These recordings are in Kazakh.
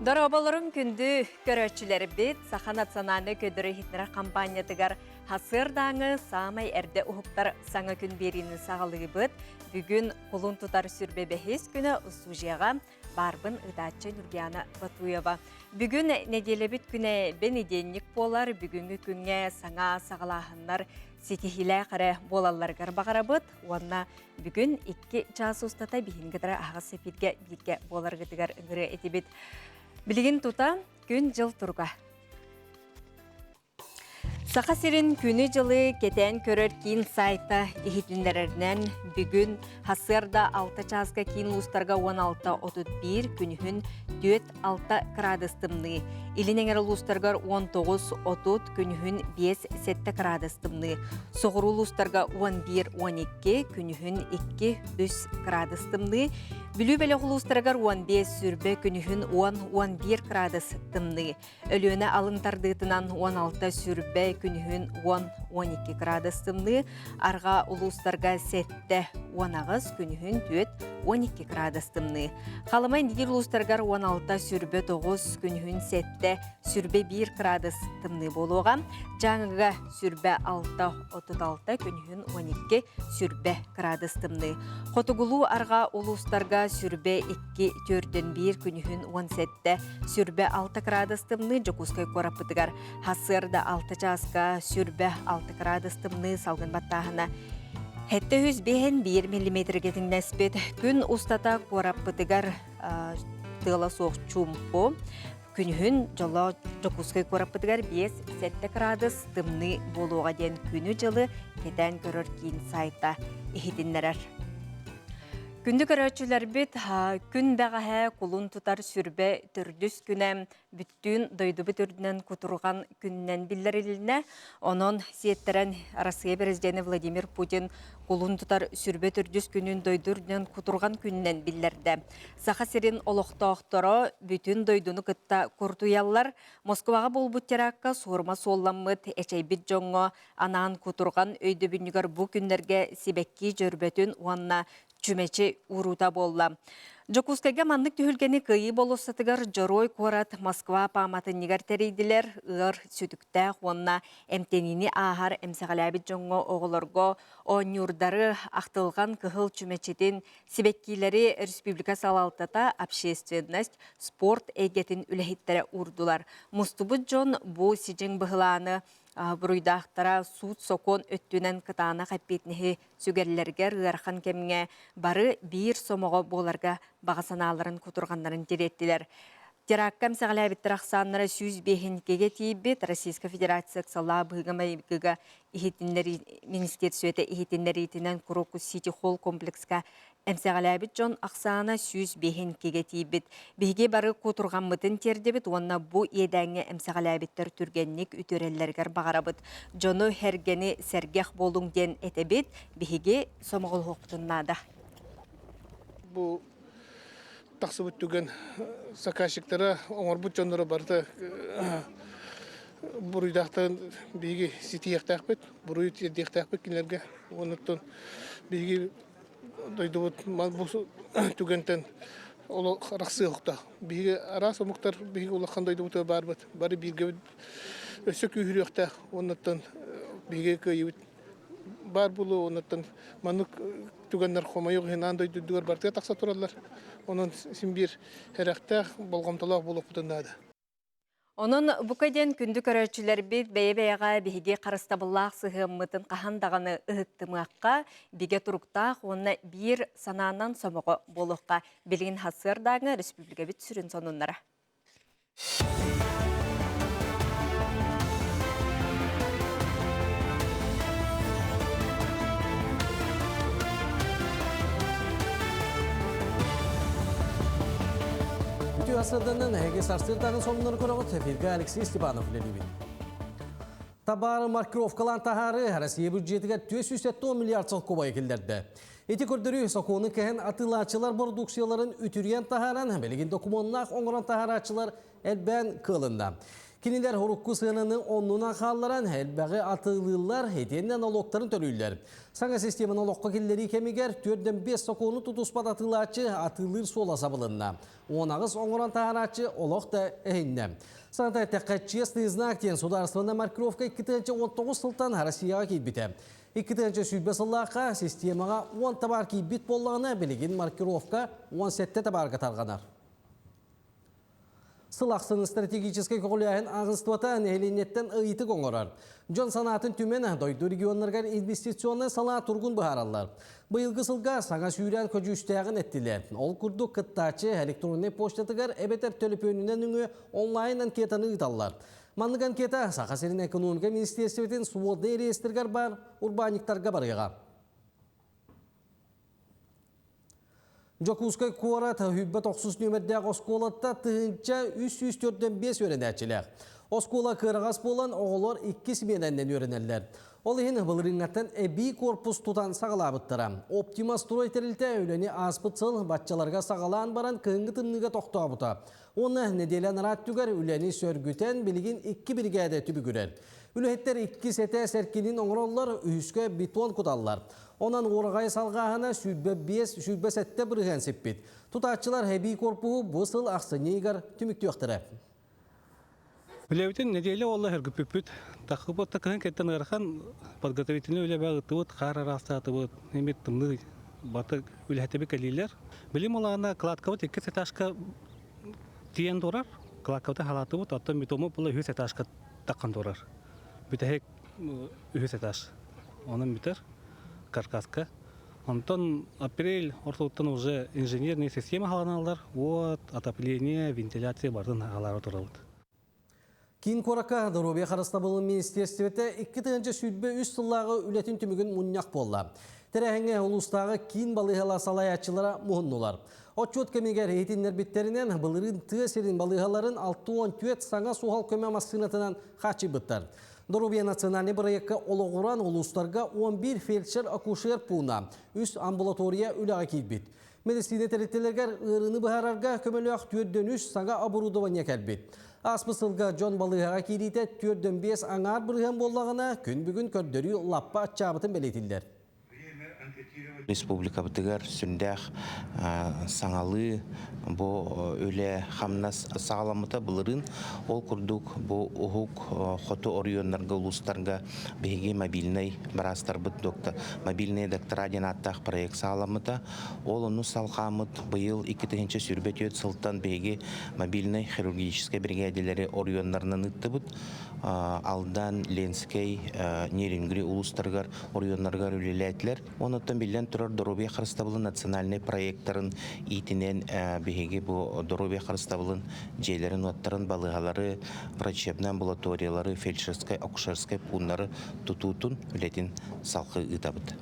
Дороболорун күнді көрөчүлері бит, Саха национальны көдірі хитнера компаниятыгар хасырдаңы самай әрді ұхықтар саңа күн берінің сағылығы бұд, бүгін құлын тұтар сүрбе бәхес күні ұсужияға барбын ұдатчы Нургияна Батуева. Бүгін неделе біт күні бен еденник болар, бүгінгі күнге саңа сағылағынлар сетихилі қары болаларғар бағара бұд, онына бүгін 2 час ұстата бейінгідірі ағыз сепетке бетке боларғыдығар үңірі етебет. Білген тұта күн жыл тұрға. Сақа серін күні жылы кетен көрір кейін сайта ехетіндерінен бүгін хасырда 6 часқа кейін ұлыстарға 16-31 күнігін 4-6 градустымны. Илінеңер ұлыстарға 19-30 күнігін 5-7 градустымны. Соғыр ұлыстарға 11-12 күнігін 2-3 градустымны. Бүлі бәлі ұлыстарға 15 сүрбе күнігін 10-11 градустымны. Өліөні алынтардығытынан 16 сүрбе күнігін 10-12 градустымны. Арға ұлыстарға 7-10 күнігін 4-12 градустымны. Қалымай недел ұлыстарға 16 сүрбе 9 күнігін 7 сүрбе 1 градустымны болуға. Жаңыға сүрбе 6-36 күнігін 12 сүрбе градустымны. Қотығылу арға ұлыстарға сүрбе 2-4-1 күнігін 17 сүрбе 6 градустымны. Жокускай қорапытығар хасырда 6 жасқа сүрбе 6 градустымны салғын баттағына. Хетті 101 мм кетіңнәспет күн ұстата қорапытығар тыла соқ чумпо. Күнігін жылы жокускай қорапытығар 5-7 градустымны болуға ден күні жылы кетен көрір кейін сайта ехетінлерер. Күнді көрөчілер бит, күн бәғәе құлын тұтар сүрбе түрдіс күнәм бүттін дойдубы түрдінен күтұрған күннен білдер еліне. Оның сиеттерін Россия президенті Владимир Путин құлын тұтар сүрбе түрдіс күнін дойдырден күтұрған күннен білдерді. Сақа серін олықтауқтары бүтін дойдуны күтті күртуялар Москваға бол бұттераққа суырма солламыд әчейбіт жоңы анан күтұрған өйді бүнігер бұл күндерге себекки жүрбетін уанна чүмечі урута болла. Жокускайга мандык түхілгені күйі болусатыгар жорой корат Москва паматын негар терейділер ыр сүтікті онна әмтенini ағар әмсіғалабит жоңғы оғылырго онюрдары ақтылған кығыл чүмечетін себеккилері республика салалтата общественность спорт әйгетін үләхеттері урдулар. Мустубут жон бұ сижің бұғыланы Бұруйдақтара суд сокон өттінен кытана қаппетінгі сүгерлергер ғарқан кемге бары бір сомығы боларға бағасаналарын күтірғандарын дереттілер. Тераккам сағалабеттір ақсанлары 105 кеге тейбет Российска Федерация қсала бұғымай бұға министерсуеті ехетіндері етінен Крокус Сити Холл комплексқа әмсәғалабет жон ақсана 105 кеге тейбет. Беге бары көтірған мұтын тердебет, онына бұ едәңі әмсәғалабеттер түргеннік үтереллергер бағарабыт. Жону хәргені сәргех болуң ден әтебет, беге сомығыл хоқтыннада. Бұл тақсы бүттіген сақашықтары оңыр бұт жонлары барды бұруйдақтарын беге сеті яқтақпет, бұруй яқтақпет кенлерге. Онықтың беге дойды бұт бұл түгентен олы рақсы ұқта. Беге арас омықтар беге олаққан дойды бұты бар бұт. Бары беге өсі күйірі яқтақ. Онықтың беге көйі бар бұлы, онықтың манық түгенлер қомайы ғинан дойды дүгер бартыға тақса тұралар. Onun simbir heraqtaq bolğamtalaq bolup butundadı. Onun bukadен күнді көрөчүлер бит бәйе-бәйеға беге қарыстабыллақ сығыммытын қахандағаны ұғыттымаққа беге тұруқтақ онына бір сананан сомығы болуққа білген хасырдағын республика бит сүрін сонунлары. Asırdanın Hege Sarsırdanın sonları koruğu tefirge Alexey Stepanov lelibin. Tabarı markirovkalan taharı Россия büdjetiga 470 milyar çıl koba ekildirdi. Eti kördürü sokonu kehen atılaçılar produksiyaların ütürgen taharan beligin dokumonnak oңыран taharatçılar elben kılında. Kiniler horukku sığınının onuna kaldıran helbäge atılırlar, hedenden nolokların törüller. Sana sistemin nolokka killeri kemiger, 4-5 sokonu tutuspat atılaçı atılır sola sabılınna. Onağız oңыран taharatçı olok da ehinnem. Sanatay tekkatçıya stızna aktiyen Sudarstığında markirovka 2-19 sıltan Россияға келбіті. 2-ci sübbe sıllıqqa sistemaға 10 tabar kiybit bollağına biligin markirovka 17 tabarga targanar. Sılaqsın strategический көғіләйін ағыстуата нәйленеттен ұйты қоңырар. Жон санатын түмен дойду регионларғар инвестиционны сала тұрғын бұхаралар. Бұйылғы сылға саңа сүйрен көжі үстәғін әттілер. Ол күрді қыттачы электронный поштатығар әбетер төліп önінен үңі онлайн анкетаны ұйталар. Манлық анкета Сақасерін экономика министерстветін суодный реестргар бар урбаниктарға барыға. Жокускай Куарат хүббет 90 нөмірдегі осколатта тұхынша 304-5 өренәтчілер. Оскола кырағас болан оғылар 2 сменәннен өренәлер. Ол ең бұлырыңаттан әбей корпус тұтан сағалабыттыра. Оптима строй тәрілті өлені аспытсыл батчаларға сағалан баран кыңғы тымныға тоқта бұта. Оны неделен рат түгер өлені сөргітен білген 2 бригада түбі көрер. Үліхеттер 2 сәті сәркенін оңыроллар үйіске бетон құдалар. Онан орғай салғағына сүрбе сәтті бірген сеппет. Тұтатчылар әбей корпуы бұсыл ақсынейгар түмікті өқтірі. Білеуітен неделі олы әргіппет. Тақыбытты күйін кәттен ғарқан подготовительный өлі бағыттыбыт, қар арастатыбыт, немет тымны баты өліхәтебі кәлейлер. Білім олағына кладкабыт 2 сәташқа тиен дорар. Кладкабыты халатыбыт, аттан бетомы бұлы 2 сәташқа таққан дорар. Бүтәхек 2 сәташ. Оның бітір. Каркаска. Антон апрель орталықтан уже инженерные системы халаналар, вот отопление, вентиляция бардың халары тұралды. Кин Корака Доробия Харастабылын министерстветі 2-ci südbe üst сыллағы үлетін түмігін мұнняқ болла. Тәрәхіңе ұлыстағы кин балығала салаятчылара мұхыннулар. Отчет кемегер ейтіндер біттерінен бұлырын түйесерін балығаларын 6-10 саңа суғал көме масынатынан қачы бұттар. Доробия национальный проектка олығыран ұлыстарға 11 фельдшер-акушер пуна, үс амбулатория үліға келбет. Медицина тәреттелергер ұрыны бұхарарға көмеліғақ 4-3 саңа оборудования кәлбет. Аспысылға Джон балығаға кейлейті 4-5 аңар бірген боллағына күн бүгін көрдері лаппа чабытын бәлетілдер. Республика бітігер сүндәқ саңалы бұ өлі қамнас сағаламыта бұлырын ол күрдік бұ ұғық қоты орионларға ұлыстарға бейге мобильный барастар бұт доқты. Мобильный доктораден аттақ проект сағаламыта ол ұны салқамыт бұйыл 2-ci сүрбет өт сылттан бейге мобильный хирургический бригадилері орионларынан ұтты бұт. Алдан Ленскей Нерингри ұлыстарғар орионларғар өлеләйтілер. Оныттан білден тұрар Доробия Харыстабылын национальный проекттарын итінен бейге бұ Доробия Харыстабылын жейлерін оттарын балығалары, врачебный амбулаториялары, фельдшерскай, акушерскай пунлары тұтутын өлетін салқы ұтабыды.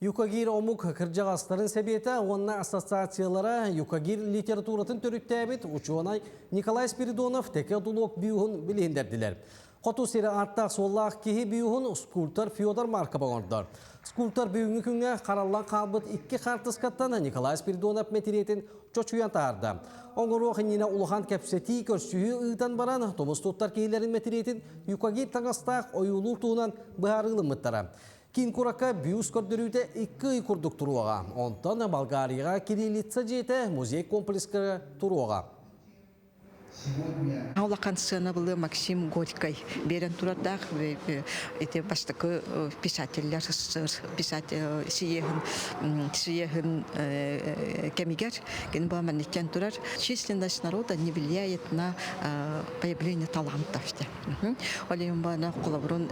Юкагир омук кыржағастарын сәбеті, онына ассоциациялара Юкагир литературатын төріттәбет учуанай Николай Спиридонов теке дулок бүйуғын білендерділер. Қоту сері аттақ соллақ кеге бүйуғын скульптор Феодор Марка бағырдар. Скульптор бүйіңі күнге қаралан қалбыт 2 қартысқаттан Николай Спиридонов мәтеретін чочуян тағырды. Оңыр оқынена ұлған кәпсеті көрсүйі ұйтан баран Томыс Тоттар кейлерін мәтеретін Юкагир таңастақ ойулу туынан бұхарылы мұттара. Кин Корака бюс көрдіруді 2 күрдік тұруаға. Онтан Болгарияға кириллица жете музей комплекскері тұруаға. Аулақан сцена был Максим Горький. Берен турадах, эти бастакы писательлер, писатель Сиехин Кемигер, генба манекен турар. Численность народа не влияет на появление талантов. Олимба на коллаборон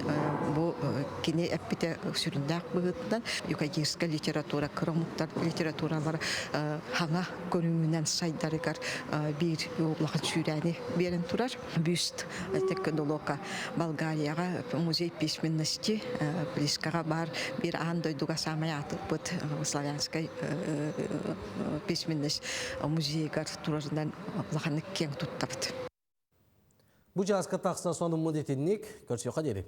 бу кине эпите сүрүндак быгыттан юкагирская литература, кромуктар литературалар хана көрүмүнөн сайдарыгар бир улахан сүрәни берен турар. Бюст текнолога Болгарияга музей письменности близкага бар бир андай дуга самаят бут славянской письменность музейгар турардан улахан кең туттапты. Бұ жазғы тақса соның мұдетіннік көрсе қадері.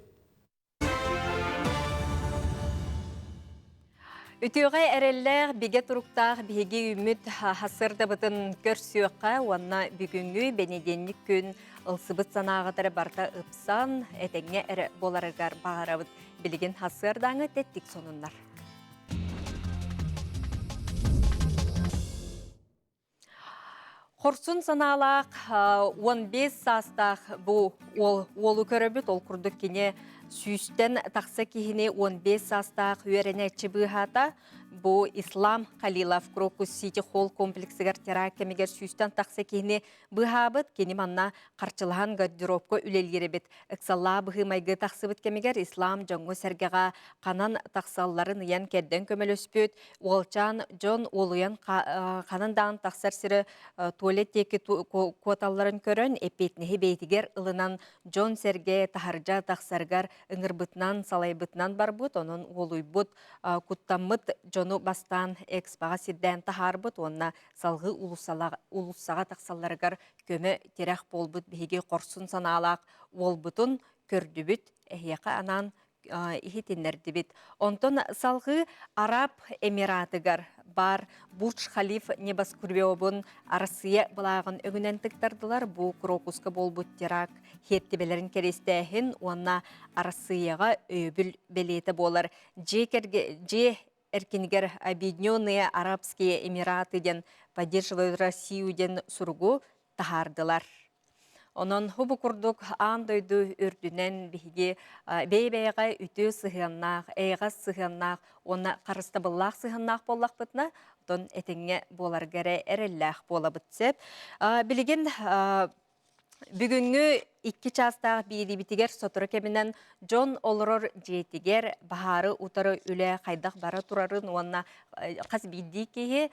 Үтіғай әрелләр биге тұруқтақ биге үміт хасырда бұтын көрсіуіққа, онна бүгінгі бенеденлік күн ылсыбыт санағыдары барта ұпсан, әтеңе әрі боларығар бағарабыт білген хасырдаңы тәттік сонынлар. Хорсун саналақ 15 састақ бұл олы көрібіт, ол күрдік кене сүйістен тақса кейіне 15 састақ үйеріне чыбығата, бұл Ислам Халилов Крокус Сити Холл комплексігер терак кемегер сүйістен тақса кейіне бұғабыт, кені манна қарчылыған гардеробқа үлелгеребет. Үксалла бұғы майғы тақсыбыт кемегер Ислам жоңғы сәргеға қанан тақсалларын ұян кәдден көмел өспөт, олчан жон олуян қанандағын тақсар сірі туалет текі куаталларын көрін, эпетнеге бейтігер ылынан жон сәрге тахаржа тақсаргар ыңырбытынан, салайбытынан бар бұд, оның олуйбұд күттамыт жону бастан экспаға сирден тахарбыт, онына салғы улуссаға тақсаларығар көмі терек болбыт, бейге қорсын саналақ олбытын көрдібіт, әйеқа анан ихитиннердибит. Онтон салғы Араб Эмиратыгар бар Бурдж Халиф небас күрбеобын арасыя бұлағын өгінен тіктардылар. Бұл Крокуска болбут терак хеттебелерін керестәхін, онна арасыяға өбіл белеті болар. Же эркингер Объединенные Арабские Эмираты ден поддерживают Россию ден сургу тахардылар. Онон хубу курдук андойду үрдүнен биге бейбейға үтө сыхыннақ, эйға сыхыннақ, оны қарыстабыллақ сыхыннақ боллақ бұтна, тон этеңе болар гәрі әрелләқ бола бұтсеп. Білген бүгінгі 2 частағы бейді бітігер сотыры кемінен Джон Олорор жетігер бағары ұтары үлі қайдақ бара тұрарын онына қаз бейді кейі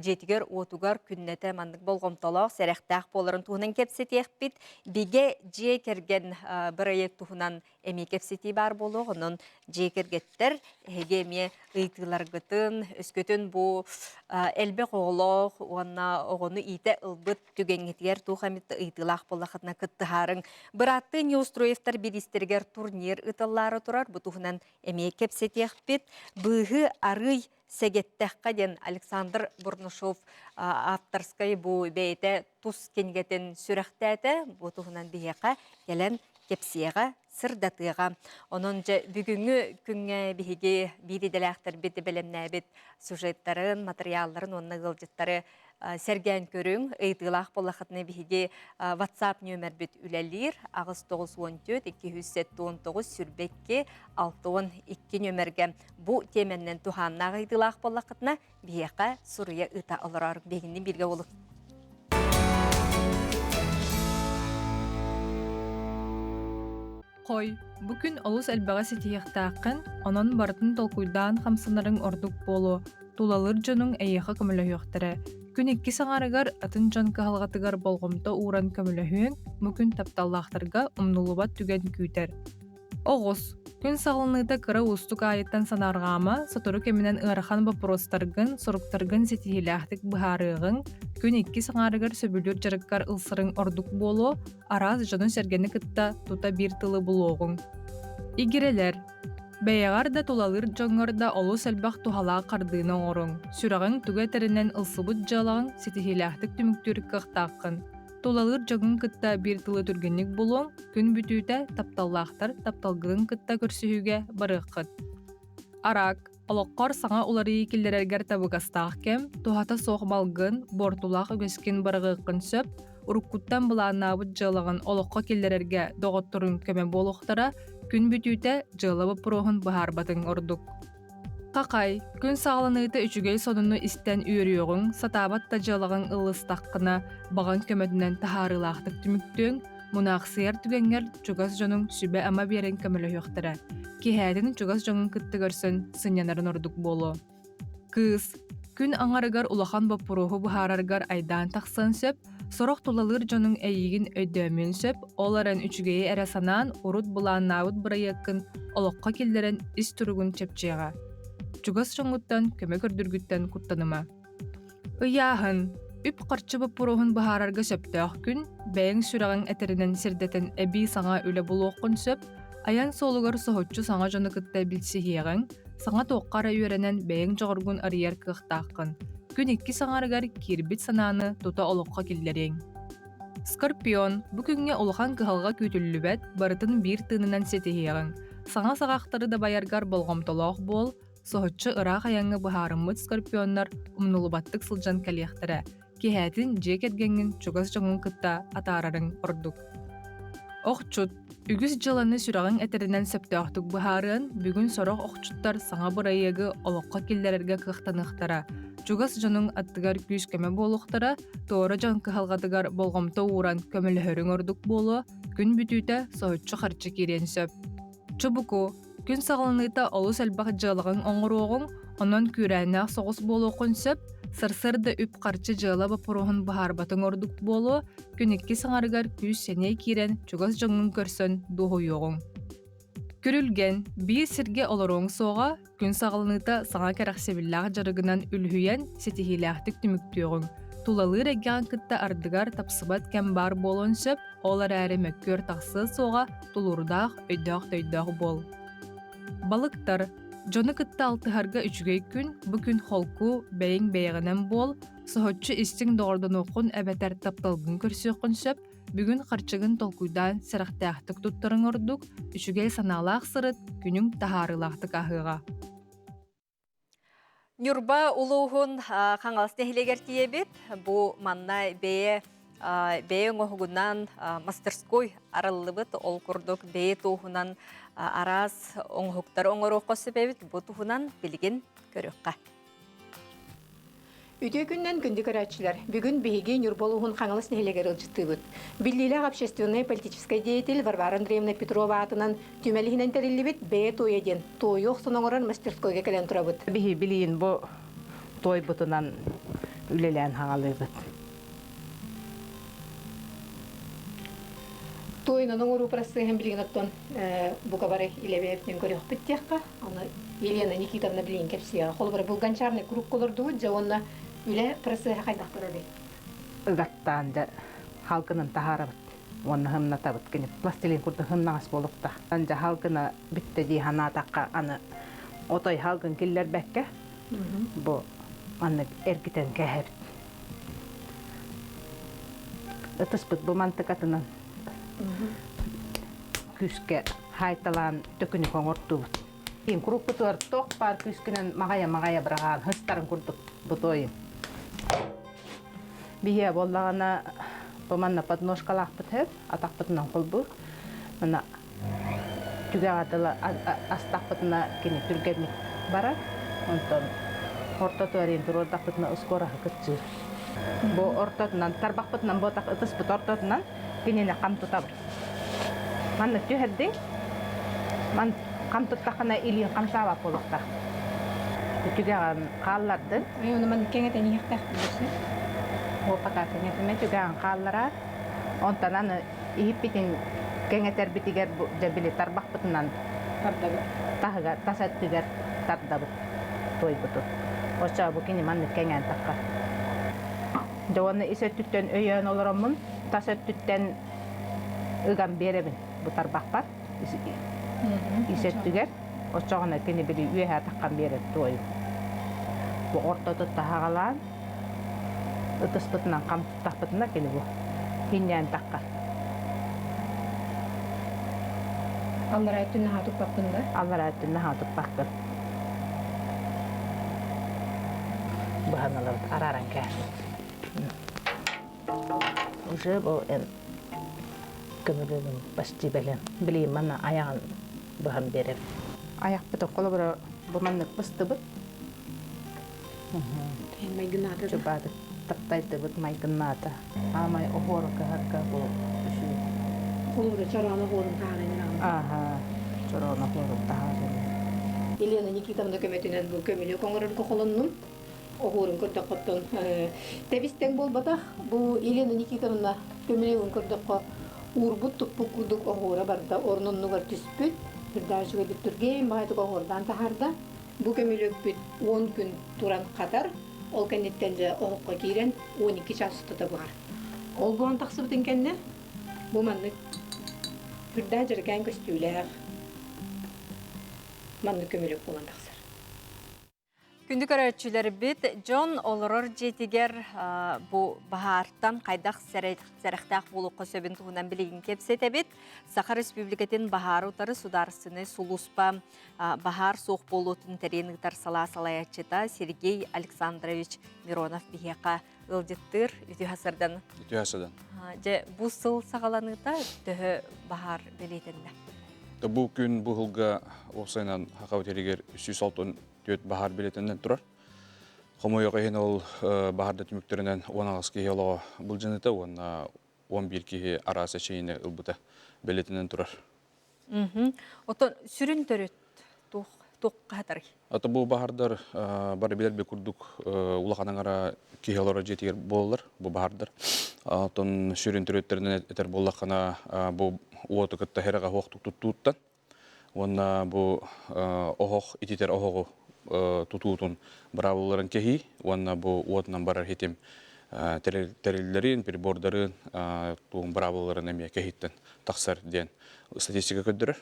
жетігер отугар күннеті мандық болғымтолақ сәріқтақ боларын туғынан кепсетек бит. Биге же керген бір айек туғынан әме кепсеті бар болу, оның же кергеттер әгеме ұйтылар ғытын, өскөтін бұл әлбе қолық, онына оғыны үйті ұлбыт түгенгетігер туғаметті ұйтылақ болақытына күттіғарын. Бұратты неустроевтар берістергер турнир ұтылары тұрар, бұтуғынан әме кепсетек бит. Бұғы арый сәгеттәққа ден Александр Бурнушов авторскай бұл бәйті тұс кенгетін сүрәқтәті, бұтуғынан бейеқа келен кепсияға сырдатыға. Onun бүгінгі күнге бігі бейдеделәқтір беті білімнә бет сюжеттарын, материалларын, оның ғылжеттары сәрген көрің, ұйтылақ болақытыны бігі WhatsApp нөмір бет үләлер, ағыз 914-219 сүрбекке 612 нөмірге. Бұл теменнен туғаннағы ұйтылақ болақытына бейеқа сұрыя ұта алырар бегінен бірге олық. Қой, бүкін олыс әлбәға сетияқтақын, онын бартын толкуйдан қамсынарын ордық болу, тулалыр жонын әйеқі көмілі Күн 2 саңарығар атын жон кағалғатығар болғымта уран көмілі мүкін тапталлақтарға ұмнулубат түген күйтер. Оғыз, күн сағылыныда кыра ұстық айыттан санарғама, сатыры кемінен ұрахан бапростарғын, сұрықтарғын сетиеләқтік бұхарығын, күн 2 саңарығар сөбілер жарыққар ұлсырың ордық болу, араз жоны сәргені кітта тута бір тылы болуғын. Игерелер. Бәйәғар да толалыр жоңырда олу сәлбақ тухала қардыны орың. Сүрағын түге тәрінен ұлсыбыт жалағын сетихеләқтік түміктөрік қақтақын. Толалыр жоңын кітта бір тылы түргенік болуң, күн бүтүйті тапталлақтар тапталғын кітта көрсіхіге барыққыт. Арак, олыққар саңа олары екілдерергер табығастақ кем, тухата соғмалғын, бортулақ өгескен барығықын сөп, ұрыққыттан бұланабыт жалағын олыққа келдерерге доғыттырын көме болуқтара, күн бүтүйті жылыбы проғын бұхар батың ордық. Қақай, күн сағылыныйты үчігей сонуну істен үйіріоғын, сатабатта жалағын ылыстаққына баған көмедінен тахарылақтық түміктің, мұнақсияр түгенгер чугас жонын сүбе ама берен көмілі өқтірі. Кехәдің чугас жонын күтті көрсін сынянарын ордық болу. Кыз, күн аңарыгар улахан бапуруғы бұхараргар айдан тақсын сөп, Сорох тулалыр жонун әйігін өйдөмін сөп, оларын үчігейі әрі санан урут бұлан науыт бұрайықын олыққа келдерін іс тұрығын чепчеға. Чугас жоңғыттан көмек үрдіргіттен құттаныма. Ұяғын, үп қарчы бұпыруғын бұхарарға сөптіғ күн, бәйін сүрағын әтерінен сірдетін әбі саңа өлі бұлуқын сөп, аян солығыр соғытчу саңа жоны кытта білсігеғін, саңа тоққара үйренен бәйін жоғыргун арыяр кықтаққын. Күн 2 саңарыгар кирбит сананы тута олыққа келдерен. Скорпион бүгінге улахан кыһалга күтүллүбэт барытын бир тыынынан сетиһиэҕиҥ. Саңа саҕахтары да баяргар болгомтолоох буол, соһуччу ыраах аяҥҥы быһаарыммыт скорпионнар умнулубаттык сылдьан кэлиэхтэрэ. Киһэтин дьиэ кэргэҥҥин чугас жоҥун кытта атаарарыҥ ордук. Охчут, үгүс жыланы сүрэҕиҥ этеринэн сөптөөхтүк быһаарыан бүгүн сорох охчуттар саңа бырайыгы олоққа киллерерге кыахтаныахтара. Чугас жоның аттыгар күүс көмө буолуохтара, тоора жон кыһалгатыгар болгомто ууран көмөлөһөрүң ордук буолуо, күн бүтүүтэ соһуччу харчы кириэн сөп. Чубуку, күн саҕалыныыта олус элбах дьыалагаң оҥоруоҕуҥ, онон күрээнээх соҕус буолуокун сөп, сырсырда үп харчы дьыала бапуруһун баһаарбатыҥ ордук буолуо, күн 2 саҥарыгар күүс сеней киирэн чугас жоҥун көрсөн дуоһуйуоҕуҥ. Күрүлген, бии сирге олоруң соға, күн сағылыныта саңа кәрәқсебілләғ жарығынан үлхүйен сетихиләқтік түміктүйіғын. Тулалыр әгіған кытта ардыгар тапсыбат кәм бар болуын сөп, олар әрі мәккөр тақсы соға тулурдақ өйдақ-төйдақ бол. Балықтар, жоны кытта алтыхарға үчігей күн, бұ күн холку бәйін бәйгінен бол, соғытчы істің доғырдан оқын әбәтәр тапталғын көрсіқын сөп, бүгін қарчығын толкуйдан сәріқтәқтік тұттырың ордук, үшігей саналақ сырыт, күнің тахарылақтық ахыға. Нюрба улуғын қаңалысты хилегер тиебет, бұ манна бәйе оңығынан мастерской арылыбыт, ол күрдік бәйе туғынан араз оңғықтар оңғыр оқысы бәйбет, бұ туғынан білген көріққа. Үтө күннен күнді көрәтшілер, бүгін бейге Нюрболуғын қаңылыс нәйлегер ұлжыттыбыт. Биллиләг общественный политический деятель Варвара Андреевна Петрова атынан түмәліхінен тәрелебет бәе той еден. Тойық соноңыран мастерскойға кәлен тұрабыт. Бихи билиин бу той бутунан үлелән хаңалыбыт. Тойын оңыру прасы һәм білген оттон бұқа бары илебептен көрек біттеққа. Елена Никитовна білген кәпсия. Қол бары бұл ганчарны күрік қолырды жа онна үле прасы қайдақтыра бей. Ыгаттаанды халкының тахарабыт. Оны хымна табыт кенеп пластилин курды хымнағас болуқта. Анжа халкына бітті дей ханатаққа аны отой халкын келлер бәкке. Бұ аны әргітен кәхәбіт. Үтіспіт бұ мантықатынан күске хайталан төкіні қоңырту бұт. Ең күрік бұтуар тоқ бар күскінен мағая біраған хыстарын күрдік бұтойын. Бие боллағана бұманна подножкалақ бұтып, атақ бұтынан қол бұр. Мұна түге атылы астақ бұтына кені түргермек бара. Онтан ортату әрен тұр ордақ бұтына ұскораға күтсір. Бұ ортатынан, тарбақ бұтынан бұтақ ұтыс бұт ортатынан кенені қам тұтабыр. Манны түйердің, ман қам тұттақына илиін қамсаға болуқта. Түгеған қалларды. Оны ман кеңетен еқтақ білесі? Опақа кеңетіме түгеған қаллара. Онтан аны ихиппетін кеңетер бітігер жабілі тарбақ бұтынан тасат түгер тардабыт той бұты. Оша бұ кені манны кеңен таққа. Жауаны исет түттен өйен олырамын, тасат түттен ыган беремін. Бұ тарбақ бар, исет түгер. Очоғына кені білі үйе таққан берет той. Бұ ортады тағалан, ұтыс бұтынан қам тұттақ бұтына кені бұ. Хиннен таққа. Аллар әттінні хатық бақпында? Аллар әттінні хатық бақпын. Бұханалар араран кәсін. Уже бұл көмілінің басты бәлем. Білейм, мана аяғын бұхан берем. Аяқ бұты қолы бұры бұманнық бұсты бұт. Майгынаты. Жұбады таптайды бұт майгынаты. Амай оғыры кәхарқа бұл үші. Қолы бұры чараны ғорын тағарайын ағын. Аха, чараны ғорын тағарайын. Елена Никитовна көметінен бұл көмілі қоңырын қоқылынның. Оғырын көрдік қоттың. Тәбістен бол батақ, бұл Елена Никитовна көмілеуін көрдік қо. Урбут тұппу күрдік оғыра барда орныннығар түспіт. Үрдәжігі бүттірген бағайтық оғырдан тахарда. Бұл көмілі өппіт 10 күн туран қатар. Ол кәнеттен де оғыққа кейрен 12 час тұта бұғар. Ол бұған тақсы бұтын кәнне. Бұл манны үрдәжірген көстілер. Манны көмілі бұған тақсыр. Күндік өрәтшілер бит, Джон олырыр жетігер бұ бағартан қайдақ сәріқтақ болу қосөбін тұғынан білеген кепсет әбет. Сақар Республикатын бағар ұтары сударысыны сұлуспа бағар соқ болуытын тәренігтар сала-салаячыта Сергей Александрович Миронов бігеқа ылдеттір үті ғасырдан. Үті ғасырдан. Бұ сыл сағаланыта түхі бағар білетінді. Бұл күн бұл ғылға оқсайынан хақау терегер 360 төт бағар билетінен тұрар. Қомойы қайын ол бағарда түміктерінен 10 кейі олығы бұл жыныта, 11 кейі арасы шейіне ұлбыта билетінен тұрар. Отын сүрін түріт тұқ қатар? Аты бұл бағардар бары білер бе күрдік ұлақанан ара кейі олары жетігер болылар, бұл бағардар. Отын сүрін түреттерінен әтер болақана бұл уоты күтті хераға хоқтық тұттуыттан. Онна бұл оғық, итетер оғығы тұтуытын бравыларын кехи, онна бұл уотынан барар хетем тәрелілерін, перебордарын, туғын бравыларын әме кехиттен тақсар ден статистика көддірір.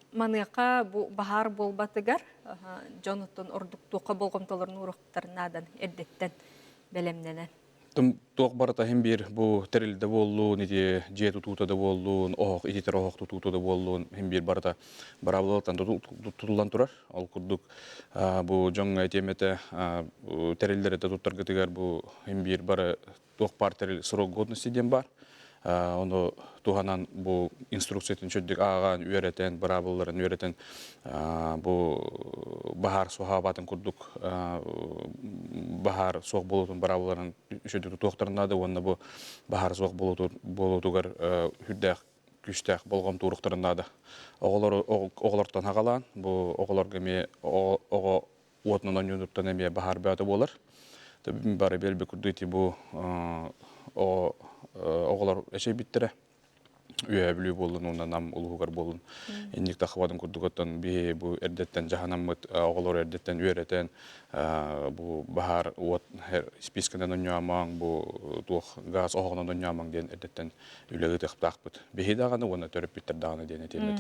Маныққа бағар болбатығар, Джонатан ордық туқа болғымталарын ұрықтарынадан, әрдеттен бәлемненен. Тоқ барата hem bir bu terilde bolluğun, iti cihet tutuda bolluğun, oğuk, ititer oğuk tutuda bolluğun hem bir barata barablılıktan tutulan turar. Ol kurduk bu jonga etemete terilleri de tutar getigar bu hem bir bara toq par teril srok godnosti den bar. Onu tuhanan bu instruksiyatin çöddük ağan üyereten, barablların üyereten bu bahar sohabatın kurduk bahar soğuk bolutun barablların çöddük toqtarında da onda bu bahar soğuk bolutugar hüddek güçtek bolğam turuqtarında da oğlardan haqalan bu oğlarga me oğa otnundan yönüpten eme bahar beyatı bolar. Tabi bari belbe kurduyti bu oğlar eşey bittire. Üye bilü bolun, ondan nam uluğar bolun. Endik taqıbadın kurduqattan bu erdetten jahanamıt oğlar erdetten üyereten bu bahar ot her spiskenden oynayamang, bu tuq gaz oğunan oynayamang den erdetten üleği taqbıt. Bihi dağını ona törüp bitter dağını den etemet.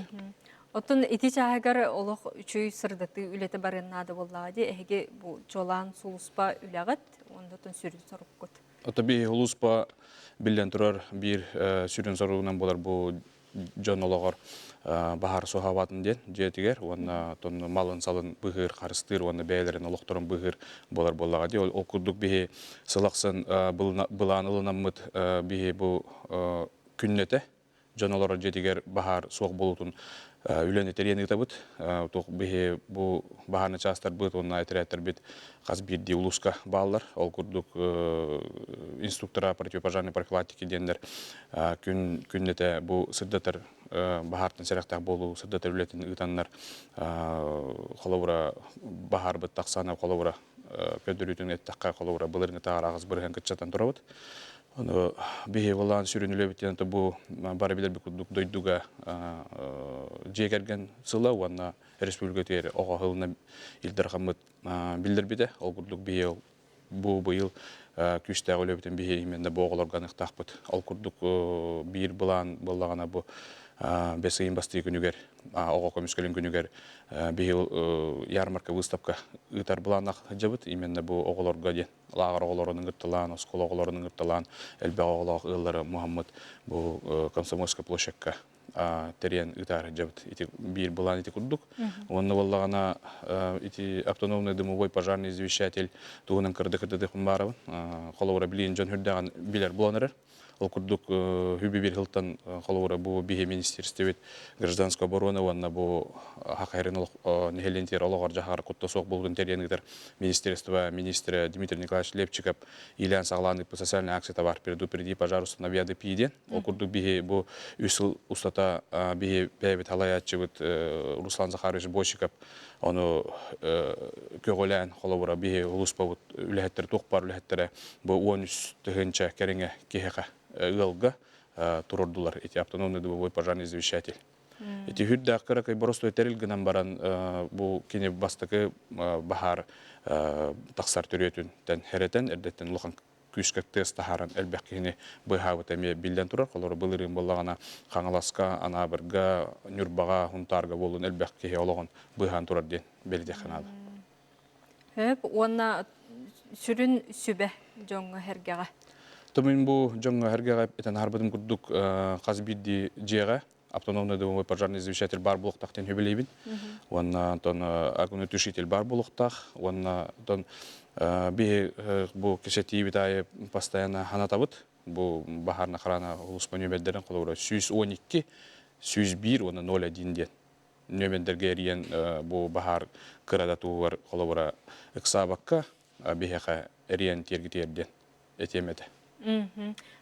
Otun iti çağıgar oluq üçüy sırdatı ülete barınnadı bolladı. Ege bu çolan suluspa üleğit, onda otun sürü sorup kot. Tabii huluspa bilden turar bir sürün soruğundan bolar bu jon olağar bahar sohavatın den jetiger, onda ton malın salın bıhır qarыстыр, onda beylerin oluqtorun bıhır bolar bollağa di. Ol kurduk bihi sılaqsın bılan ılınamıt bihi bu künnete jon olar jetiger bahar soğuk bolutun Ülen eteriyeni tabut, toq bihi bu baharını çastar bit, onna eteriyatlar bit qaz birdi uluska bağlar. Ol kurduk instruktora противопожарной профилактики denler künnete bu sırdatar bahartın seraqtaq bolu sırdatar ületin ıtanlar qolavura bahar bit taqsana qolavura ködürütün ettaqqa qolavura bılırını tağar ağız bırıhan kıtçatan turabut. Onu bihi olan sürünüle biten bu bara bilir bir kurduk doyduga jegergen sıla ona respublikateri oğa hılına ildarhamıt bildir bide ol kurduk bihi bu yıl küçte öyle biten bihi imende bu oğlarganık taqbıt ol kurduk bir bulan bollağana bu Besayın bastığı günüger, oğa komiskelin günüger bir yarmarka выставка ıtar bulanaq jabıt, imende bu oğlarga den, lağar oğlarının ırtılan, oskol oğlarının ırtılan, elbe oğlaq ılları Muhammed bu Komsomolska ploşakka terien ıtar jabıt, iti bir bulan iti kurduk. Onun bollağana iti автономный дымовой пожарный извещатель туğunun kırdı kumbarabın, qolavura bileyin jon hürdağın biler bulanırır. Ол курдук хүби бир хылтан холора бу биhe министерствет гражданской обороны ванна бу хакайрын нехелентер ологар жахар куттасок болдун теренигдер министерство министра Дмитрий Николаевич Лепчиков Ильян Сагланы по социальной акции товар предупреди пожалуйста на вяды пиден. Ол курдук биhe бу үсүл устата биhe бебет халаячыбыт Руслан Захарович Бочиков onu kögolen холора биhe улуспабыт үлехеттер токпар үлехеттере бу 13 тыгынча кереңе кехека ылга турурдулар эти автономный дымовой пожарный извещатель. Эти хүддә кыракай боростой терилгенен баран бу кине бастыкы бахар тақсар төрөтүн тен херетен эрдеттен улхан күскәк тест тахаран элбек кине быхавыт эме билден турар колор былырын боллагана Каңаласка Анабырга Нюрбага Хунтарга болун элбек кеологон быхан турар ден белде ханады. Хөп, онна сүрін сүбе жоңғы хергеға. Томин бу жоңга хергега этен харбадым курдук казбидди жега автономный домовой пожарный извещатель бар блоктахтен хөбелейбин. Онна тон огнетушитель бар блоктах, онна тон би бу кешети битай постоянно ханатабыт. Бу бахарна харана улуспан нөбелдерин колора 112 101 онна 01 ден. Нөбелдерге эриен бу бахар кырада тугар колора ыксабакка бихеха эриен тергитерден этемете.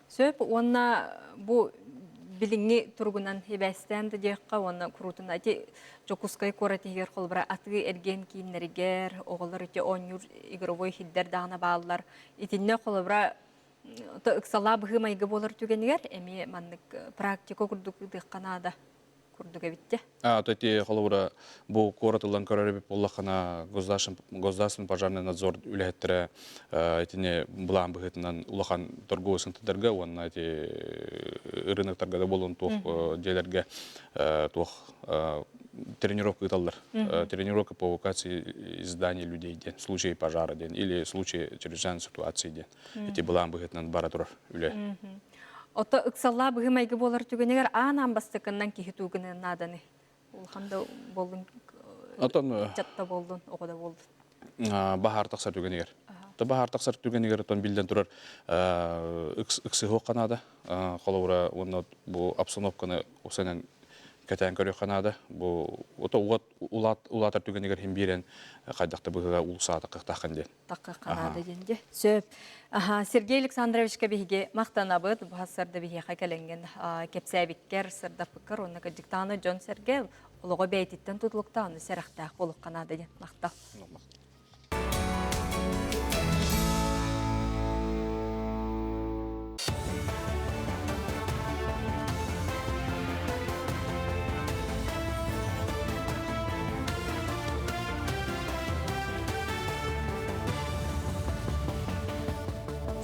Сөп, онна бұ біліңі тұрғынан хебәстенді дейққа, онна құрутын әте жокускай коратегер қолбыра атығы әрген кейінлерігер, оғылар өте онюр игровой хиддер дағына бағылар. Итінне қолбыра ұқсала бұғы майғы болар түгенігер, әме маннық практика күрдік дыққанада күрдігі бітті. Тоти қолбыра бұл коратылан көреребіп олақана государственный пожарный надзор үләттірі этине бұлан бұғытынан улахан торговый сынтыдарға, онна рыноктарға да болуын тоқ жайлерге тоқ тренировка италдар. Тренировка по эвакуации из зданий людей ден, в случае пожара ден, или в случае чрезвычайной ситуации ден. Эти бұлан бұғытынан бара тұрар үлә. Ота ыксалла бұғы майғы болар түгенегер, анан бастықыннан кейі түгінен наданы. Улханда болдың, жатта болдың, оғада болдың. Бахар тақсар түгенегер. Бахар тақсар түгенегер, тон білден тұрар ыксы хоққанады. Қолауыра, оны бұл обстановканы осынан кәтән көрі қанады. Улатар түгенегер хем берен қайдақты бұғыға ұлысаты қықтақын ден. Тақы қанады денде. Сөп. Сергей Александровичка бейге мақтанабыд, бұғасырды бейге қайкаленген кепсәбіккер, сырда пықыр, оны диктаны Джон Сергей ұлығы бәйтеттен тұтылықта, оны сәріқтақ болып қанады ден. Мақтал.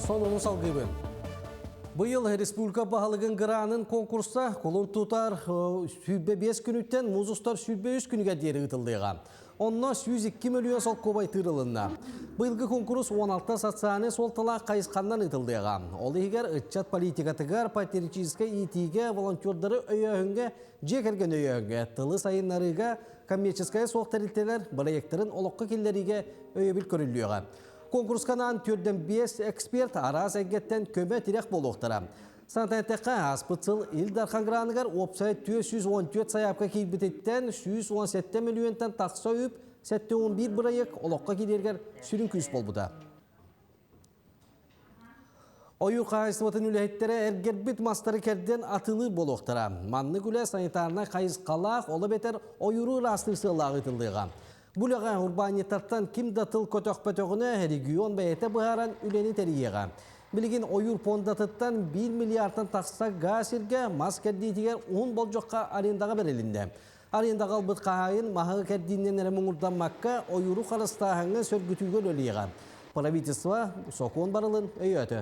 Сонуны салгыбын. Бұйыл республика бағалығын ғыранын конкурста қолын тұтар сүрбе 5 күніттен мұзыстар сүрбе 3 күніге дері ұтылдыға. Онна 102 миллион сол көбай тырылынна. Бұйылғы конкурс 16 социальный солтала қайысқандан ұтылдыға. Ол егер ұтчат политикатығар патерическай итиге волонтердары өйеуінге жекерген өйеуінге тылы сайынларыға коммерческай соқтарилтелер проекттарын олыққы келлеріге өйебіл көрілуіға. Конкурсканан түрден 5 эксперт араз әгеттен көмі тирек болуқтыра. Сантайтаққа аспытсыл Илдархан Гранығар опсайт 214 саяпқа кейбітеттен 117 миллионтан тақса өп, 711 бұрайық олыққа келергер сүрін күз болбуда. Ойыр қайыстыватын үләйттері әргербіт мастары кәрден атылы болуқтыра. Манны күлі санитарына қайыз қалақ, олы бетер ойыру растырсы лағытылдыға. Бұлаға урбанитаттан кім датыл көтөк-пөтөғіне регион бәйеті бұғаран үлені тәріеға. Білген ойыр пондатыттан 1 миллиардтан тақса ғасырға мас кәрдейтігер 10 бол жоққа арендаға берелінде. Арендаға албыт қағайын мағығы кәрдейінен әріміңірдан маққа ойыру қарыстағыңы сөргітуге өліеға. Правительство соқуын барылын өйеті.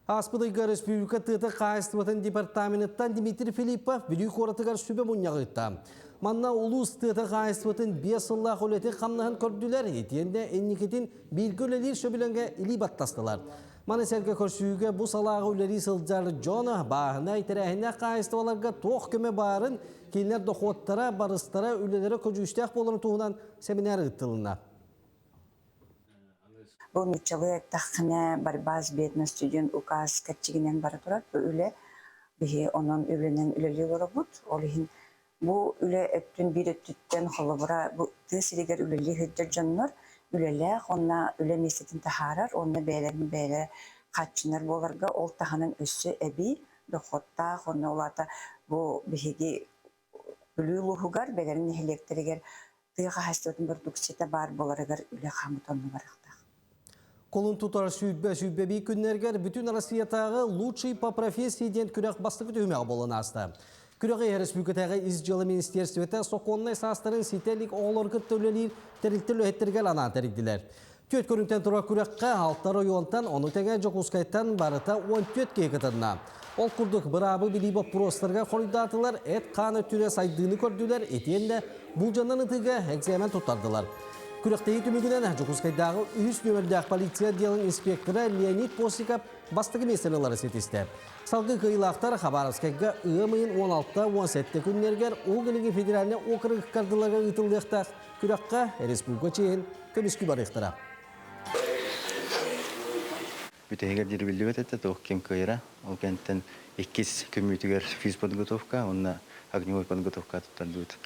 Аспыдыға республика тұты қайыстыватын департаменттан Дмитрий Филиппов білік оратығар сүбе мұнияғытта. Манна улус тұты қайыстыватын 5 сыллақ өлеті қамнағын көрділер, етенде әнекетін білгі өлелер сөбіленге илі баттастылар. Маны сәрге көрсүйіге бұл салағы өлері сылджары жоны бағына итерәхіне қайыстываларға тоқ көмі барын кейлер доқуаттара, барыстара өлелері көжүштәқ болырын туғынан семинар ұттылына. Бұл мүтчалы таққына барбаз бетна студент указ кәтчігінен бары тұрат. Бұл үлі бігі оның өлінен үлелі олы бұд. Олығын бұл үлі өттін бір өттіттен қолы бұра бұл түйсілігер үлелі хүддер жонлар. Үлелі онына үлі месетін тахарар, онына бәйлерін бәйлі қатшынар боларға ол тағының өссі әбі, доқотта, онына олата бұл бігі үлі ұлығығар бәйлерін электрігер тыға хастығын бір дүксеті бар боларығар үлі қамытонны барақта. Колун тутар сүйтбе бей күннергер бүтін Россиятағы лучший по профессии ден күрек бастығы түймеғ болын асты. Күреғі республикатағы изжылы министерстветі соқоннай састырын сетелік оғылырғы төлелер тәрілтілі өттергел анан тәрікділер. Төт көрінтен тұра күрекқа алтар ойуантан, оны тәңе жоқускайттан барыта 14 кейкітінна. Ол күрдік бір абы білейбі простарға қоридатылар, әт қаны түре сайдыны көрділер, етенде бұл жаннан ұтыға экзамен тұттардылар. Күректегі түмігінен жоқускайдағы үйіс нөмірдәқ полиция делін инспекторы Леонид Посиков бастығы меселелері сетісті. Салғы қиылақтар Хабаровскайға ұйымайын 16-17 күннергер оғылығы федераліне оқырық кардыларға ұтылдықтақ күрекқа республика чейін көміскі бар иқтыра. Бүтәгәр дирбилли бетәтә тохкем кыйра, ол кенттен 2 көмүтүгәр физ подготовка, онна огневой подготовка туттардыт.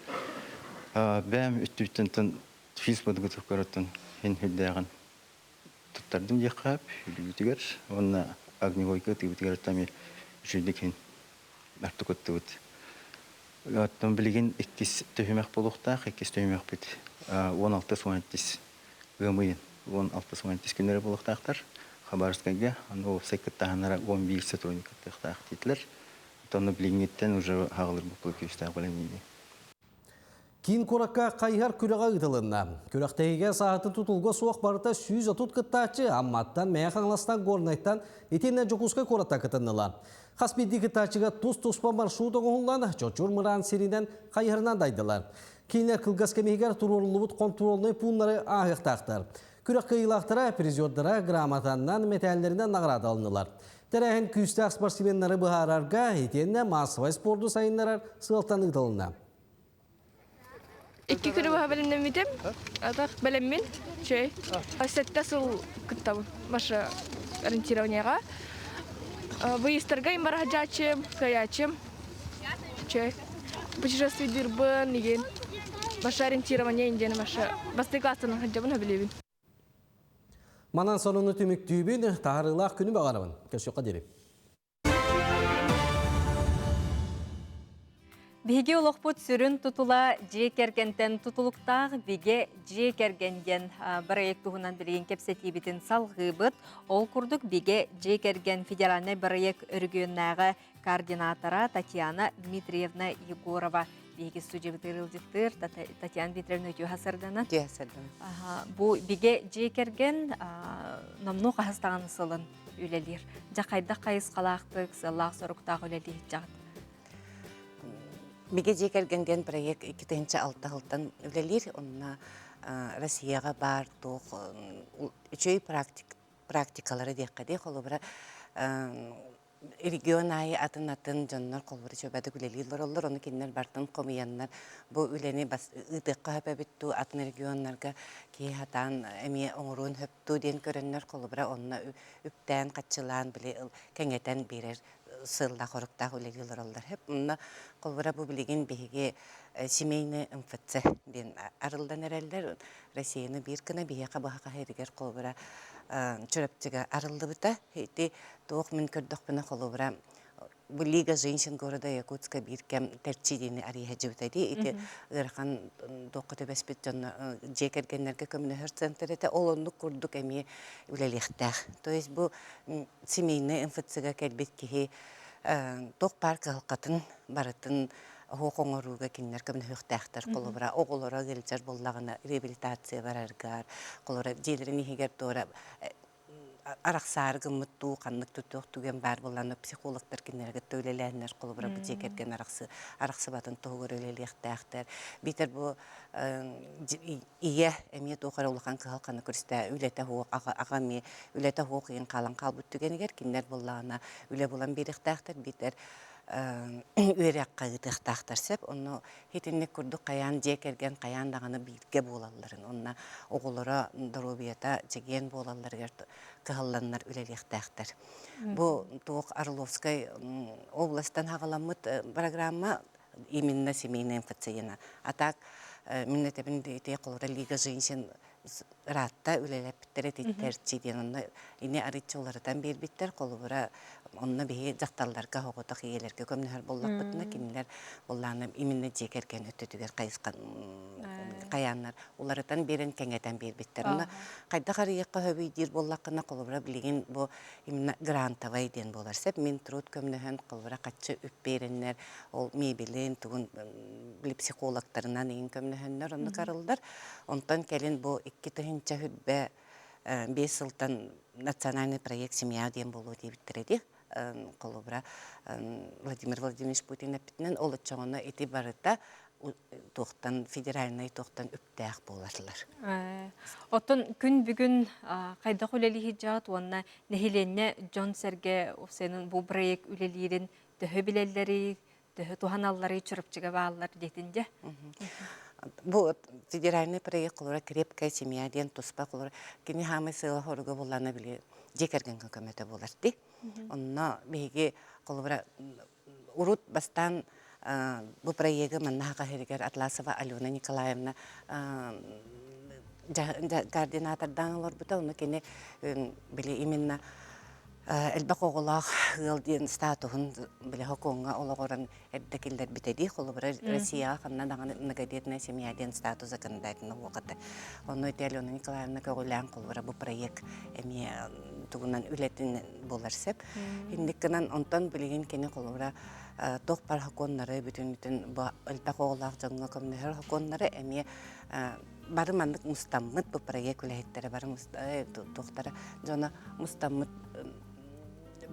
Бәм үттүттен физ подготовка раттан һин хиддаган туттардым якап, үттүгәр, онна огневой көтүгәр тами жүдик һин артыкыттыт. Аттан билген 2 төһмәк булукта, 2 төһмәк бит. 16 суантис гымын 16 суантис көннәре булуктактар. Хабаровскайга, оно секретарнара 11 сотрудников тахтитлер. Тоны блингеттен уже хагылыр буплы күстә беләнне. Кин коракка кайгар күрәгә үтеленә. Күрәктәге сааты тутулга суак барыта 130 кыттачы, амматтан мәхаңластан горнайттан итенә жокуска кората кытыннылар. Хаспиди кыттачыга тус-туспа маршрут оңлан, чочур мыран сиринен кайгырнан дайдылар. Кинер кылгас кемегер турулубут контрольный пунктлары агыктактар. Күрәк кыйлақтыра, призердара грамотаннан металлерінен награда алынылар. Тәрәхін күстәк спортсменлары бұхарарға етенне массовай спорду сайынларар сылтан ұтылына. 2 күрі бұға бәлімнен бітем, атақ бәлеммен, чөй. Асетті сыл күттабын, маша ориентированияға. Выездарға имбарға жачым, каячым, чөй. Путешествие дырбын, еген. Маша ориентирование индені, маша басты классының хаджабын өбілебін. Манан сонуны түміктүйбін, тағырылақ күні бағарабын. Көшіққа дерек. Биге олықпыт сүрін тұтыла жекергентен тұтылықтақ, биге жекергенген бірайек тұғынан білген кепсетебетін салғыбыт, ол күрдік биге жекерген федеральный бірайек үргеннағы координатора Татьяна Дмитриевна Егорова. Биге студия Татьяна Дмитриевна өтеу хасырданы? Бұл биге жекерген намну қағыстаған сылын үлелер. Жақайда қайыз қалақтық, сыллақ сұрықтағы үлелер жағды. Биге жекергенген проект 2006-тан үлелер, онына Россияға бар тоқ, үшөй практикалары дейққаде, қолы бұра регион айы атын жоннор қолбыры чөбәді үлелер олар, оны кеннер бартын қомияннар. Бұл үлені ұдыққа хөпәбітту атын регионларға кей хатан әме оңыруын хөпту ден көріннер қолы бұра, онына үптән, қатшылан, кәңетен берер сылда қорықтағы үлелер олар. Хеп, онына қолбыра бұл білеген бейге семейні МФЦ ден арылдан әрелдер Россияны бір күні бейеқа бұғаға херігер қолбыра чөрөптігі арылды бұта. Хейті тоқ мен көрдіқ бұна қолбыра бұл Лига женщин города Якутска біркем тәрчидені ария жүбітәді. Еті ғырқан тоқы төбәспет жонны жекергенлерге көміні центр еті олонлық күрдік әме үлелектәқ. То есть бұл семейні МФЦ-ға кәлбет кейі тоқ парк алқатын барытын хоқоңыруға кенлер көміні хөқтәқтір қолыбыра. Оғылыра келчер боллағына реабилитация барарғар. Қолыра желерін егер тоғыра арақсар гымытту, қанлық түттіқ түген бар боланы психологтар кенлерге төйлеләнер қолыбыра бұл жекерген арақсы батын тоғыр өлелектәқтір. Бетер бұл ие әмет оғыр олыған қылқаны көрісті үлеті хоқ, ағаме үлеті хоқ ең қалан қалбыт түгенігер кенлер болағына үле болан беріктәқтір. Бетер өрек қағытықтақтар сәп, оны хетіннік күрді қаян жекерген қаян дағаны бейітке болаларын. Онына оғылыра дұробията жеген болаларығар қығыланлар үлелектақтар. Бұл тоқ Орловскай областан хағаламыт программа именно семейный МФЦ-ена. Атак, миннетебін дейте қолыра Лига женщин ратта үлеләпіттері тәрчиден. Оны ине аритчоларыдан бербіттер қолыбыра онна бейі жақталларға хоғытақ иелерге көмінер боллақ бұтына кенілер болланы именно жекерген өттетігер қайысқан қаянлар. Оларыдан берін кәңетен бербіттер. Оны қайда қарияққа хөбейдер боллақына қолыбыра білеген бұл именно грантовай ден болар. Сәп мен труд көмінігін қолыбыра қатшы өп берінлер, ол мейбілін, түгін психологтарынан ең көмінігінлер, оны қарылдар. Онтан кәлін бұл 2 түхінші хүтбә 5 жылдан национальный проект «Семья» ден болу дейбіттереді. Қолыбыра Владимир Владимирович Путин әпітінен ол ұтчағына еті барыта тоқтан, федеральный тоқтан үптәқ болатылар. Оттон күн бүгін қайда үлелі хиджат, онна нехиленне Джон Серге сенің бұл проект үлелерін түхі білелері, түхі туханалары чұрыпчыға бағалар детінде? Бұл федеральный проект қолыра крепкая семья ден тұспа қолыра кені хамы сыйла хорығы боланы біле жекерген көметі боларды. Онна бейге қолыра урут бастан бұл проекті маннаға херігер Атласова Алена Николаевна координатордан олар бұта, оны кені біле именно әлбақ оғылақ ғылден статуғын біле хоконға олағыран әрдекелдер бітеді. Қолыбыра Россия қанна дағаны многодетная семьяден статусы кандидатыны оғыды. Оны өте Алена Николаевна көғілән қолыбыра бұл проект әме тұғынан үлетін боларсып. Индіккінен онтан білеген кені қолыбыра тоқ бар хоконлары бүтін әлбақ оғылақ жаңға көмінер хоконлары әме бары мандық мұстаммыт бұл проект үләйттері бары тоқтары жона мұстаммыт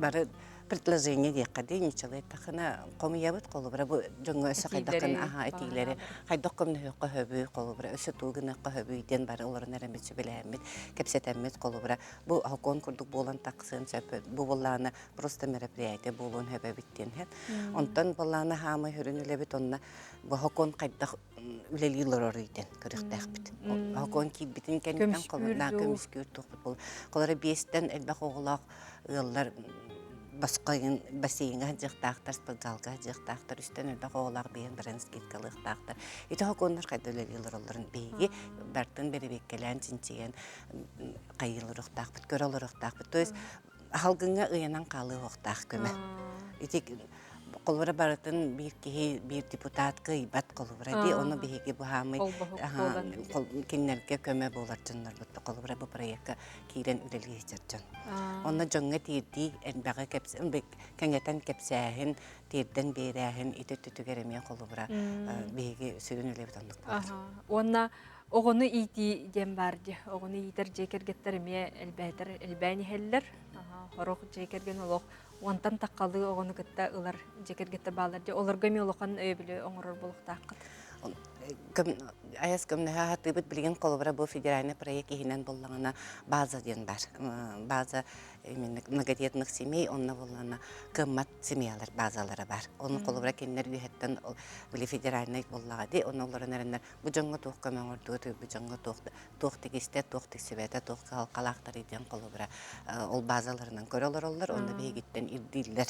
бары предложение дейққады, нечелі тақына қомиябыт қолыбыра бұл жоңы өсі қайдақын әтейлері қайдақ көміні өққа хөбі қолыбыра өсі туғын өққа хөбі ден бары оларын әрәмет сөбелі әмет, кәпсет әмет қолыбыра бұл хокон күрдік болан тақсын сөпі, бұл боланы просто мероприятие болуын хөбі біттен хәт. Онтан боланы хамы хүрін үләбіт онына бұл хокон қайдақ үлелилер орыйден көріқтәқ біт. Хокон кейт бітін кәнеттен қолына көміскүр тұқпыт бол. Қолары бестен әлбәқ оғылақ ұғылар басқайын бассейінға жықтақтар, спортзалға жықтақтар, үстен әлбәқ оғылақ бейін бірін скидкалы ұқтақтар. Еті хоконлар қайда үлелилер оларын бейге бәрттін бері беккелән чинчеген қайылыр ұқтақ біт, көр олыр ұқтақ біт. То есть, халғынға ұянан қалы ұқтақ көмі. Қолыбыра барытын бір депутат кыйбат қолыбыра де, оны бейге бұхамы кеннерге көмі болар жынлар бұтты. Қолыбыра бұл проектқа кейрен үлелі ешерден. Оны жоңға тейді әрбәғі кәңетен кәпсәхін, тейден бейрәхін, иті түтігереме қолыбыра бейге сөйін үлі бұтандық болар. Онна оғыны ити дем барды. Оғыны итер жекергеттеріме әлбәні хәллер. Хоруқ жекерген олық. Онтан таққалы оғыны күтті ұлар жекергетті бағалар. Оларға ме олыққан өйбілі оңырыр болықтаққыт. Аяс көмнәһә хатыбыт билген қолыбыра бұл федеральный проект ихинен боллағына база ден бар. База многодетных семей, онна боллағына кыммат семьялар базалары бар. Оның қолыбыра кеннер үйеттен білі федеральный боллаға де, оны оларын әрінлер бұл жоңғы тоқ көмен ордуы, бұл жоңғы тоқ тегесте, тоқ тексебеті, тоқ қалақтар еден қолыбыра ол базаларынан көрілер олар, оны бейгеттен ирдейлер.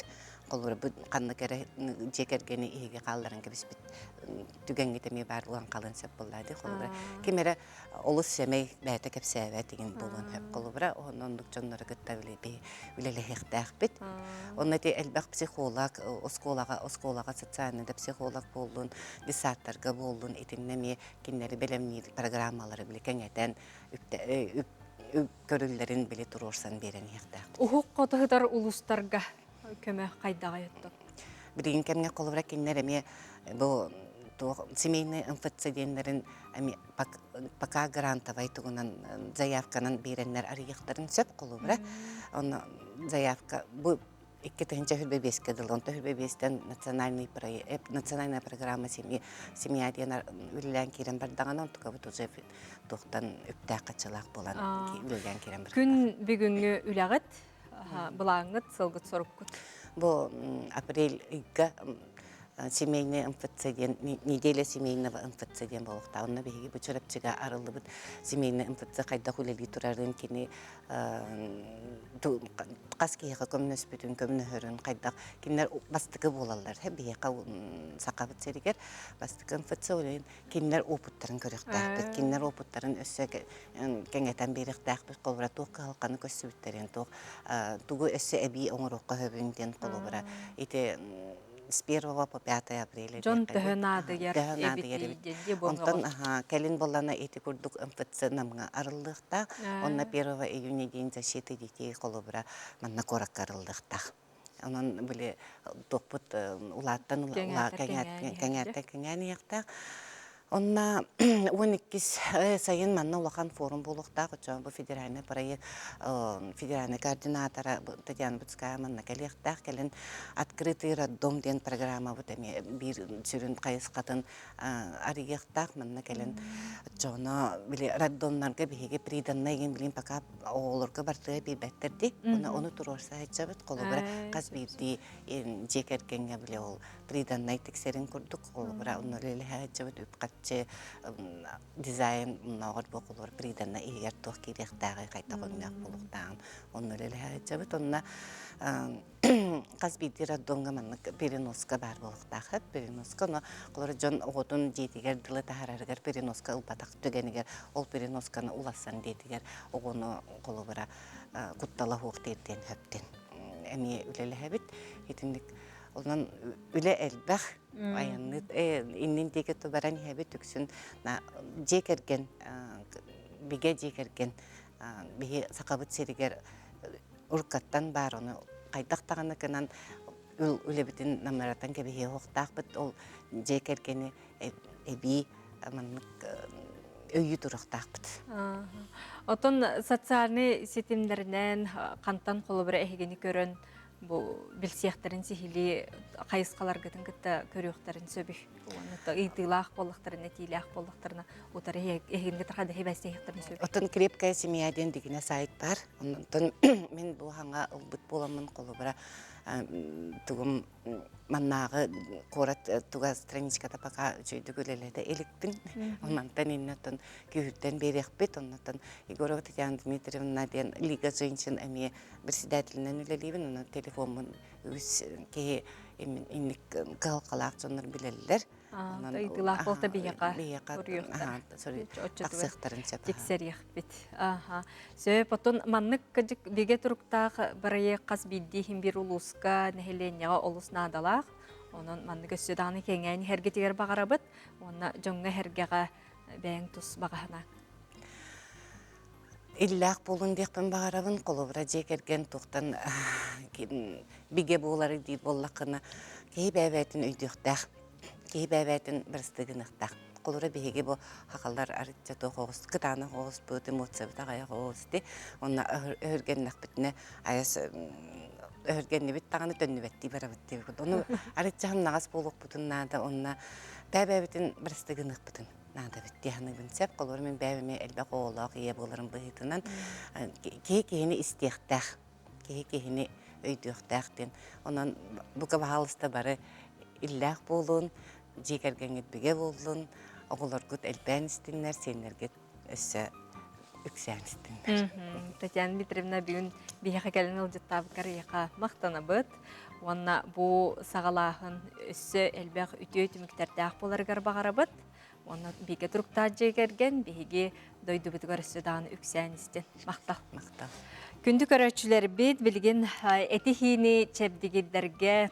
Қолыбыра бұл қанны кәрі жекергені еге қалдарын кебіс біт түгенгетеме бар ұлан қалын сөп болады. Қолыбыра кемері олыс семей бәйті кәпсәбә деген болуын хөп. Қолыбыра оңындық жонлары күтті үлелі хектәқ біт. Оны де әлбәқ психолог, осколаға социальныйда психолог болуын, лисаттарға болуын, етіңнеме кеннері білімнейді программалары білі кәңетен көрілдерін білі тұрорсан берен хектәқ. Ухуқ қотығыдар ұлыстарға көмі қайдаға етті? Бірген кәмге қолыбыра кеннереме бұл семейный МФЦ денлерин пока грантовай тугунан заявканан береннер арыяктарын сөп қолыбыра. Оны заявка бұл 2005 дыл, 2005-тен национальная программа семья ден үлілән керен бардағанан тұқа бұт ұзы тоқтан үптәқ қачылақ болан үлілән керен бардағанан. Күн бүгінгі үләғыт, бұлаңыт, сылғыт сорыққыт? Бұл апрель 2 семейный МФЦ ден, неделя семейного МФЦ ден болуқта. Онна бейге бұчырапчыға арылы бұд семейный МФЦ қайда хүлелі тұрарын кені қас кейіға көмінөс бүтін көміні хүрін қайдақ кенлер бастықы болалар. Бейеқа сақабыт серігер бастықы МФЦ олайын кенлер опыттарын көріқтақ бұд. Кенлер опыттарын өсі кәңетен беріқтақ бұд. Қолыра тоққа халқаны көсі бүттерін тұғы өсі әбей оңыр оққа хөбінден қолыра. С 1 по 5 апреля. Жон төхінады Онтан кәлін болана еті күрдік МФЦ намға арылдықта. Онна 1 июня день защиты детей қолыбыра манна корак арылдықта. Онан біле тоқпыт улаттан кәңәтті кәңән яқта. Онна 12 сайын манна улахан форум болуқта қычон бұл федеральный проект, федеральный координатора Татьяна Буцкая манна кәлеқтақ кәлін открытый роддом ден программа бұд әме бір сүрін қайысқатын арияқтақ манна кәлін жоны біле роддомнарға бігеге приданна еген білін пока оғылырға бартыға бір бәттерді. Оны тұрорса айтса бұд қолы бұра қаз бірді жекергенге біле ол приданна тексерін күрдік қолы бұра оны лелі айтса бұд үпқатчы дизайн нағыр бұқылыр приданна егер тоқ керектағы қайта қоймақ болуқтағын оны лелі айтса бұд онына қаз бірді роддомға манны переноска бар болуқтағы переноска оны қолыр жон оғытын жетігер дылы тағарарығар переноска ұлпатақ түгенігер ол переносканы уласан детігер оғыны қолы бұра құттала хуқтерден хөптен әме үлелі әбіт етіндік Ondan öyle elbaq ayanlı innen teke tobaran hebe tüksün na jekergen bige jekergen bihe sakabıt seriger urkattan bar onu qaytaq tağını kanan öyle bitin namaratan ke bihe hoqtaq bit ol jekergeni ebi amanlık öйі тұрықтақ бит. Отон социальный сетимдерінен қантан қолы бір әйгені көрін бұл білсияқтарын сихили қайысқалар гытын кітті көріқтарын сөбі. Ийтылақ болықтарын, әтейлақ болықтарына отары әйгені тұрғады хебәстейқтарын сөбі. Отон крепкая семьяден дегіне сайт бар. Онтон мен бұл хаңа ұлбыт боламын қолы бұра тугум маннағы қорат туга страничката пока жүйді көлеледі еліктің. Оннантан иннаттан күйіттен берекпет. Оннантан Егорова Татьяна Дмитриевна ден Лига женщин әме председателінен үлелейбін. Оны телефонын өз кей инник қалқалақ соныр білелілер. Ийтылақ болта бейеқа тақсықтарын сөп. Тексерек бет. Сөп, отын маннық кәдік беге тұрықтақ бірі қаз бейдейхін бір ұлысқа нәхеленеға ұлыс надалақ. Оның маннық өссөдағыны кеңәйін әргетегер бағара бұд, оны жоңға әргеға бәйін тұс бағағына. Иллақ болын деқпен бағарабын, қолыбыра жекерген тоқтан беге болары дейд боллаққына кей бәйбәйтін өйдіқтақ. Кей бәбәтін бірістігін ұқтақ. Қолыры бейге бұл хақалар арытчаты қоғыз, күтаны қоғыз бұд, эмоция бұд ағая қоғыз де. Онна өрген нақпітіне аяс өргенні біт тағаны төнні бәтті бара бітті. Оны арытчағым нағас болуқ бұтын нады, онна бәбәбітін бірістігін ұқпытын. Нада бітті яғыны бүнсеп, қолыры мен бәбіме әлбә қоғылақ, ие болырын бұғытынан кей-кейіні істеқтақ, кей-кейіні өйдіқтақтен. Онан бұқа бағалысты бары иллақ болуын, жекергенет біге болуын, оғылар күт әлбән істінлер, сенлерге өссі үксән істінлер. Татьяна Дмитриевна бүгін бейеқі кәлін ұлжыттабы қарияқа мақтана бұд. Онна бұл сағалағын өссі әлбәқ үті-өті мүктердәқ боларғар бағара бұд. Онна бейге тұрықта жекерген, бейге дойды бұдығар өссі дағын үксән істін. Мақтал. Күнді көрәтшілер бейд білген әтихini чәбдегелдерге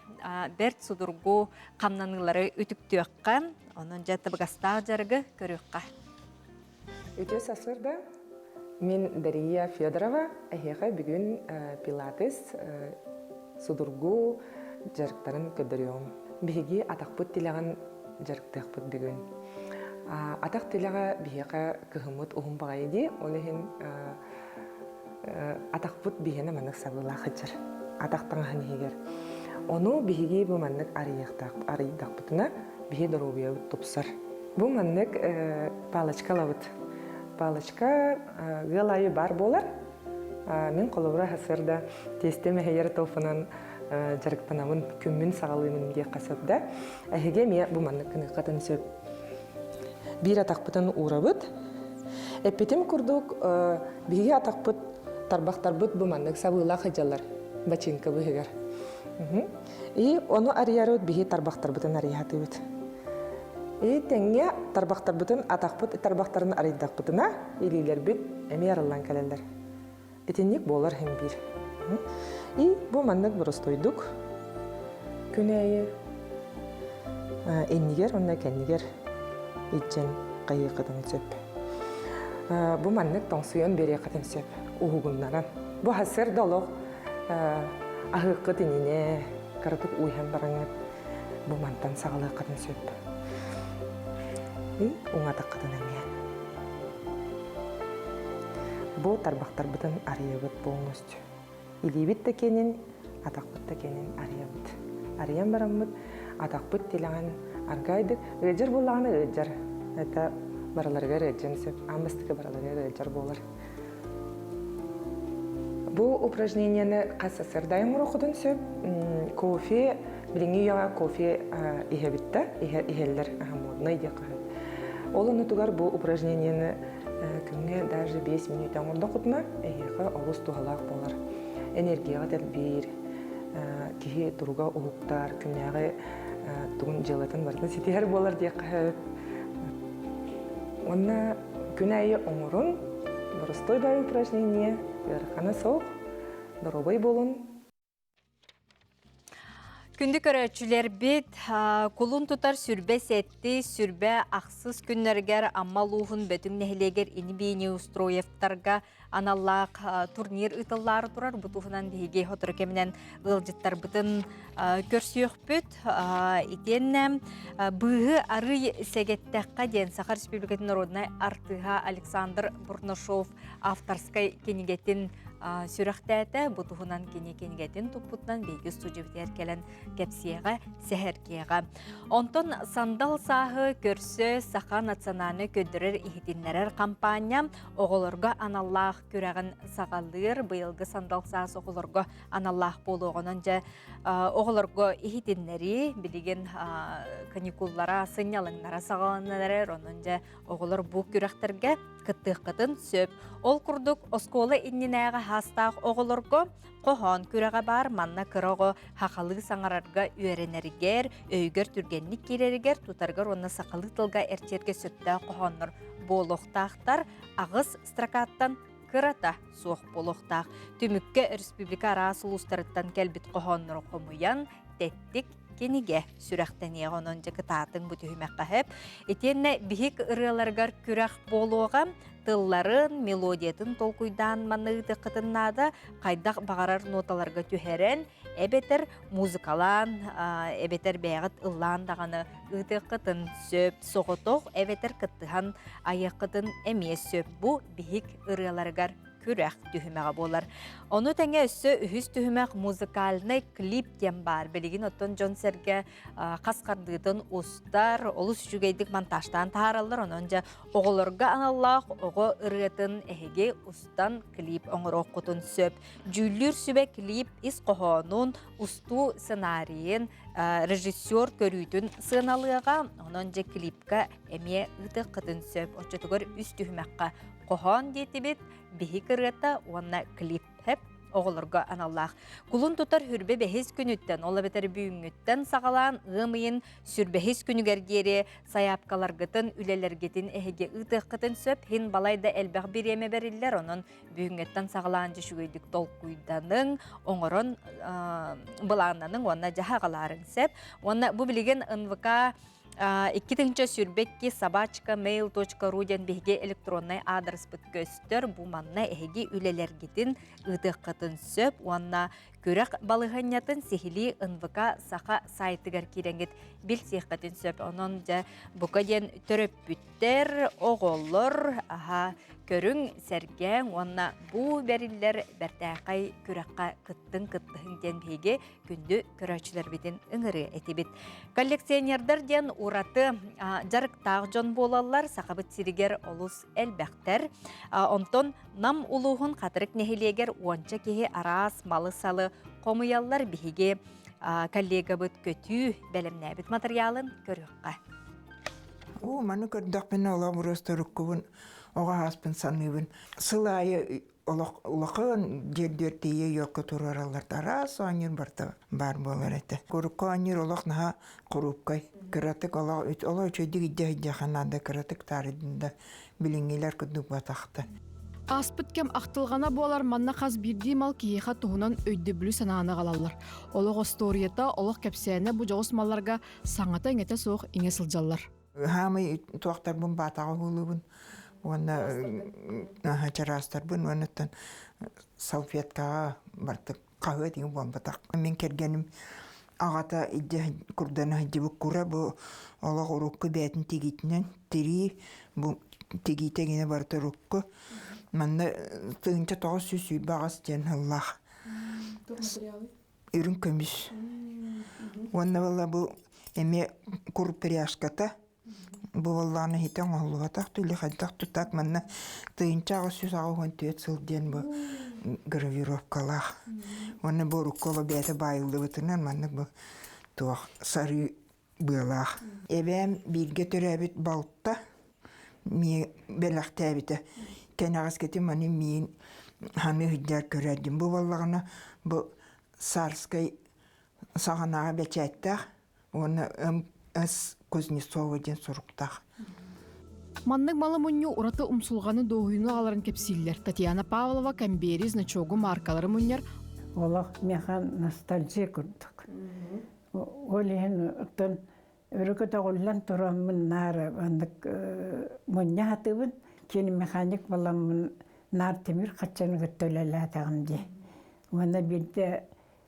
бәрт судырғу қамнанылары үтікті өққан, оның жәтті бұғастағы жарғы көріққа. Өте сасырда мен Дария Федорова әйеға бүгін пилатес судырғу жарықтарын көдіріуім. Беге атақпыт тіліған жарықтақпыт бүгін. Атақ тіліға беге күхіміт ұғым баға еді, олығын атақпыт бейені манық сабылақ жыр. Атақтың ғын егер. Оны бейге бұл манық арыйдақпытына бейе дұрубия тұпсыр. Бұл манық палычка лауыт. Палычка ғылайы бар болар. Мен қолыбыра хасырда тестеме хейер толфынан жарықтанамын күммін сағалымын де қасырда. Әйге ме бұл манық күні қатын сөп. Bir атақпытын ұрабыт. Әппетім күрдік бейге атақпыт тарбақтар бұд бұмандық сабылақ жалар, бачинка бұғығар. И оны арияр өт бігі тарбақтар бұтын арияты өт. И тәңге тарбақтар бұтын атақ бұт, тарбақтарын арайдақ бұтына елейлер бүт әме арылан кәлелер. Етеннек болар хем бір. И бұмандық бұрыс тойдық. Күн әйі әннігер, онна кәннігер етчен қайы қытын сөп. Бұмандық тоңсуен бере қытын сөп. Уғығыннаран. Бұ хасыр долық ағықы деніне қаратық ұйхан бараңат бұмантан сағалы қатын сөп. уңа таққатын әме. Бу тарбақтар бұтын арыябыт болыңызды. Илебіт текенін, атақпыт текенін арыябыт. Арыян барамыт, атақпыт телаған аргайды. Өджір болағаны өджір. Это бараларға өджін сөп, амыстықы бараларға өджір болыр. Бу упражненияны қасасырдайын ұрықыдың сөп, кофе, біліңі яға кофе ихебітті, ихеллер модный деқі. Ол ұнытығар бу упражненияны күнге даже 5 минуттан орда құтына, әйеқі олыс туғалақ болар. Энергияға тәлбейір, кейі тұруға ұлықтар, күнняғы тұғын желатын бартын сетер болар деқі. Онна күн әйі оңырын, бұрыстой бар упражнение, Қана соқ, дұробай болын. Күнді көрәтшілер бет, құлын тұтар сүрбе сәтті, сүрбе ақсыз күннергер, аммал ұғын бөтің нәхілегер ені бейіне устроевтарға аналлақ турнир ұтыллары тұрар. Бұтуғынан бейге хотыр кемінен ұлжыттар бұтын көрсүйек бүт. Итен бұғы ары сәгеттәққа ден Сахар Республикатын народына артыға Александр Бурнашов авторскай кенегетін сүрәқтәті бұтуғынан кенегетін тұппұтынан бейгі студиевтер келен кәпсияға, сәхәркияға. Онтон сандал сағы көрсі Саха национаны көдірер ихетінлерер кампания оғылырға аналлақ көрәғін сағалыр. Бұйылғы сандал сағы оғылырға аналлақ болуғынан жа оғылырға ихетінлері білеген каникуллара сынялыңлара сағаланылар. Онын жа оғылыр бұл көрәқтерге кыттық-кытын сөп. Ол күрдік осколы инненәға хастақ оғылырға қоған күрәға бар манна кырығы хақалы саңарарға үйеренергер, өйгер түргенлік керергер, тұтарғар оны сақалы тылға әртерге сөтті қоғаныр болуқтақтар ағыз стракаттан кырата соқ болуқтақ. Түмікке республика арасы ұлыстарыттан кәлбіт қоғаныр қомыян тәттік кенеге сүрәқтәне ғонын жекі таатын бұты хүмәққа әп. Етенне бігік ұрыларғар күрәқ болуға тылларын, мелодиятын толкуйдан маныды қытыннады қайдақ бағарар ноталарға түхерен, әбетер музыкалан, әбетер бәғыт ұллан дағаны ұты қытын сөп, соғытоқ, әбетер қыттыған аяқ қытын әмес сөп. Бұ бігік ұрыларғар күрәқ түхімәға болар. Оны тәңе өссі үхіз түхімәқ музыкалны клип дем бар. Білеген оттон Джон Серге қасқардығытын ұстар, олыс жүгейдік монтажтан тағаралар. Онынша оғылырға аналлақ, оғы ұрғытын әхеге ұстан клип оңыр оқытын сөп. Жүлір сүбе клип ис қоғанын ұсту сценарийін режиссер көрүйтін сыналыға. Онынша клипка әме ұты қытын сөп. Отчетығыр үс түхімәққа қоған деті бет, бейі кіргетті, онына клип хеп оғылырға аналлақ. Құлын тұтар хүрбе бәхес күніттен, ола бетер бүйінгіттен сағалан ғымайын сүрбәхес күнігергері саяпкаларғытын, үлелергетін әхеге ұтыққытын сөп, хин балайда әлбәқ береме берілер, оның бүйінгіттен сағалан жешугейдік толқуйданың, оңырын бұлағынаның, онына жағаларын сөп. Онына бұл білеген НВК Иккитинче сүрбекки собачка.mail.ru ден беге электронный адрес бұт көстер. Бұ манна әйге үлелергетін ұдыққытын сөп. Уанна көрек балығанятын сехили НВК сақа сайтыгар керенгет бел сеққатын сөп. Онын жа бұқа ден түріп бүттер, оғолыр, көрің сәрген, уанна бұ бәрілер бәртәқай көрекқа кыттың ден беге күнді көрәчілер бетін үңірі әтебет. Коллекционердер ден ураты жарықтағы жон болалар, сақабыт сиригер олыс әлбәқтер. Онтон нам улуғын қатырық нәхелегер уанча кеге арас, малы салы, қомыялар беге коллега бұт көтүү бәлімнәбіт материалын көріққа. Маны көрдіқ мен ола бұрыстырық көбін, оға аспын саныбын. Сылайы улақын жердертейе йоқы тұраралар тарас, аныр бар болар әті. Көрікқа аныр олақ наға құрупқай. Кіратық ола өчөйдік идде қанады кіратық таридында біліңелер күдік батақты. Аспыт кем ақтылғана болар манна қаз бірдей мал кейеға тұғынан өйді білі санағына қалалар. Олық осторията, олық кәпсәне бұ жоғыс малларға саңата еңеті соқ еңе сылжалар. Хамы туақтар бұн батаға ғылыбын. Оны чарастар бұн, оныттан салфеткаға бартық қауы деген бұн батақ. Мен кергенім ағата курдана жібі күрі бұл олақ ұрыққы бәтін тегетінен тері бұл тегетегіне барты ұрыққы. Манна тыынча 900 сүй бағас ден Аллах. Үрін көміс. Онна бала бұл әме күр пряжката. Бұл Аллахны хитен олуғатақ түлі қайдақ тұтақ. Манна тыынча 900 ағуған түйет сыл ден бұл гравировкалақ. Онна бұл ұрыққолы бәті байылды бұтынан манна бұл туақ сары бұлақ. Әбәм бірге түрәбіт балықта бәліқті әбіті. Кәнағыз кеті маны мен ханы хүддер көрәдім. Бұл балағына бұл сарскай сағанаға бәчәттақ, оны әс Кузнецова ден сұрықтақ. Маннык малы мұню ураты умсулғаны доғыйны аларын кепсиллер. Татьяна Павлова, Камбери, Значогу маркалары мұнер. Олақ механ ностальжия күрдік. Олеген ұқтын үрікі тағылан тұрамын нары мұння хатыбын. Кені механик баламын нар темір қатшаны көттөлелі атағымды. Оны білді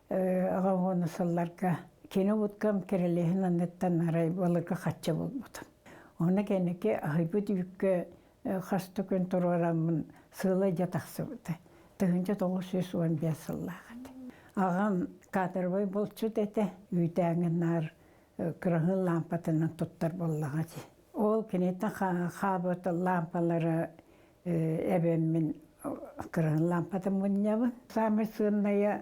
аға оны салларға кені бұткам керелейін анеттан арай балырға қатшы болмадым. Оны кенеке ағайбыд үйікке қасты күн тұруарамын сылы жатақсы бұды. Тұғынша 915 сыллағады. Ағам кадырбай болчу деді, үйдәңін нар күріңін лампатының тұттар боллағады. Ол кенеттен қабыты лампалары әбеммен кырын лампады мұнябын. Самы сынная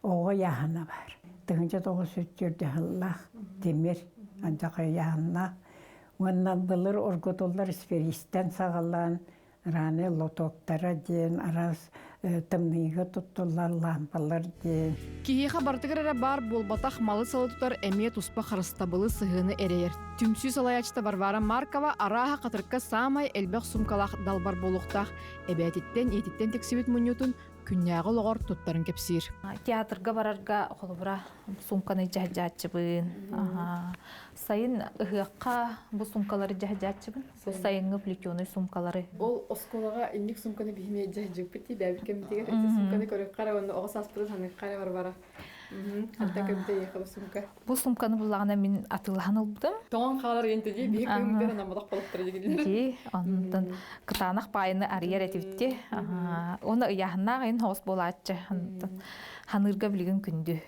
оғы яғына бар. Тұғынша 900 жүрді ғыллақ, демір, анжаға яғына. Оннан бұлыр орготолар сферистен сағалан, раны лотоктара ден, араз тымныйғы тұттылар лампалар ден. Киеха бартыгырара бар болбатақ малы салы тұтар әме тұспа қарыстабылы сығыны әрейер. Түмсүй салаячта Варвара Маркова араға қатырыққа самай әлбәқ сумкалақ далбар болуқтақ, әбәтеттен, ететтен тексебет мұнютын күнняғы лоғар тұттарын кепсир. Театрға барарға қолыбыра сумканы жахжатчыбын. Сайын ұғыққа бұл сумкалары жахжатчыбын. Бұл сайынғы плетеный сумкалары. Ол осколаға инник сумканы бейме жахжып бітті, бәбір кәмітегер. Әті сумканы көріп қара, оны оғы саспырын ханы қара Варвара. Алта кәміте еқі бұл сумка. Бұл сумканы бұлағына мен атылған ұлбыдым. Тоған қалар ентеде, бейік көмдер анамадақ болықтыры дегендер. Ондан қытанақ байыны арияр әтіпті. Оны ұяғына ғайын хоғыз болатшы. Ханырға білген күнді.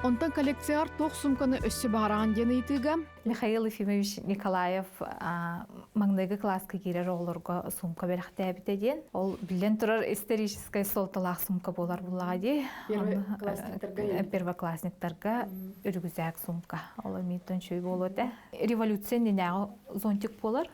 Онтан коллекцияр тоқ сумканы өссі бағараған дені етігі. Михаил Ефимович Николаев маңдайғы класска керер оларға сумка бәріқті әбіті ден. Ол білен тұрар историческай солталақ сумка болар бұлаға де. Первоклассниктарға үргізәк сумка. Ол әметтен шөй болуды. Революция ненәғы зонтик болар.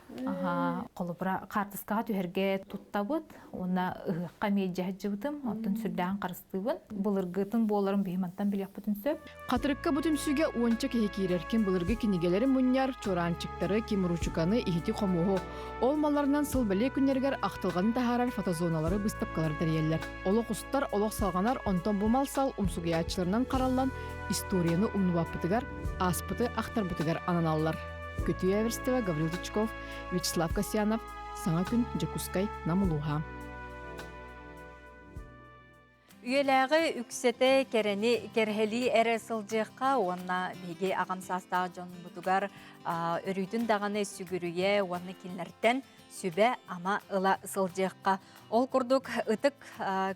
Қолыбыра қартысқаға түхерге тұттабыд. Оны ұғыққа меджә жыбыдым. Оттын сүрдән қарыстыбын. Бұлырғытын боларын бейматтан білек бұтын сөп. Қатырыққа бұтымсүйге уанча кеге кереркен бұлырғы кенегелері мұньяр, чоранчықтары, кеміручуканы ихити қомуғу. Ол маларынан сыл бәле күнергер ақтылғаны тахарар фотозоналары бұстапқалар дәрелер. Олық ұстар, олық салғанар онтон бұмал сал умсугиячыларынан қаралан историяны умнубаппытыгар, аспыты ақтар бұтыгар ананалар. Көтүй Әверстева, Гаврил Дычков, Вячеслав Касьянов, Саңа күн, Джекускай, Намылуға. Үйеләғы үксеті керені керхели әрі сылжыққа, онна беге ағамсастағы жон бұтығар өрүйдің дағаны сүгірүйе, онны кенлерден сүбе ама ыла сылжыққа. Ол күрдік ұтық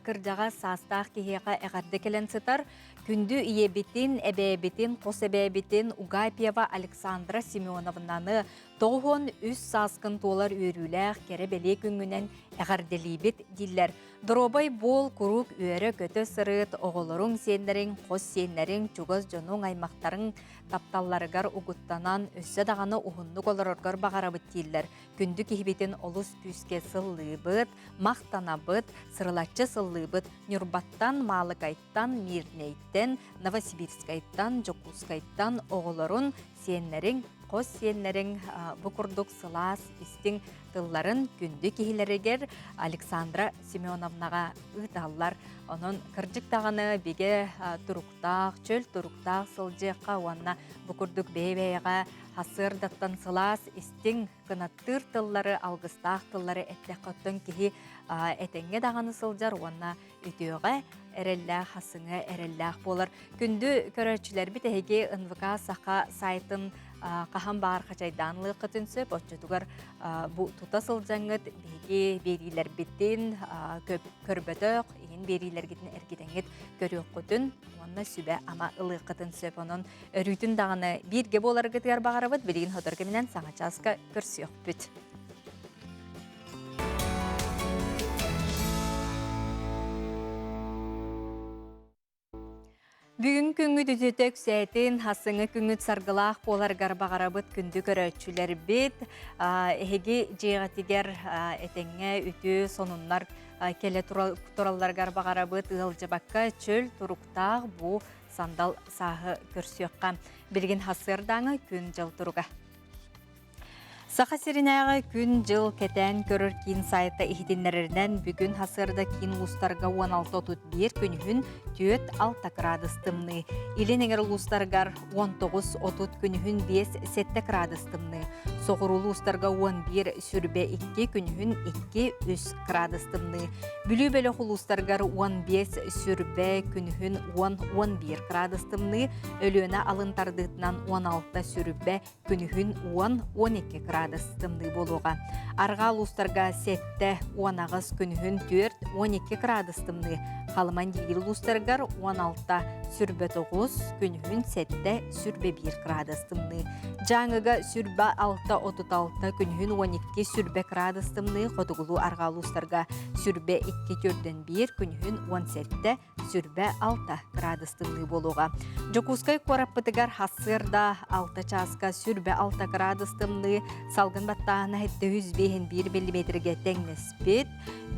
кіржаға састақ кехеға әғарды келен сытар, күнді иебетін, әбәбетін, қос әбәбетін Угайпева Александра Семеновнаны тоғын үс саскын толар өріләқ кәрі бәле күнгінен әғарделейбет диллер. Дробай бол күрік өрі көті сырыт, оғылырың сенлерің, қос сенлерің, чуғыз жонуң аймақтарың тапталларығар ұғыттанан өссі дағаны ұғынлық оларырғар бағарабыт диллер. Күнді кехбетін олыс пүске сыллыбыт, мақтанабыт, сырылатчы сыллыбыт, Нюрбаттан, Малыкайттан, Мирнейттен, Новосибирскайттан, Жокускайттан оғылырын сенлерің, қос сенлерің бұқырдық сылас істің тылларын күнді кехілерігер Александра Семеновнаға ұйталар. Оның кіржік тағаны беге тұруқтақ, чөл тұруқтақ сылжыққа уанна бұқырдық бейбейға хасырдаттан сылас істің қынаттыр тыллары, алғыстақ тыллары әттіқ қоттың кехі әтенге дағаны сылжар уанна үтеуға әрелләқ хасыңа әрелләқ болар. Күнді көрәтчілер бит әйге НВК сақа сайтын қахан бар қачайданлы қытынсы, бөтчетугар бұ тұтасыл жаңыт бейге берилер біттен көрбөтөк, ең берилер гетін әргетеңет көрек құтын, онына сүбә ама ылы қытынсы, оның өрүйтін дағаны бірге болар гетігер бағарабыд, білген hodorgeminен саңа часка көрсіоқ бүт. Бүгін күңгі дүтетек сәйтін хасыңы күңіт сарғылақ болар гарбағарабыт күнді көрәтшілер бет. Әхеге жиғатигер әтеңе үті сонунлар келе тураллар гарбағарабыт ғылжабаққа чөл тұруқтақ бұ сандал сағы көрсіоққа. Білген хасырдаңы күн жыл тұруға. Сақа сиринайға күн жыл кәтән көрір кейін сайты ихидинлерінен бүгін хасырда кейін ұлыстарға 16-31 күнігін 4-6 градыстымны. Иленегер ұлыстарғар 19-30 күнігін 5-7 градыстымны. Соғырулы ұлыстарға 11 сүрбе 2 күнігін 2-3 градыстымны. Бүлі бөлі ұлыстарғар 15 сүрбе күнігін 10-11 градыстымны. Өліөні алынтардығынан 16 сүрбе күнігін 10-12 градыстымны болуға. Арғал ұстарға 7-10 күнігін 4-12 градыстымны. Қалыман дегіл ұстарғар 16 сүрбе 9 күнігін 7-1 градыстымны. Жаңыға сүрбе 6-36 күнігін 12 сүрбе градыстымны. Қотығылу арғал ұстарға сүрбе 2-1 күнігін 17 сүрбе 6 градыстымны болуға. Жокускай қораппытығар хасырда 6 часка сүрбе 6 градыстымны. Салгын баттағына 101 мм-ге тәңнеспет.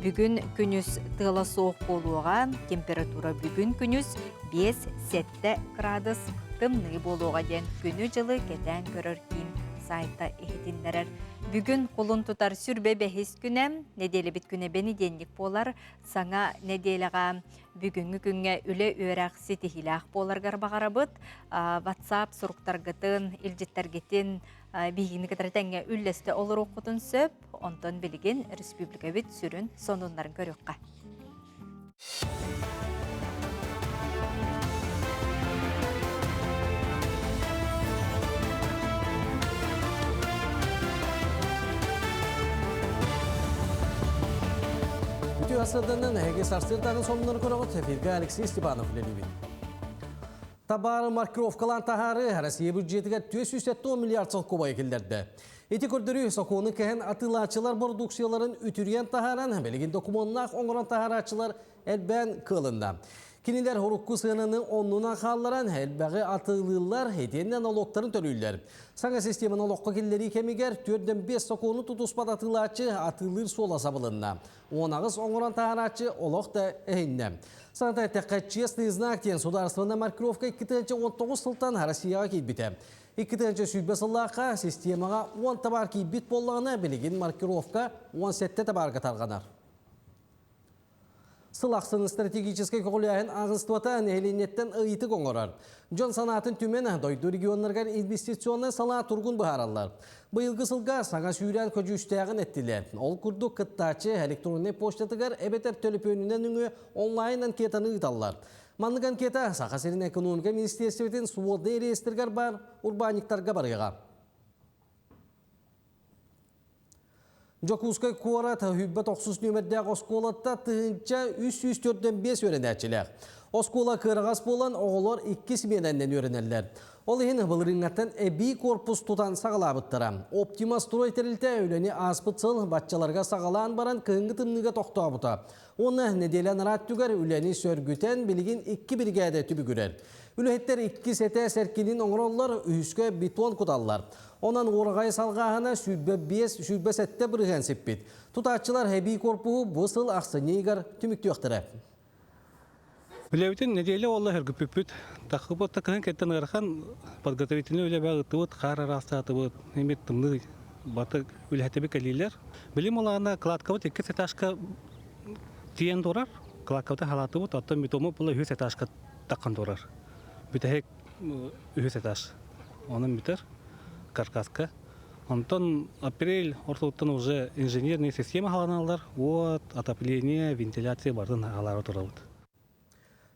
Бүгін күніз тыла соқ болуға, температура бүгін күніз 5-7 градус тымны болуға ден күні жылы кетен көрір кейін сайта ехетіндерер. Бүгін қолын тұтар сүрбе 5 күнем, неделі бит күне бені денлік болар, саңа неделіға бүгінгі күнге үлі өрақ сетихилақ болар гарбағарабыт, WhatsApp сұруқтарғытын, илжеттергетін бейгіні кітіртәңге үллесті олар оқытын сөп, онтон білген республика бит сүрін сонунларын көріққа. Bütün asırlarının Ege Sarsır'dan sonunları koruğu tefirge Alexey Stepanov lelibin. Tabar markirovkalan taharı Россия büdjetiga 470 milyar çıl koba ekildirdi. Eti kördürü sokuğunu kehen atılaçılar produksiyaların ütürgen taharan belgin dokumonlaq oңғыран taharaçılar elben kılında. Kiniler horukku sığınının onluğuna kaldıran elbäği atılırlar hediyenden aloqların törüller. Sana sistemin aloqqa kelleri kemiger 4-5 sokuğunu tutuspat atılaçı atılır sola sabılında. Onağız oңғыран taharaçı oloq da ehinne. Sanata teqqatçiyasını znak diyen sudarstığında markirovka 2-19 sıltan Rossiyaga kelbite. 2-ci sübbe sıllıqqa sistemaga 10 tabar bit bollağına bilgin markirovka 17 tabarga targanar. Sılaqsın strategijiskay koğulayın ağınstuvatan ehlinetten ıyıtı qoңғырар. Jön sanatın tümeni doydu regionlarga investisyonu sala turgun baharallar. Bıyılgı sılga sağa sürən köcü üstəyağın ettiler. Ol kurdu kıttaçı elektronik poçtatıgar ebeter tölüp önünden üngü online anketanı ıtallar. Manlık anketa sağa serin ekonomika ministersiyetin suvodne reyestrgar bar urbaniktarga barıға. Jokuskay kuara tahübbet 30 nömerdäq oskolatta tığınca 304-5 öğrenäçiler. Oskola kırğas bolan oğular 2 simiyenden öğrenerler. Ol ehin bılırıngatan ebi korpus tutan sağalabıttıra. Optima stroy terilte öyleni aspıtsıl batçalarga sağalan baran kığıngı tımnıga toqtuabuta. Onu nedelen rattügar üleni sörgüten bilgin 2 brigade tübü gürer. Ülühetler 2 sete serkinin oңғыролlar üyüske beton kutallar. Ondan orgay salgahına sübbe 5, sübbe 7 bırıgan seppet. Tutaççılar hebi korpuğu bu sıl aksanigar tümüktü yoqtırı. Bileviten nedeli Allah her güpüpüt. Takıbot takıhan ketten arxan podgotовительный öyle bağıtıbıt, qar arası atıbıt, emet tımlı batı ülhetebe keliler. Bilim olağına kladkavut 2 setaşka tiyen dorar. Kladkavut'a halatıbıt, attan bitomu bula 100 setaşka takkan dorar. Bitehek 100 setaş. Onun biter. Каркаска. Антон апрель орталықтан уже инженерные системы халаналар, вот отопление, вентиляция бардың алары тұрауды.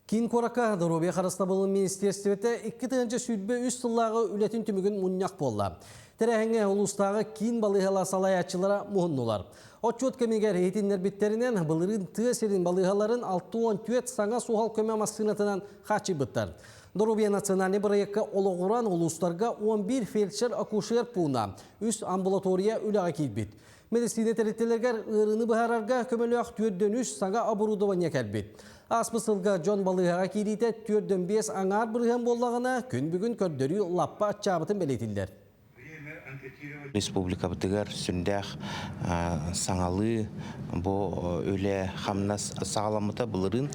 Кин Корака Доробия Харастабылын министерствете 2 сүйтбе үст тыллағы үлетін түмігін мұнняқ болла. Тәрәхіңе ұлыстағы кин балығала салаятчылара мұхыннулар. Отчет кемегер ейтіндер біттерінен бұлырын түйесерін балығаларын 6-10 саңа суғал көме масқынатынан қачы бұттар. Доробия национальный проекті олығыран ұлыстарға 11 фельдшер-акушер пуына, үст амбулатория үліға кейбет. Медицина тәреттелергер ұрыны бұхарарға көмеліғақ түрден үш саңа оборудования кәлбет. Аспысылға Джон балығаға кейдейті түрден 5 аңар бұрған боллағына күн бүгін көрдері лаппа атчабытын белетілдер. Республика бітігер сүндәқ саңалы бұ өлі хамнас сағаламыта бұлырын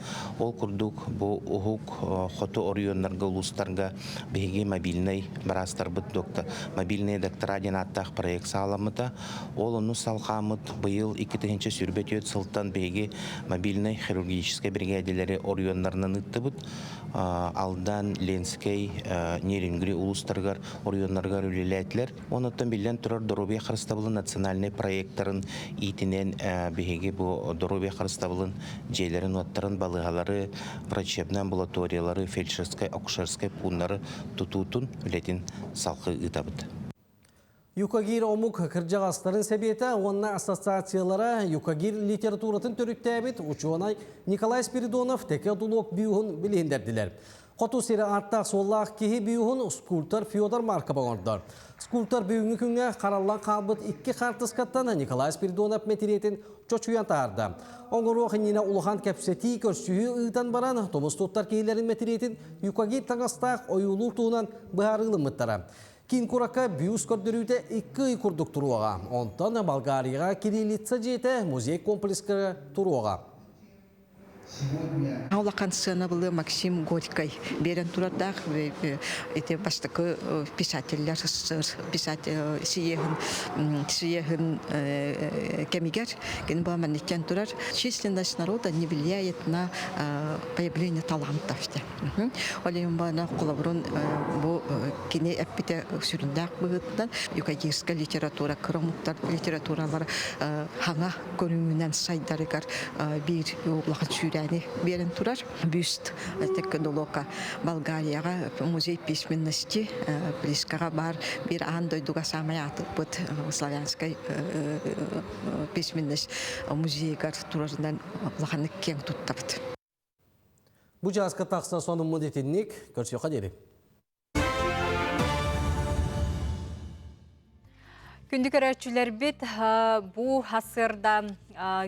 ол күрдік бұ ұғық қоты орионларға ұлыстарға бейге мобильный барастар бұт доқты. Мобильный доктораден аттақ проект сағаламыта ол оны салқамыт бұйыл 2-ші сүрбет өт сылттан бейге мобильный хирургический бригадилері орионларынан үтті бұт. Алдан Ленскей неренгіре ұлыстарғар орионларғар өлеләйтілер. Оныттан білден тұрар Доробия Харыстабылын национальный проекттарын итінен бейге бұ Доробия Харыстабылын жейлерін оттарын балығалары, врачебный амбулаториялары, фельдшерскай, акушерскай пунлары тұтутын үлетін салқы ұтабыды. Юкагир омук кыржағастарын сәбеті, онна ассоциациялара Юкагир литературатын төріттәбет учуанай Николай Спиридонов теке дулок бүйуғын білендерділер. Қоту сері аттақ соллақ кеге бүйуғын скульптор Федор Марка бағырдар. Скульптор бүйіңі күнге қаралан қалбыт 2 қартысқаттан Николай Спиридонов метеретін чочуян тағырды. Оңғыр оқынена ұлған кәпсеті көрсүйі ұйтан баран Томыс Тоттар кейлерін метеретін Юкагир таңастақ ойулу туынан бұхарылы мұттара. Кин Корака бюс көрдіруді 2 күрдік тұруаға. Онтан Болгарияға кириллица жете музей комплекскері тұруаға. Аулақан сцена был Максим Горький. Берен турадах эти бастакы писательлер, писатель Сиехин Кемигер, ген был манекен турар. Численность народа не влияет на появление талантов. Олем бана колаборон бу кине эпите сүрүндак быгыттан юкагирская литература, кромуктар литературалар хана көрүмүнөн сайдарыгар бир улахан сүрәни берен турар. Бюст текнолога Болгарияга музей письменности близкага бар бир андай дуга самаят бут славянской письменность музейгар турарынан улахан кең туттабыт. Бұ жазғы тақса соның мұдетіннік көрсеуға деді. Күндік өрәтшілер бет бұ хасырда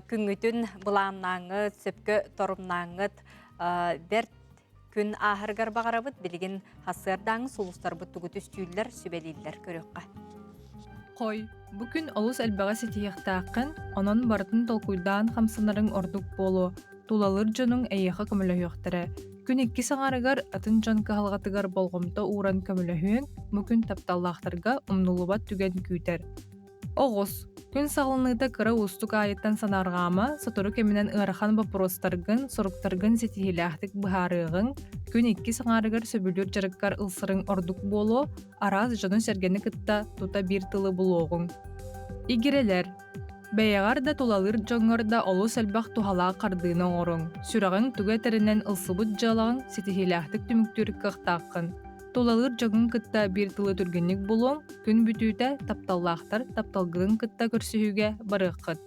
күнгітін бұланнаңы, сөпкі торымнаңыт бәрт күн ахыргар бағарабыт білген хасырдаң сұлыстар бұт түгіт үстүйлер сөбелейлер көріққа. Қой, бүкін олыс әлбәға сетияқтақын, онын бартын толкуйдан қамсынарың ордық болу, тулалыр жонун эйеха көмөлөһүөхтэрэ. Күн 2 саңарыгар атын жон каһалгатыгар болгомто ууран көмөлөһүөн мүкүн тапталлаахтарга умнулубат түген күүтер. Огус, күн сагалыныйда кыра устук айыттан санаргаама сотору кеминен ыарахан вопростаргын, соруктаргын сетихилээхтик быһаарыгын, күн 2 саңарыгар сөбүлүр жарыккар ылсырың ордук болу, араз жонун сергени кытта тута бир тылы булуогуң. Игирелер Бәйәғар да тулалыр жоңғырда олу сәлбақ тухалаа қардыны оңырың. Сүрағын түгә тәрінен ылсыбыт жалағын сетихиләқтік түміктүрік қақтақын. Тулалыр жоңын кытта бір тылы түргенлік болуң, күн бүтүйті тапталлақтар тапталғырын кытта көрсіхіге барыққыт.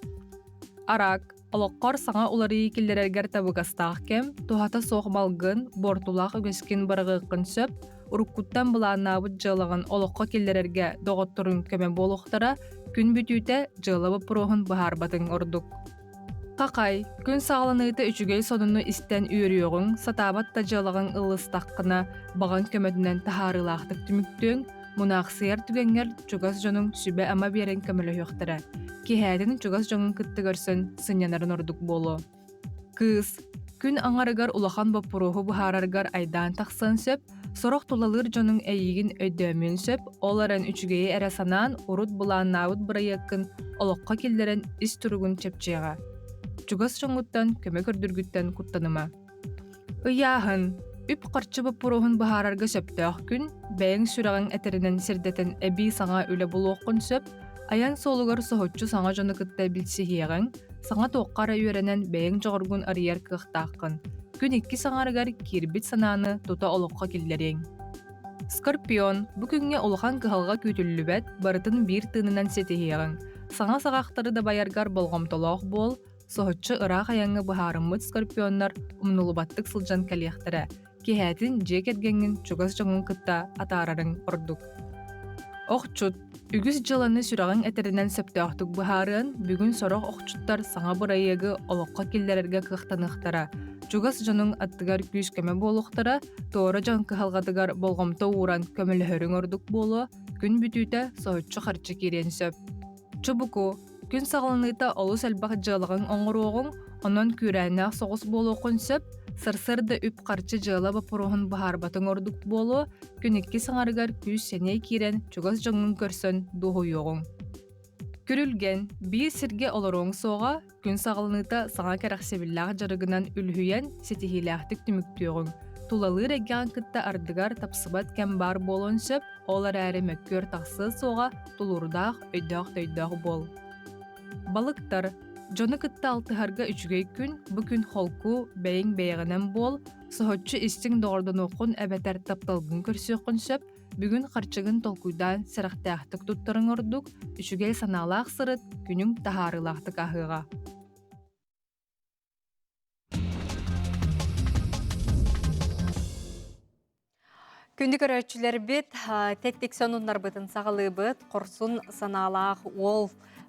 Арак, олыққар саңа улары екілдерергер табығастақ кем, тухата соғмалғын, бортулақ өгескен барығықын сөп, уруккуттан бұланабыт жалағын олыққа келдерерге доғыттырын көме болуқтара, күн бүтүйті жылабы проғын бұхарбатын ордук. Қақай, күн сағалыныйты үчүгей сонуну истен үйріоғын, сатабатта жалағын ылыстаққына баған көмөдінен тахарылақтық түміктің, мұнақсияр түгенгер чугас жонун сүбе ама берен көмілі өқтірі. Кехәдін чугас жонун кытты көрсін сынянарын ордук болу. Кыз, күн аңарыгар улахан бапуруғу бұхараргар айдан тақсын сөп, Сорох тулалыр жонун әйігін өйдөмін сөп, оларын үчүгейі әрасанан урут бұланнауыт бұрайықын олыққа келдерін іс тұрығын чепчеға. Чугас жоңуттан көмі көрдіргіттен құттаныма. Ыяғын, үп қарчы бұпыруғын бұхарарға сөптіғ күн, бәйін сүрағын әтерінен сердетін әбі саңа өлі бұлуқын сөп, аян солығыр соғытчу саңа жоны кытта білсігеғын, саңа тоққара үйеренен бәйін жоғырғын арияр кықтақын. күн икки саңарыгар кирбит санааны тута олоққа киллерең. Скорпион бу күнгө улахан кыһалга күтүллүбэт барытын бир тыынынан сетиһиэҕиң. Саңа саҕахтары да баяргар болгомтолоох буол, соһуччу ыраах аяңҥы быһаарыммыт скорпионнар умнулубаттык сылдьан кэлиэхтэрэ, киһэтин дьиэ кэргэҥҥин чугас жоҥун кытта атаарарыҥ ордук. Охчут үгүс жыланы сүрэҕиҥ этеринэн сөптөөхтүк быһаарыан бүгүн сорох охчуттар саҥа бырайыгы олоққа киллерерге кыахтаныахтара, чугас жоның аттыгар күүс көмө буолуохтара, тоора жон кыһалҕатыгар болгомто ууран көмөлөһөрүң ордук буолуо, күн бүтүүтэ соһуччу харчы кириэн сөп. Чубуку күн саҕалыныыта олус элбах дьыалагаң оҥоруоҕуҥ, онон күрээнээх соҕус буолуохун сөп, сырсырда үп харчы дьыала бапуруһун баһаарбатыҥ ордук буолуо, күн икки саҥарыгар күүс сэнэй киирэн чугас жоҥун көрсөн дуһуйуоҕуҥ. Күрүлген бии сирге олоруоҥ суоҕа күн саҕалыныыта саҥа кэрэхсэбиллээх жарыгынан үлһүйэн ситиһилээхтик түмүктүөҕүҥ. Тулалыыр эггяан кытта ардыгар тапсыбат кэм баар буолуон сөп, олар әрі mökkүөр тахсыы суоҕа тулурдаах өйдөөх-төйдөөх буол. Балыктар жону кытта алтыһарга үчүгэй күн, бу күн холку бэйиң бэйэҕинэн буол, соһуччу истиң доҕордонуоххун эбэтэр тапталгын көрсүөххүн сөп, бүгүн харчыгын толкуйдаан сэрэхтээхтик туттарың ордук, үчүгэй санаалаах сырыт күнүң тахаарылаахтык аһыыга. Күнді көрөчүлер бит, тек сонуннар бытын сағылы бит, құрсын санаалаах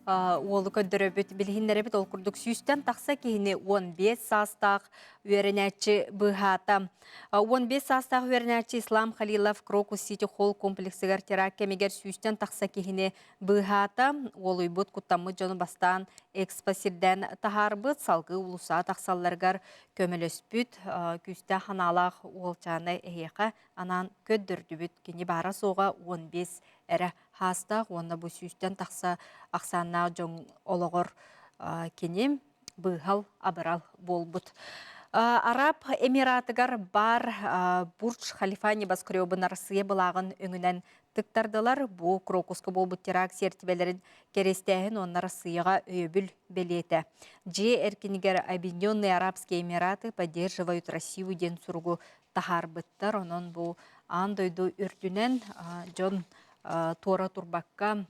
олы көддірі бит, білгіндері бит ол күрдік сүйістен тақса кейіні 15 састақ үйерінәтчі бұғата. 15 састақ үйерінәтчі Ислам Халилов Крокус Сити Холл комплексігер терак кемегер сүйістен тақса кейіні бұғата. Ол үйбұт құттамы жоны бастан экспосирден тахар бұт, салғы ұлыса тақсалларғар көміліс бүт, күсті ханалақ олчаны әйеқа анан көддірді бүт, кені бара соға 15 әрі хастақ, онда бұл сүйістен тақса ақсанна жоң олығыр кені бұғал абырал бол бұт. Араб Эмиратыгар бар Бурдж Халифа небоскребын арсыя бұлағын өңінен тықтардылар. Бұл Крокусқа бол бұттирак сертибелерін керестәхін оннар сыйға өйбіл белеті. Же эркинигер Объединенные Арабские Эмираты поддерживают Россию ден сургу тахар бұттар. Онын бұл андойду үрдінен жон тора турбакка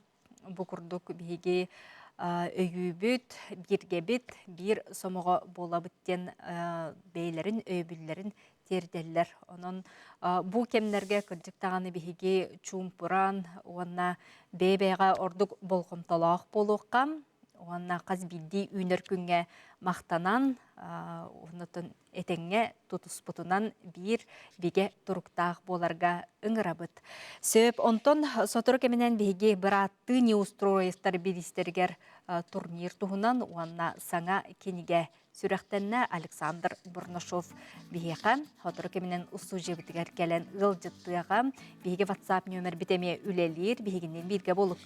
бұқырдық бейге өйбіт, биргебит, бир сомоға бола біттен бейлерін, өйбілерін терделер. Онын бұл кемнерге күрдіктағаны бейге чумпуран, онна бейбейға ордық болғымталақ болуққам, онна қаз білді үйнер күнге мақтанан, онытын этеңге тутуспутунан бир биге туруктаах боларга ыңырабыт. Сөп онтон сотур кеменен биге бираты неустроевтар билистергер турнир туһунан уанна саңа кениге сүрәхтенне Александр Бурнашов биһехан сотур кеменен усу жебитигер келен ыл жыттыга биге WhatsApp номер битеме үлелир бигинен бирге болуп.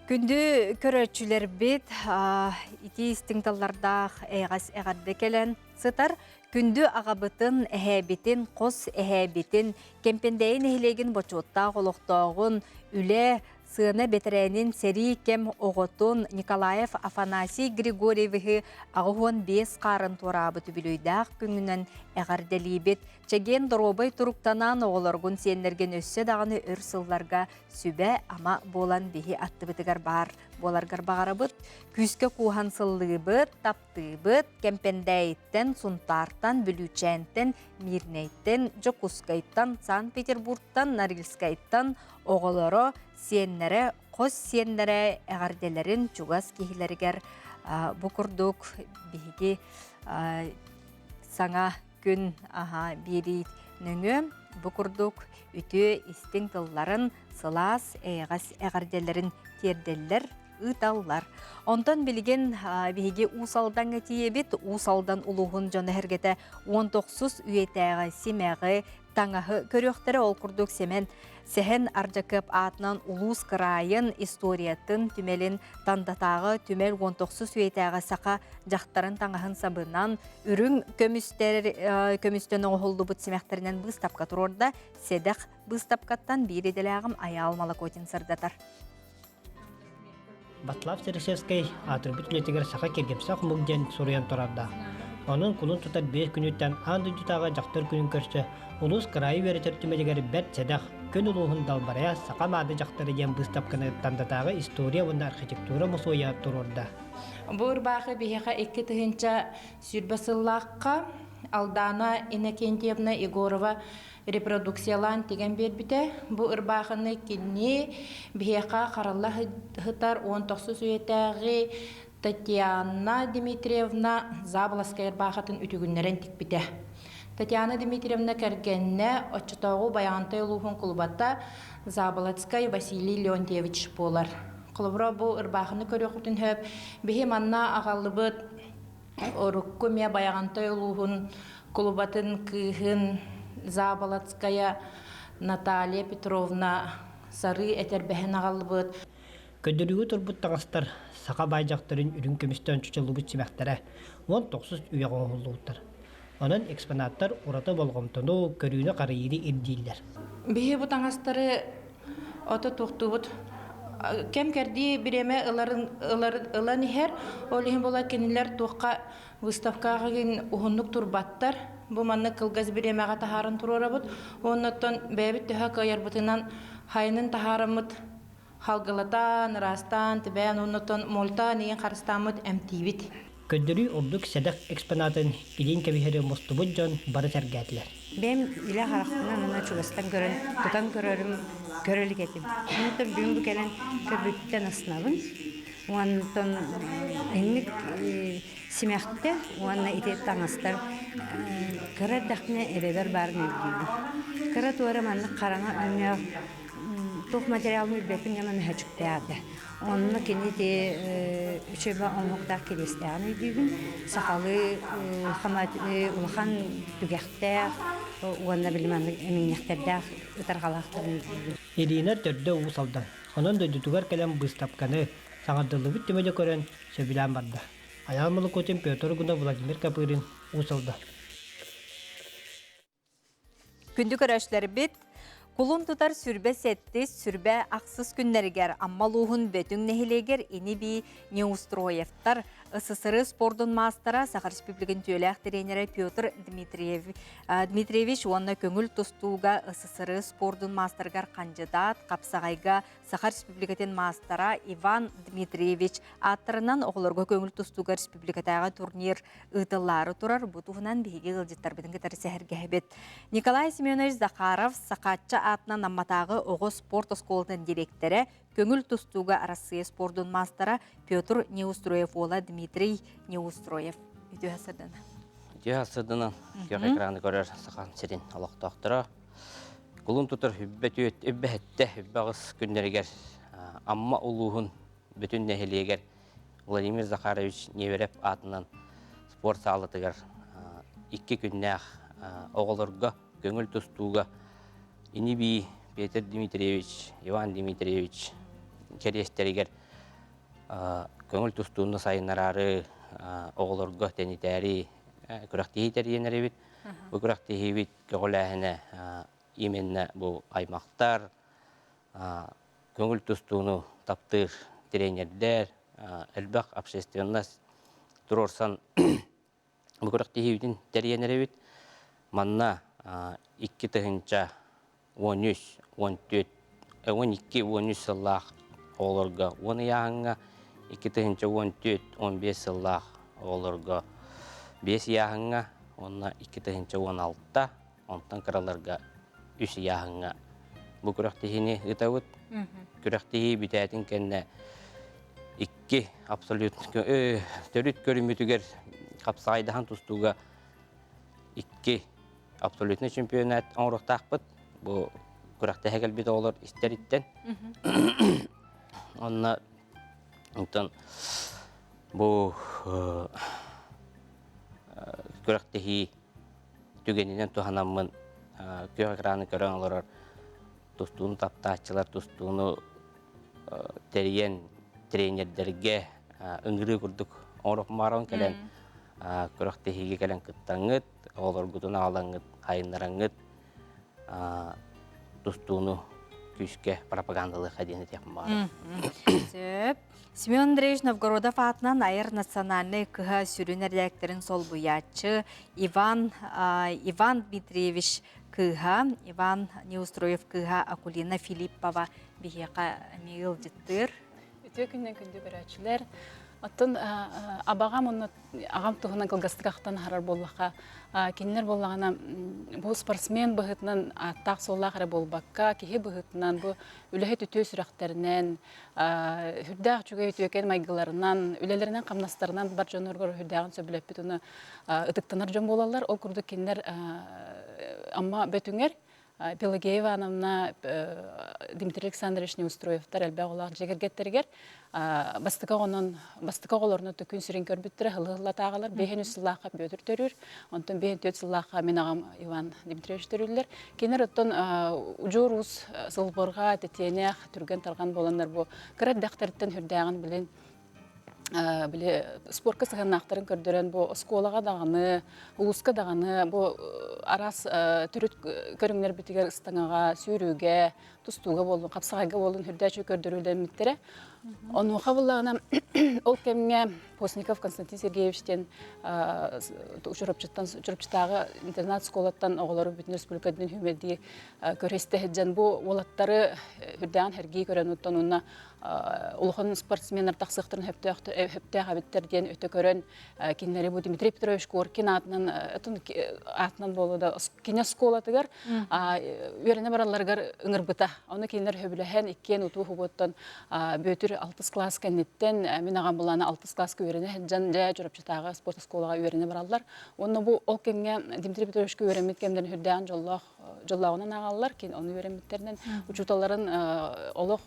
Күнді көрөчүлер бит, ити истиңталлардақ әйғас әғарды келен сытар, күнді ағабытын, әхәбетін, қос әхәбетін, кемпендейін әхілеген бочуыттақ олықтағын, үлі сыны бетерәнин сери кем оғытын Николаев Афанасий Григорьеві ағуын 5 қарын турабы түбілуйдақ күнінен әғарделейбет. Чеген дұробай тұруқтанан оғыларғын сенлерген өссе дағыны өрсылларға сүбә ама болан бейі атты бітігер бар. Боларғар бағарабыт, күске кухан сыллыбыт, таптыбыт, кемпендәйттен, сунтартан, бүлючәнттен, мирнейттен, Жокускайттан, Санкт-Петербургтан, Норильскайттан, оғылары, сиеннері, қос сиеннері әғарделерін чугас кейлергер бұқырдық бейге саңа күн берейт нөңі бұқырдық үті істің тылларын сылас әғас әғарделерін терделер ыталлар. Онтан білген бейге усалдан әтиебет, усалдан ұлығын жоны әргеті 19 үйетәғі семәғі таңағы көріқтері ол күрдік семен сәхен аржакып атынан улус қырайын историятын түмелін тандатағы түмел 19 үйетәғі сақа жақтарын таңағын сабынан үрің көмістен оғылды бұт семәқтерінен бұстапқа тұрорда седақ бұстапқаттан бір еделәғым аял малакотин сырдатар. Батлав Серешевский атрибут үлетігер сақа кергемсақ мүгден соруян тұрарда. Onun kulun tutar 5 günütten andı jutağa jaktır günün körse, ulus kırayı veretir tümedegeri bert sedaq, kön uluğun dalbaraya saqamadı jaktırı yen bыстапkını tandatağı istoriya vunda arxitektura musoya tururda. Bu ırbağı biheqa 2 tıhınca sürbasıllaqqa Aldana Inakentьевна Igorova reproduksiyalan tegen berbite. Bu ırbağını kinni biheqa qaralla hıtar 19 üyetəği Татьяна Дмитриевна Заблаская бахатын үтүгүннәрен тикпите. Татьяна Дмитриевна кергенне очтогу баянтай лухун кулбатта Заблацкай Василий Леонтьевич болар. Кулбра бу ырбахыны көрөкүтүн хөп бихи манна агаллыбыт орукку ме баянтай лухун кулбатын кыхын Заблацкая Наталья Петровна сары этербехен агаллыбыт. Көдөрүгү турбут таңастар сақа байжақтарын үрін көмістен чүчелубыт симәқтәрі 19 үйеғон ғылуыттар. Onun экспонаттар урата болғымтыну көрүүнү қарайыры ирдейлер. Бихи бу таңастары оты тоқтубут. Кем керди биреме ылан ихер, олихин бола кенилер тоққа выставкаға ген ухуннук турбаттар. Бу манны кылгаз биремеға тахарын турорабыт. Оннаттан бәбит төһә кайарбытынан хайнын тахарымыт халгалатан, растан, тибен, оннотон молта неген қарыстамыд әмтивит. Көддөрү ордук седак экспонатын илин кебихері мостубут жон бары тәргәтлер. Бем иле характынан ана чугастан көрөн, тутан көрөрүм, көрөлүк этим. Онтон бүгүн бу келен көрбүттен аснабын. Онтон энник симяхте, онна ите таңастар кырат дахне эребер барын элдиди. Кырат ораманны караңа өңө Тоқ материалны үлбәтін яна мәхәчіктәді. Онны кені де үшебі оңықтақ келестәғын өйдігін. Сақалы ұлған түгәқтәқ, оңына біліманды әмейнәқтәрдәқ ұтарғалақтарын өйдігін. Иринер төрді ұсалдан. Onun döydütügar kelen bыстапканы саңардылы бүттімеде көрен сөбілен барды. Аялмылы көтен Петр Гуна Владимир Капырин ұсалды. Күнді көрәшлері бет, Kulun tutar sürbe setti, sürbe aksız günlerger, amma luhun bötün nehilегер eni bi Neustroyevtar, СССР спордun mastara Sakar Respublikin tüyelek treneri Pyotr Dmitrievich onunla köngül tustuğuga СССР spordun mastergar kandidat, kapsağayga Sakar Respublikatin mastara Ivan Dmitrievich attırından oğulurga köngül tustuğuga Respublikatağı turnir ıtılları turar, bu tuğunan bihigi gılcıttar bidin gitar sehergehbet. Nikolay Semyonovich Zakharov Sakatça atынан амматағы оғы спорт осколының директоры, көңіл тұстуға Россия спордың мастера Петр Неустроев ола Дмитрий Неустроев. Үйді әсірдіні? Үйді әсірдіні көк экраны көрер сақан серин алақтақтыра. Құлын тұтыр үббәтті үббағыз күндерігер амма ұлуғын бүтін нәхелегер Владимир Захарович Невереп атынан спорт сағылытығыр 2 күннәқ оғылырға көңіл тұстуға Иниби Петр Дмитриевич, Иван Дмитриевич керестеригер көңіл тұстуыны сайынарары оғылырға тәнетәрі күрақтихи тәргенері бит. Бұл күрақтихи бит көғіләхіне именне бұл аймақтар, көңіл тұстуыны таптыр тренердер, әлбәқ общественность тұрорсан бұл күрақтихи битін тәргенері бит. Манна 2 тығынша 13-12 сыллақ олырға 10 яғыңа, 2-14-15 сыллақ олырға 5 яғыңа, 2-16-та, онтан қыраларға 3 яғыңа. Бұл күрақтихini ұтауыт, күрақтихи бүтәтін кәнне 2 абсолют төріт көрімітігер қапсағайдахан тұстуға 2 абсолютный чемпионат оңырықтақ бұд. Бұл күрәқті әгіл бет олар істер иттен. Онна бұл күрәқтіхи түгенінен туғанамын көк экраны көрен олар тұстуыны таптачылар, тұстуыны тәрген тренердерге үңгірі күрдік оңырық марын кәлен күрәқтіхиге кәлен күттаңыт, олар күтіні алаңыт, айынлараңыт, тұстуыны күске пропагандалы хадины текім бар. Сөп. Семен Андреевич Новгородов атынан айыр национальный кыха сүрін редакторын сол буячы Иван Дмитриевич кыха, Иван Неустроев кыха, Акулина Филиппова бихеқа мейл жеттір. Өте күннен күнді көрәтшілер. Оттын абағам оны ағам тұғынан кылгастығақтан харар болуға, кенілер болуғана бұл спортсмен бұғытынан аттақ солағыры болбаққа, кеге бұғытынан бұл үліхет үтө сүрәқтерінен, хүрдәғ жүге өтөкен майғыларынан, үлелерінен қамнастарынан бар жонырғыр хүрдәғын сөбілеппет оны ұтықтанар жон болалар. Ол күрді кенілер амма бөтіңер, Пелагеева анамна Дмитрий Александрович Неустроевтар әлбәқ олақ жегергеттергер. Бастықа оларына түкін сүрен көрбіттірі ғылғылла тағалар. Бейхен үсіллаққа бөтір төрір. Онтын бейхен төт сыллаққа мен ағам Иван Дмитриевич төрілдер. Кенер оттын ұжыр ұз сылборға тетенеқ түрген тарған боландар бұл. Кірат дәқтәріттен хүрдәғын білін. Спортқа сығаннақтарын көрдірен бұл сколаға дағаны, ұлысқа дағаны, бұл арас түріт көріңлер бітігер ұстаңаға, сүйрүүге, тұстуға болын, қапсағайға болын хүрдәчі көрдірілден меттері. Оны оға болағына ол кәміңе Постников Константин Сергеевичтен жүріпчітағы интернат сколаттан оғылары бүтін республикадың хүмеді көресті әджен бұл олаттары хүрдәғын әргей көрен ұттан онына улухан спортсменнер тақсықтырын хөпті ғабиттер ден өті көрін кенлері бұл Дмитрий Петрович Коркин атынан болуды кене сколатығар өріне бараларғар ұңыр бұта. Оны кенлер хөбіліген еккен ұту ғұбыттан бөтір 6 класс кәнеттен мен аған бұланы 6 класс көріне әджен жә жүріп жетағы спорт сколаға өріне баралар. Оны бұл ол кемге Дмитрий Петрович өремет кемдерін хүрдәғын жоллауынан ағалылар, кен оны өреметтерінен ұчуталарын олық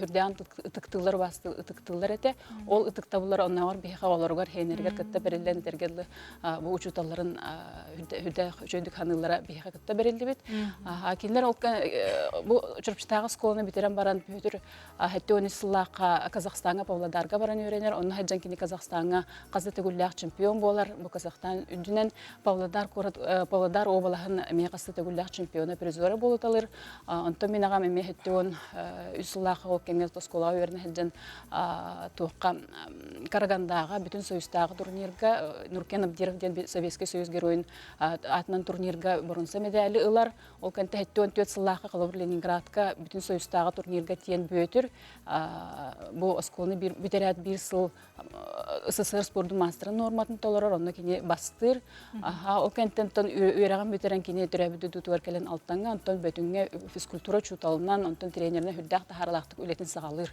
хүрдәғын ытықтылар басты ытықтылар әте. Ол ытықтабылар онағар бейқа оларғар хейнергер кітті берілден тергелі бұл ұчуталарын хүрдә жөндік ханылара бейқа кітті берілді бет. Кенлер бұл жүріпчітағы сколаны бітерен баран бөтір әтті оны сыллаққа Казахстанға, Павлодарға баран өренер. Оны әджан кені Казахстанға қазды төгілләқ чемпион болар. Бұл Казахстан үндінен Павлодар обалағын әме қазды төгілләқ чемпионы призоры болуд алыр. Онто мен ағам әме әтті он үсіллаққа ол кемел тосколаға өріне әджан туыққа Карагандаға, бүтін союстағы турнирға, Нуркен Абдировден Советский Союз героин атынан турнирға бұрынса медалі ұлар. Ол кәнті әтті он төт сыллаққа қалабыр Ленинградқа, бүтін союстағы турнирға тиен бөтір. Бұл осколыны бүтерәт бір сыл СССР спорты мастерын норматын толырыр, оны кене бастыр. Ол кәнттен өрәған бүтерән кене түрәбіді дұтуар кәлін алттанға, онтан бөтінге физкультура чуталынан, онтан тренеріне хүрдәқ тахарлақтық өлетін сағалыр.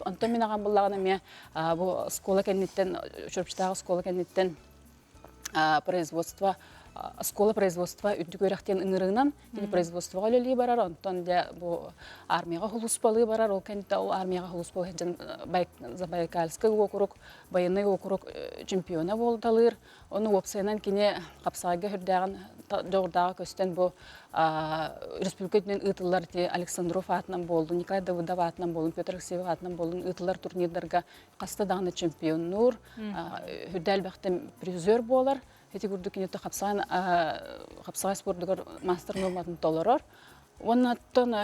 Онтан мен аған болағына мен бұл скола кәнеттен, үшіріпштағы скола кәнеттен производство Скола производства үдді көріқтен ұңырығынан производствоға өлелі барар, онтан бұл армияға хұлыспалы барар, ол кәнетті ол армияға хұлыспалы Забайкальскай округ, Баянай округ чемпиона болдалыр. Оны опсайынан кене қапсағайға хүрдәғын жоғырдағы көстен бұл республикатымен ұтылар Александров атынан болды, Николай Давыдов атынан болды, Петр Алексеев атынан болды, ұтылар турнирдарға қастадағыны чемпион нұр, хүрдәл бәқтен призер болар. Эти гурду кинето хапсагай спортдугар мастер норматын толорор. Оннаттан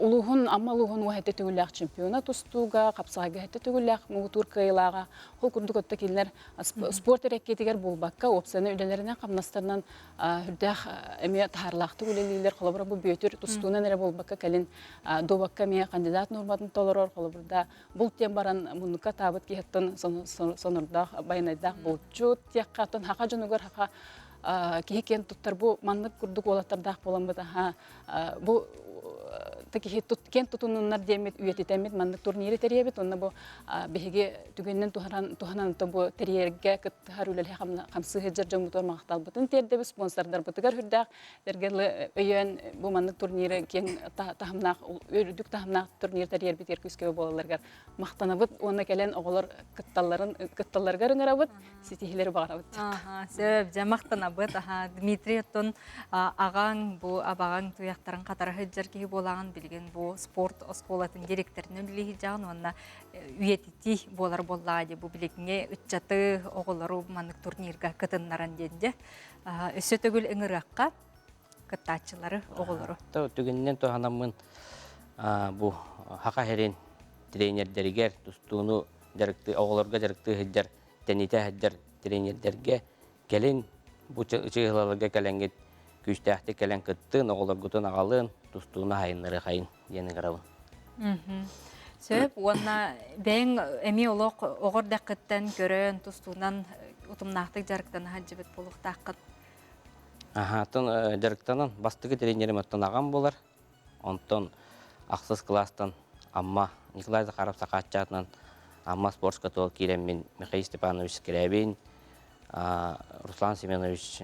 улугун амалугун уахетте төгүлләк чемпиона тустуга, хапсагайга хетте төгүлләк мугутур кыйлага. Хол курдукотта килнер спорт эреккетигер булбакка опсаны үлелеринен камнастарынан хүрдәк эме тахарлакты үлелилер холобра бу бөтөр тустуунан эре булбакка калин добакка ме кандидат норматын толорор холобрда бул тем баран мунука табыт кихеттен сонорда байнайдак болчу тияккатын хака жонугар хака кекен туттар бу маннык курдук олаттардак болам бата бу такие кен тутунуннар демет үйететемет маннык турнири теребет онна бу беге түгеннен туханан то бу терьерге кыттар үлел хамсы хеджер жомутор мактал бутун терде спонсордар бутыгар хүрдак дергеле өйөн бу маннык турнири кен тахамнак өрүдүк тахамнак турнир терьер битер күскө болаларга мактанабыт онна келен оголор кытталларга рыңарабыт ситихилер багарабыт сөп жамактанабыт Дмитрий тон агаң бу абагаң туяктарын катары хеджер ки болаган билген бу спорт осколатын директорунун билиги жагын онна үйетити болар боллади бу билегине үтчаты оголору маннык турнирга кытыннаран денде өсөтөгүл ыңыракка кыттачылары оголору Түгіннен туғанамын бу хака херин тренердеригер тустууну жарыкты оголорго жарыкты хыддар тените хыддар тренердерге келин бу чыгыларга келенгет күстәхте келен кыттын оголоргутун агалын тустууна хайыннары хайын диени карабын. Сөп, онна бәң әми олық оғыр дәқіттен көрін тұстуынан ұтымнақтық жарықтан хаджыбет болуқ таққыт. Атын жарықтанын бастығы тренерім өттін ағам болар. Онтон ақсыз класстан Амма Николай Захаров сақатчатынан Амма спортска тол кирем мен Михаил Степанович Скрябин, Руслан Семенович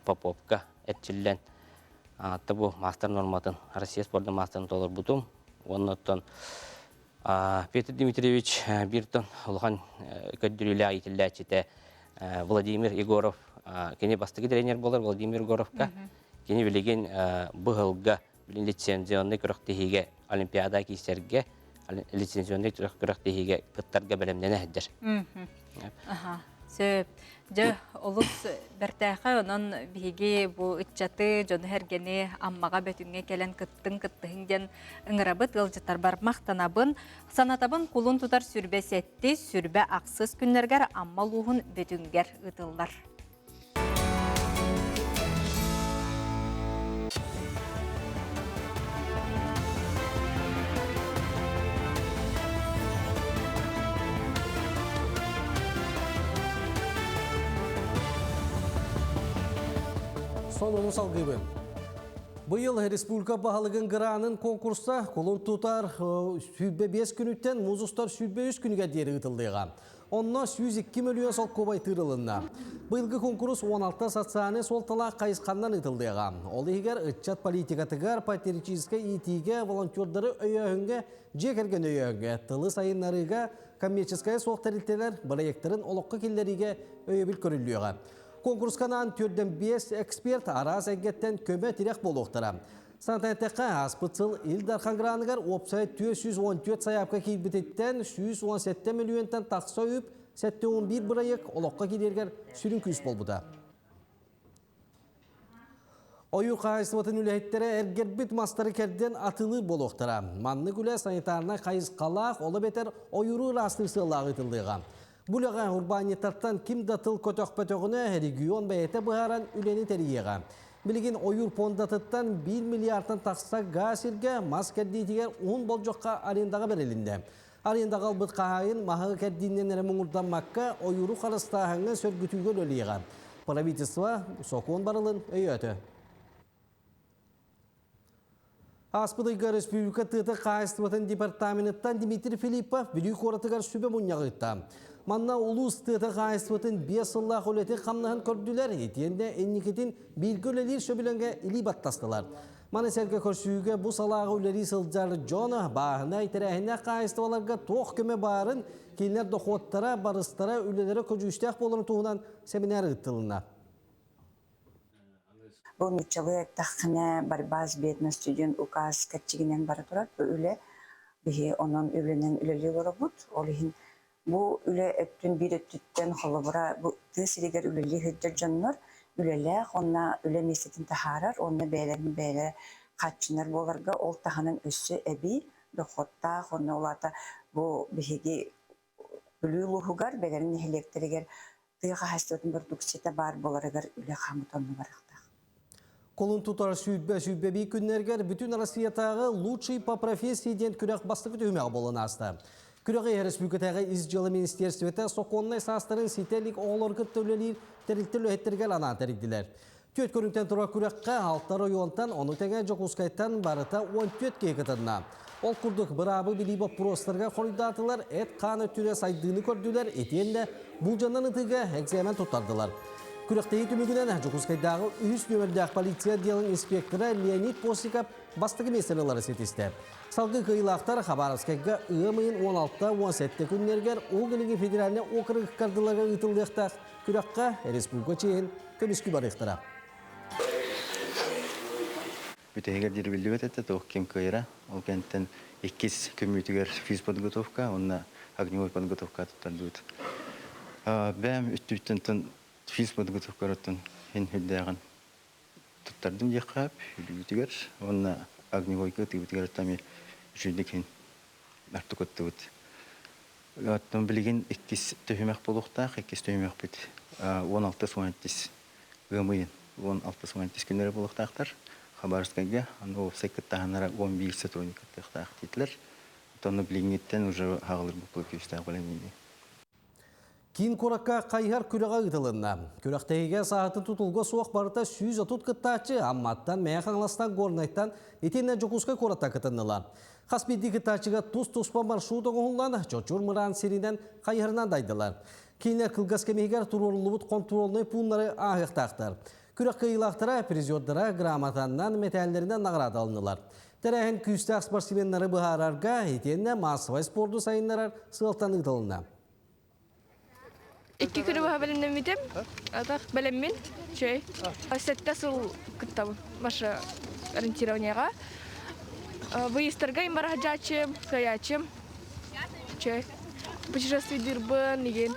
Поповка әтчілден. Табу мастер норматын, Россия спорты мастерын толыр бұтым. Оннаттан Петр Дмитриевич Биртон, Лухан көддүрүлі айтылдәчіте Владимир Егоров, кені бастығы тренер болар Владимир Егоровка, кені білеген бұғылға лицензионный күріқтігіге Олимпиада кейсерге, лицензионный күріқтігіге күттарға бәлемдені әддір. Сөп, жа олыс бәртәқі онын бігі бұл үтчаты жоны әргені аммаға бөтінге келен кыттың-кыттығыңден ұңырабыт ғылжыттар бар мақтанабын. Санатабын құлын тұтар сүрбе сәтті, сүрбе ақсыз күннергер амма луғын бөтінгер ұтылдар. Сонunu салгыбын. Бұйыл республика бағалығын ғыранын конкурста қолын тұтар сүйбе 5 күніттен музустар сүйбе 3 күніге дері ұтылдыға. Онна 102 миллион сол көбай тырылынна. Бұйылғы конкурс 16 социальный сол тала қайысқаннан ұтылдыға. Ол егер ұтчат политикатығар патерическа итиге волонтердары өйөңге жекерген өйөңге тылы сайынларыға коммерческая сол тәрілтелер проекттарын олыққа келлеріге өйөбіл көрілуіға. Конкурсканан түрден 5 эксперт арас әгеттен көмі тирек болуқтыра. Сантайтаққа аспытсыл Илдар Хангранығар опсай 414 саяпқа кейбітеттен 117 миллионтан тақса өп 711 бұрайық олыққа келергер сүрін күш болбыда. Ойу қайыстыватын үләйттері әргербіт мастары кәрден атылы болуқтыра. Манны күлі санитарына қайыз қалақ, олы бетер ойыру растырсы лағытылдыға. Бұлыға урбанитаттан ким датыл көтөк-пөтөғіне регион бәйеті бұғаран үлені тәріеға. Білген ойыр пондатыттан 1 миллиардтан тақса ғасырға мас кәрдейтігер 10 бол жоққа арендаға берелінде. Арендаға албыт қағайын мағығы кәрдейінен әріміңірдан маққа ойыру қарыстағыңы сөргітугел өліға. Правительство соқуын барылын өйеті. Аспыдыға республика тұты қайыстыватын департаменттан Дмитрий Филиппов білі қоратығар сүбе мұнияғытта. Манна улус тұты қайыстыватын 5 сыллақ өлеті қамнағын көрділер, етенде әнекетін білгілелер сөбіленге илі баттастылар. Маны сәрге көрсүйіге бұл салағы өлері сылджары жоны бағына итерәхіне қайыстываларға тоқ көмі барын кейінлер доқуаттара, барыстара, өлелері көжүштәқ болын туғынан семинар ұттылына. Бұл мүтчалы таққына борьба с бедностью ден указ кәтчігінен бары тұрат. Бұл үлі бігі оның үленен үлелі бұры бұд. Олығын бұл үлі өттін бір өттіттен қолы бұра түйсілігер үлелі хүддер жонлар. Үлеләқ, онна үлі месетін тахарар, онна бәйлерін бәйлері қатшынар боларға ол тағының өссі әбі, доқоттақ, онна олата бұл бігі үлі ұлығығар, бәйлерін әлектерігер тыға хастырдың бір дүксеті бар боларығар үлі қамытонны барақтақ. Қолын тұтар сүйбе бей күннергер бүтін Россиятағы лучший по профессии ден күрек бастығы төмеғі болын асты. Күреғі республикатағы изжылы министерстветі соқоннай састырын сетелік оғылырғы төлелер тәрілтілі өттергел анан тәрікділер. Төт көрінтен тұра күрекқа алтар ойуантан, оны тәңе жоқ ұскайттан барыта 14 кейкітінна. Ол күрдік бірабы білейбі простырға қоридатылар, әт қаны түре сайдыны көрділер, етенде бұл жаннан ұтыға экзамен тұттардылар. Күректегі түмігінен Жокускайдағы үйіс нөмірдәқ полиция делін инспекторы Леонид Посиков бастығы меселелері сетісті. Салғы қиылақтар Хабаровскайға ұйымайын 16-17 күннергер оғылығы федераліне оқырығы қардыларға ұтылдықтақ күрекқа республика чейін көміскі барықтыра. Бүтегер дирбилді өтетті тоқ кем көйра. Ол кенттен 2 көмітігер физ подготовка, онна огневой подготовка тұттардуыд. Бәм үттіттін физ подготовкараттан хен хүлдәғын тұттардым деқап, үлгітігер, онна огневойка түйбітігер аттаме Üçündeki artık ottubut. Оттон билигин 2 төһүмәк булуктак, 2 төһүмәк бит. 16 суантис гымыйын. 16 суантис күннәре булуктактар. Хабаровскайга, аны секретарьнара 11 сотрудник тактак титлер. Тоны билигиттен уже хагылыр бу көстә белән. Кин коракка кайхар күрәгә ытылынна. Күрәктәгә саатын тутулга суак барыта 130 кыттачы, амматтан мәяхаңластан горнайттан итенне жокуска кората кытыннылар. Хаспиди кыттачыга туз-туспа маршруты оңлан, жочур мыран серинен кайхарынан дайдылар. Кейінер кылгас кемегер турулубут контролный пунлары ағықтақтар. Күрәккә илақтара, призердара грамотаннан металлеринен награда алынылар. Тәрәхін күстәк спортсменнары бұхарарға етенне массовай спорты сайынларар сылтан ытылына. 2 күні бұға бәлімден бітем, атақ бәлеммен, чөй. Сәтті сыл күттабын, башы ориентированияға. Выездарға имбара хаджачым, каячым, чөй. Путешествие дырбын, еген.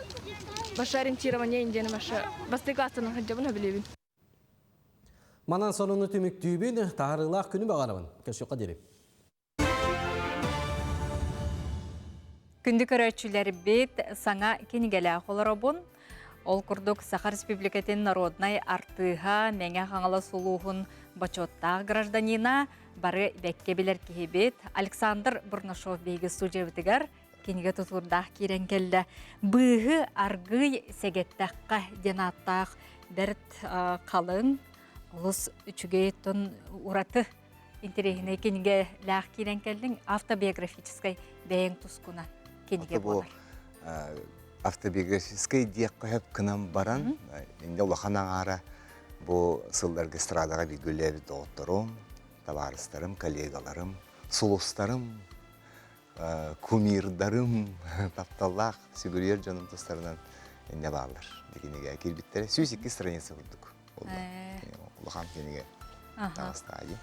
Башы ориентирование индені башы. Басты кластының хаджабын өбілебін. Манан сонуны түміктүйбін, тағырылақ күні бағарабын. Көшіққа дерек. Күнді көрәтшілер бет саңа кенігелі қоларабын. Ол күрдік Сахар Республикатын народнай артыға мәңе қаңала сұлуғын бачоттағы гражданина бары бәкке білер кейбет Александр Бурнашов бейгі сужевітігер кенеге тұтылырдақ керен келді. Бұғы арғы сәгеттаққа денаттақ дәрт қалың ұлыс үчіге тұн ұраты интерегіне кенеге ләқ керен келдің автобиографическай бәйін тұскуна. Автобиографический диек көйіп күнім баран, енді ұлақанан ара бұл сылдарғы страдаға білгілері доғыттырым, табарыстарым, коллегаларым, сұлыстарым, кумирдарым, тапталақ, сүгірер жоным тұстарынан енді бағылар. Дегенеге келбеттері. 102 страница құрдық. Ұлақан кенеге тағыстағы.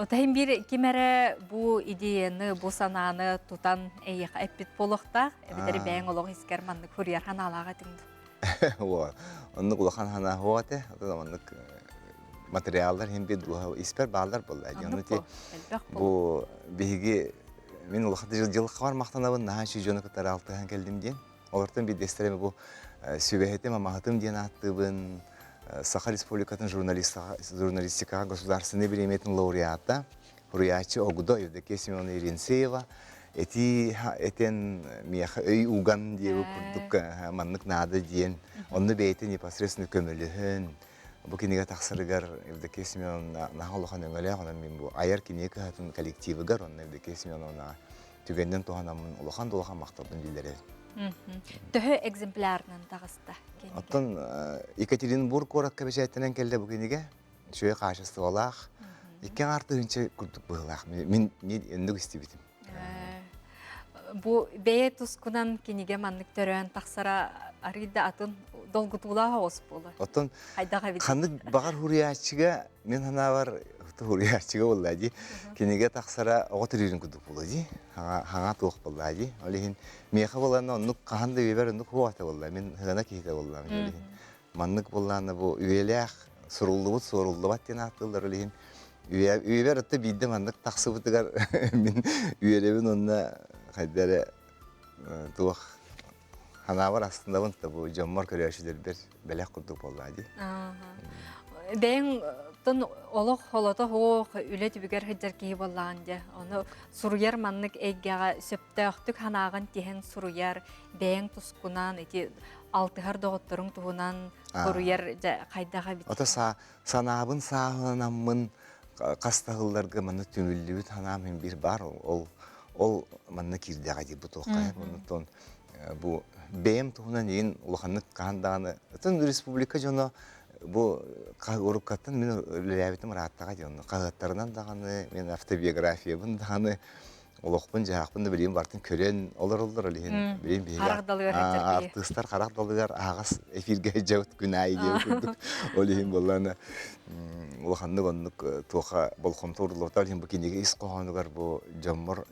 Отайын бір кемәрі бұл идеяны, бұл сананы тұтан әйек әппет болуқта, әбедері бәйін олық ескерманды көрер хана алаға түңді. Онық ұлақан хана хоғаты, онық материалдар hem bir duha isper bağlar bollar. Yani bu bihigi men ulaqda yıllık var maqtanabın naha şu jonu katar altıhan geldim diyen. Olurdan bir destereme bu sübehete mamahatım diyen attığın Сахар Республикатын журналистика государственной премиятын лауреата, Хуруячы Огудо Евдокия Семеновна Иринцеева, этен мияха өй уган диye курдук маннык нады диен, онны бейте непосредственно көмөлүхүн. Бу кинеге таксырыгар Евдокия Семеновна нахалыхан өңөлө, онан мен бу аяр кинеге хатын коллективыгар, онны Евдокия Семеновна түгенден туганамын улахан долахан мактабын билдерер. Төхі экземплярынан тағысты. Оттан Екатеринбург ораққа бәжәттенен келді бүгінеге. Шөй қашысты олақ. Екен арты үнче күрдік бұғылақ. Мен өндік істебетім. Бұ бәйе тұскынан кенеге маңнық төрен тақсара арыйда атын долгутулаға осып болы. Оттан қандық бағар хуриячыға мен хана бар хуриячыға олады. Кенеге тақсара оғытырырын күдік болады. Хаңа туық болады. Олеген меха боланы оннық қағанды өйбер оннық хуата болады. Мен ғана кейті болады. Маннық боланы бұл үйеләқ сұрулды бат ден аттылдар. Олеген үйбер отты бейді маннық тақсы бұтығар. Мен үйелебін онына қайдары туық хана бар астында бұнтта бұл жоммар көрәшілер бәләқ күрдік болады. Бәйін тон олық холоты хоқ үлі түбігер хыджар кейі болағанды. Оны сұруяр маннық әйгеға сөпті өқтік ханағын теген сұруяр бәйін тұскунан, алтығар доғыттырың туғынан сұруяр қайдаға бітті. Ота санабын сағынамын қастағыларға маны түмілдіуіт ханамын бір бар. Ол маны кирдіға деп бұт оққа. Бұл бәйім туғынан ең ұлғанық қағандағаны. Республика жоны бұл ұрыққаттан мен өләбетім раттаға дейін. Қағаттарынан дағаны, мен автобиографиябын дағаны, олықпын, жағақпын да білейін бартын көрен олар олейін. Артыстар қарақдалығар ағас эфирге жауыт күн айы деп күрдік. Олейін боланы олақанды қондық туға болқымты ұрылықта олейін бұл кенеге ис қоғанығар бұл жомыр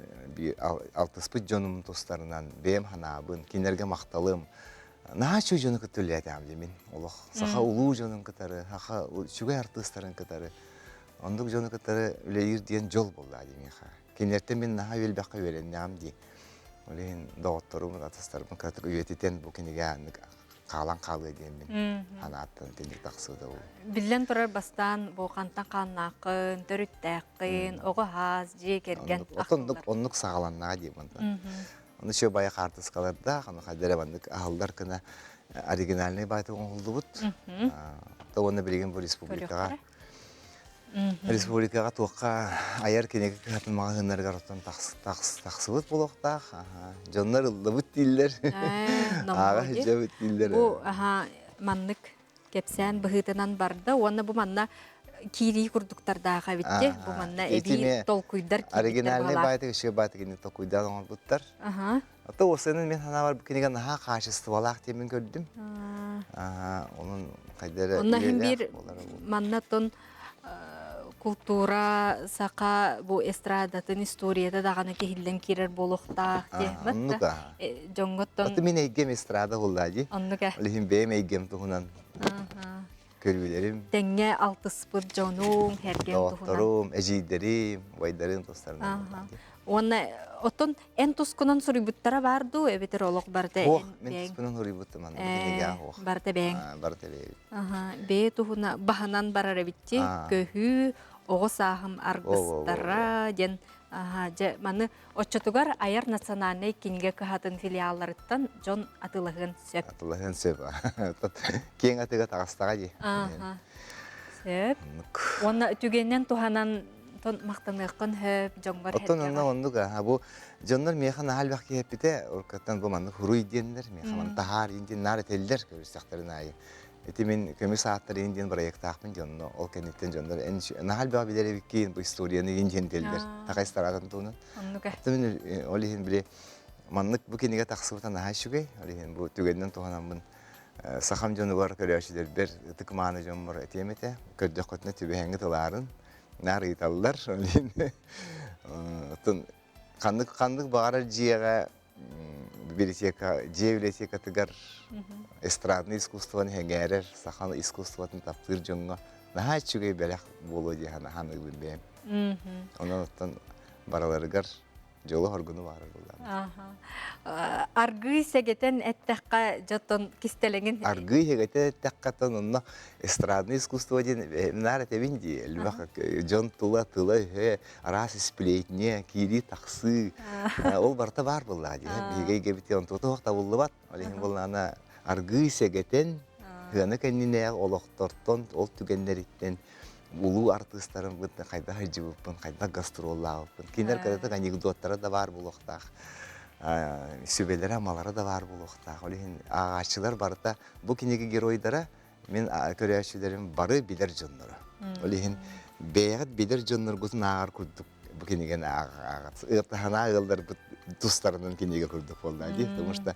алтыспыт жоным тостарынан бәйім ханабын, кенерге мақталым. Наға чөй жоны күттілі әтәмді мен. Олық сақа ұлу жоның күттары, шүгай артыстарын күттары. Ондық жоны күттары үлейір дейін жол болды әдемеға. Кенерте мен наха өлбәккә вереннәм ди. Олен доктормун атастарым катык үетитен бу кенеге аннык калан калы деймен. Анаттан тендик таксыда ул. Биллен турар бастан бу кантан каннакын, төрүттәккин, огахаз, жекерген. Оннук сагаланнага деймен. Оны шо бая картыскаларда, аны кадере бандык ахылдар кына оригинальный байтын олдубут. То оны билген бу республикага. Республикага туакка аяр кенеге катын магазиннарга ротон таксыбыт болоктак. Жоннор ылдыбыт диллер. Ага жабыт диллер. Бу маннык кепсән быһытынан барды. Оны бу манна кири курдуктардага битте. Бу манна эби толкуйдар кири. Оригинальный байтык шо байтык ини толкуйдар оңбуттар. Ата осының мен хана бар кенеге наха качестволак темен көрдүм. Онун кайдары. Оннан бир маннатон культура сака бу эстрадатын историяда даганы кехилден кирер болохтак дебит. Жоңготтон. Аты мен эйгем эстрада булдажи. Оннука. Олихин бем эйгем тухунан. Көрбүлерим. Теңге 60 жонуң херген тухунан. Докторум, эжидерим, вайдарым достарым. Онна отон эн тускунан сурибуттара барду, эбетер олок барда. Мен тускунан сурибутту ман кенеге ох. Барда бең. Барда бең. Бе тухуна баханан барар эбитти, көһү огос ахым аргыстара ден маны отчотугар аяр национальный кинге кахатын филиалларыттан жон атылыгын сөп. Атылыгын сөп. Кең атыга тагыстага ди. Сөп. Онна түгеннен туханан тон мактаныгын хөп жоңбар хәтә. Отон ондуга бу жоннор механ халбак кепите оркаттан бу манны хуруй дендер механ тахар индин нар телдер көрсөктөрүн ай. Эти мен көмүр сааттар индин проект акпын жонно ол кенеттен жоннор эн халбак билери биккен бу историяны индин телдер. Такайстаратын туну. Мен олихин биле маннык бу кенеге таксыбытан хашугай олихин бу түгеннен туханамын. Сахам жонугар көрөшүлөр бер тыкманы жонмор этемете көддөкөтүнө түбөңгө тыларын. Нары италлар, кандык багарар жиега библиотека тыгар эстрадный искусствоны хеңерер, сахан искусствоны таптыр жонго. Наха чугай белек боло жихана ханы билбем. Онон бараларыгар жолу хоргуну барар булар. Аргый сегетен эттекка жотон кистелеңин. Аргый сегетен эттеккатан онно эстрадный искусство ден нар этебинди. Элбак жон тула арас сплетне, кири таксы. Ол барта бар булар. Бигей гебите он тотокта булдыбат. Алин булана аргый сегетен ганы кеннине олоктортон ол түгеннериттен улуу артисттарын бутна кайда жибыппын, кайда гастроллабыппын. Кинер кадата анекдоттары да бар булуктак. Сүбелер амалары да бар булуктак. Олин агачылар барта бу кинеге геройдары мен көрөчүлөрүм бары билер жоннору. Олин бегат билер жоннор гузун агар курдук. Бу кинеген агат. Ыртахана агылдар тустарынын кинеге курдук болду. Потому что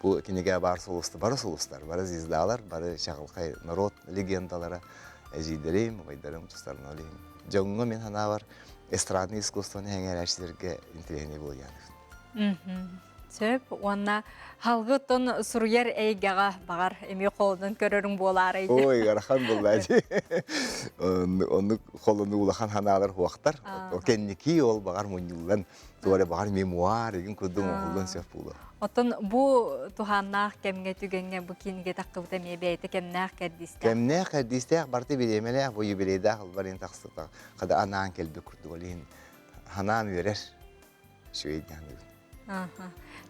бу кинеге бар солустар, бар звездалар, бар чагылкай народ легендалары. Эжидерим, вайдарым тустарын олейм. Жоңго мен хана бар эстрадный искусствоны хеңерәштерге интеллигентный болуяны. Сөп, онна халгытон суруяр эйгага багар эми колунан көрөрүң болар эйди. Ой, гарахан болду. Onu kolunu ulakan hanalar huaktар. O kendiki ol багар муньюлан. Туаре багар мемуар еген кудум окулдан сөп болду. Отон бу туханнах кемге түгенге бу кинге такыбыта мебейте кемнах кадисте. Кемнах кадисте барты билемеле бу юбилейда халбарын таксыта. Када анан келби курду олин. Ханам берер. Шуйдяны.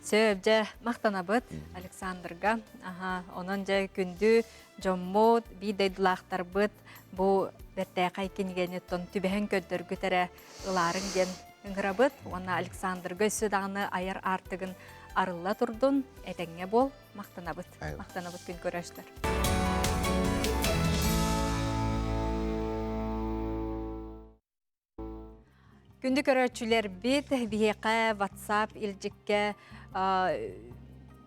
Сөбже мактанабыт Александрга. Онон же күндү жоммот бидейдулактарбыт бу бертекай кингенеттон түбөһөн көддөргүтере ыларын ген ыңгырабыт. Онна Александрга сөдаганы аяр артыгын арылла турдун, этеңге бол, мактанабыт. Мактанабыт күн көрөштөр. Күндү көрөчүлөр бит бияка WhatsApp илжикке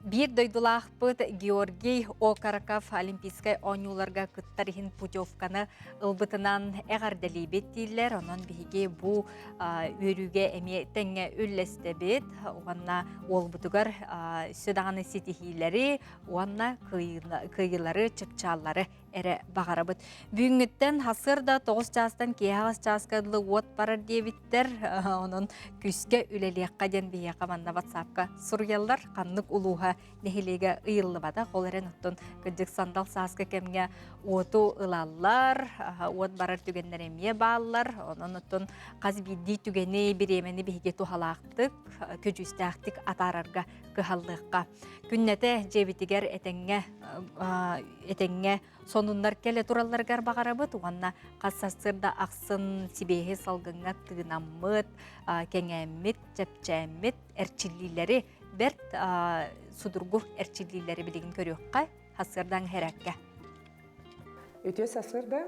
бир дойдулахпыт Георгий Окараков олимпийскай ойнуларга кыттарихин путевканы ылбытынан эгарделибет дейлер. Онон биге бу өрүгө эме теңге үллестебет. Онна олбутугар сөдаганы сетихилери, онна кыйылары, чыпчаллары эре бағарабыт. Бүгінгіттен хасырда 9 жастан кияғыз жасқадылы от барар дебіттер, оның күске үлелеққа ден бейеқа манна ватсапқа сұргеллар қаннық ұлуға нехилеге ұйылы бада. Қолырен ұттын күдік сандал сасқы кемге оту ұлалар, от барар түгендер еме балылар, оның ұттын қазбиді түгені біремені бейге тухалақтық, көжістәқтік атарарға кыхаллыққа. Күннеті жебітігер этеңге сонундар келе туралларгар бағарабыт, уанна қассасырда ақсын сибейхе салгыңа тыгынаммыт, кеңәммит, чәпчәммит, әрчиллилері, берт судургу әрчиллилері білігін көріққа, хасырдан херәкке. Өте сасырда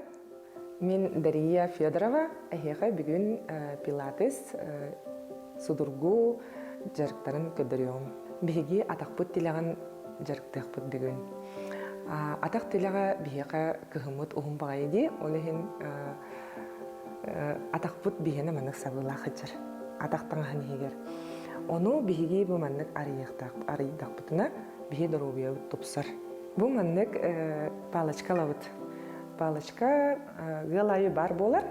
мен Дария Федорова, әйеға бүгін пилатес судургу жарықтарын көдіріуім. Беге атақпыт тілеген жарықтықпыт бүгін. Атақ тілеға беге күхіміт ұғым бағайды, олығын атақпыт бегені мәнік сабылақы жыр. Атақтан ғын егер. Оны беге бұл мәнік арыйдақпытына беге дұрубия тұпсыр. Бұл мәнік палачка лауыт. Палачка ғылайы бар болар.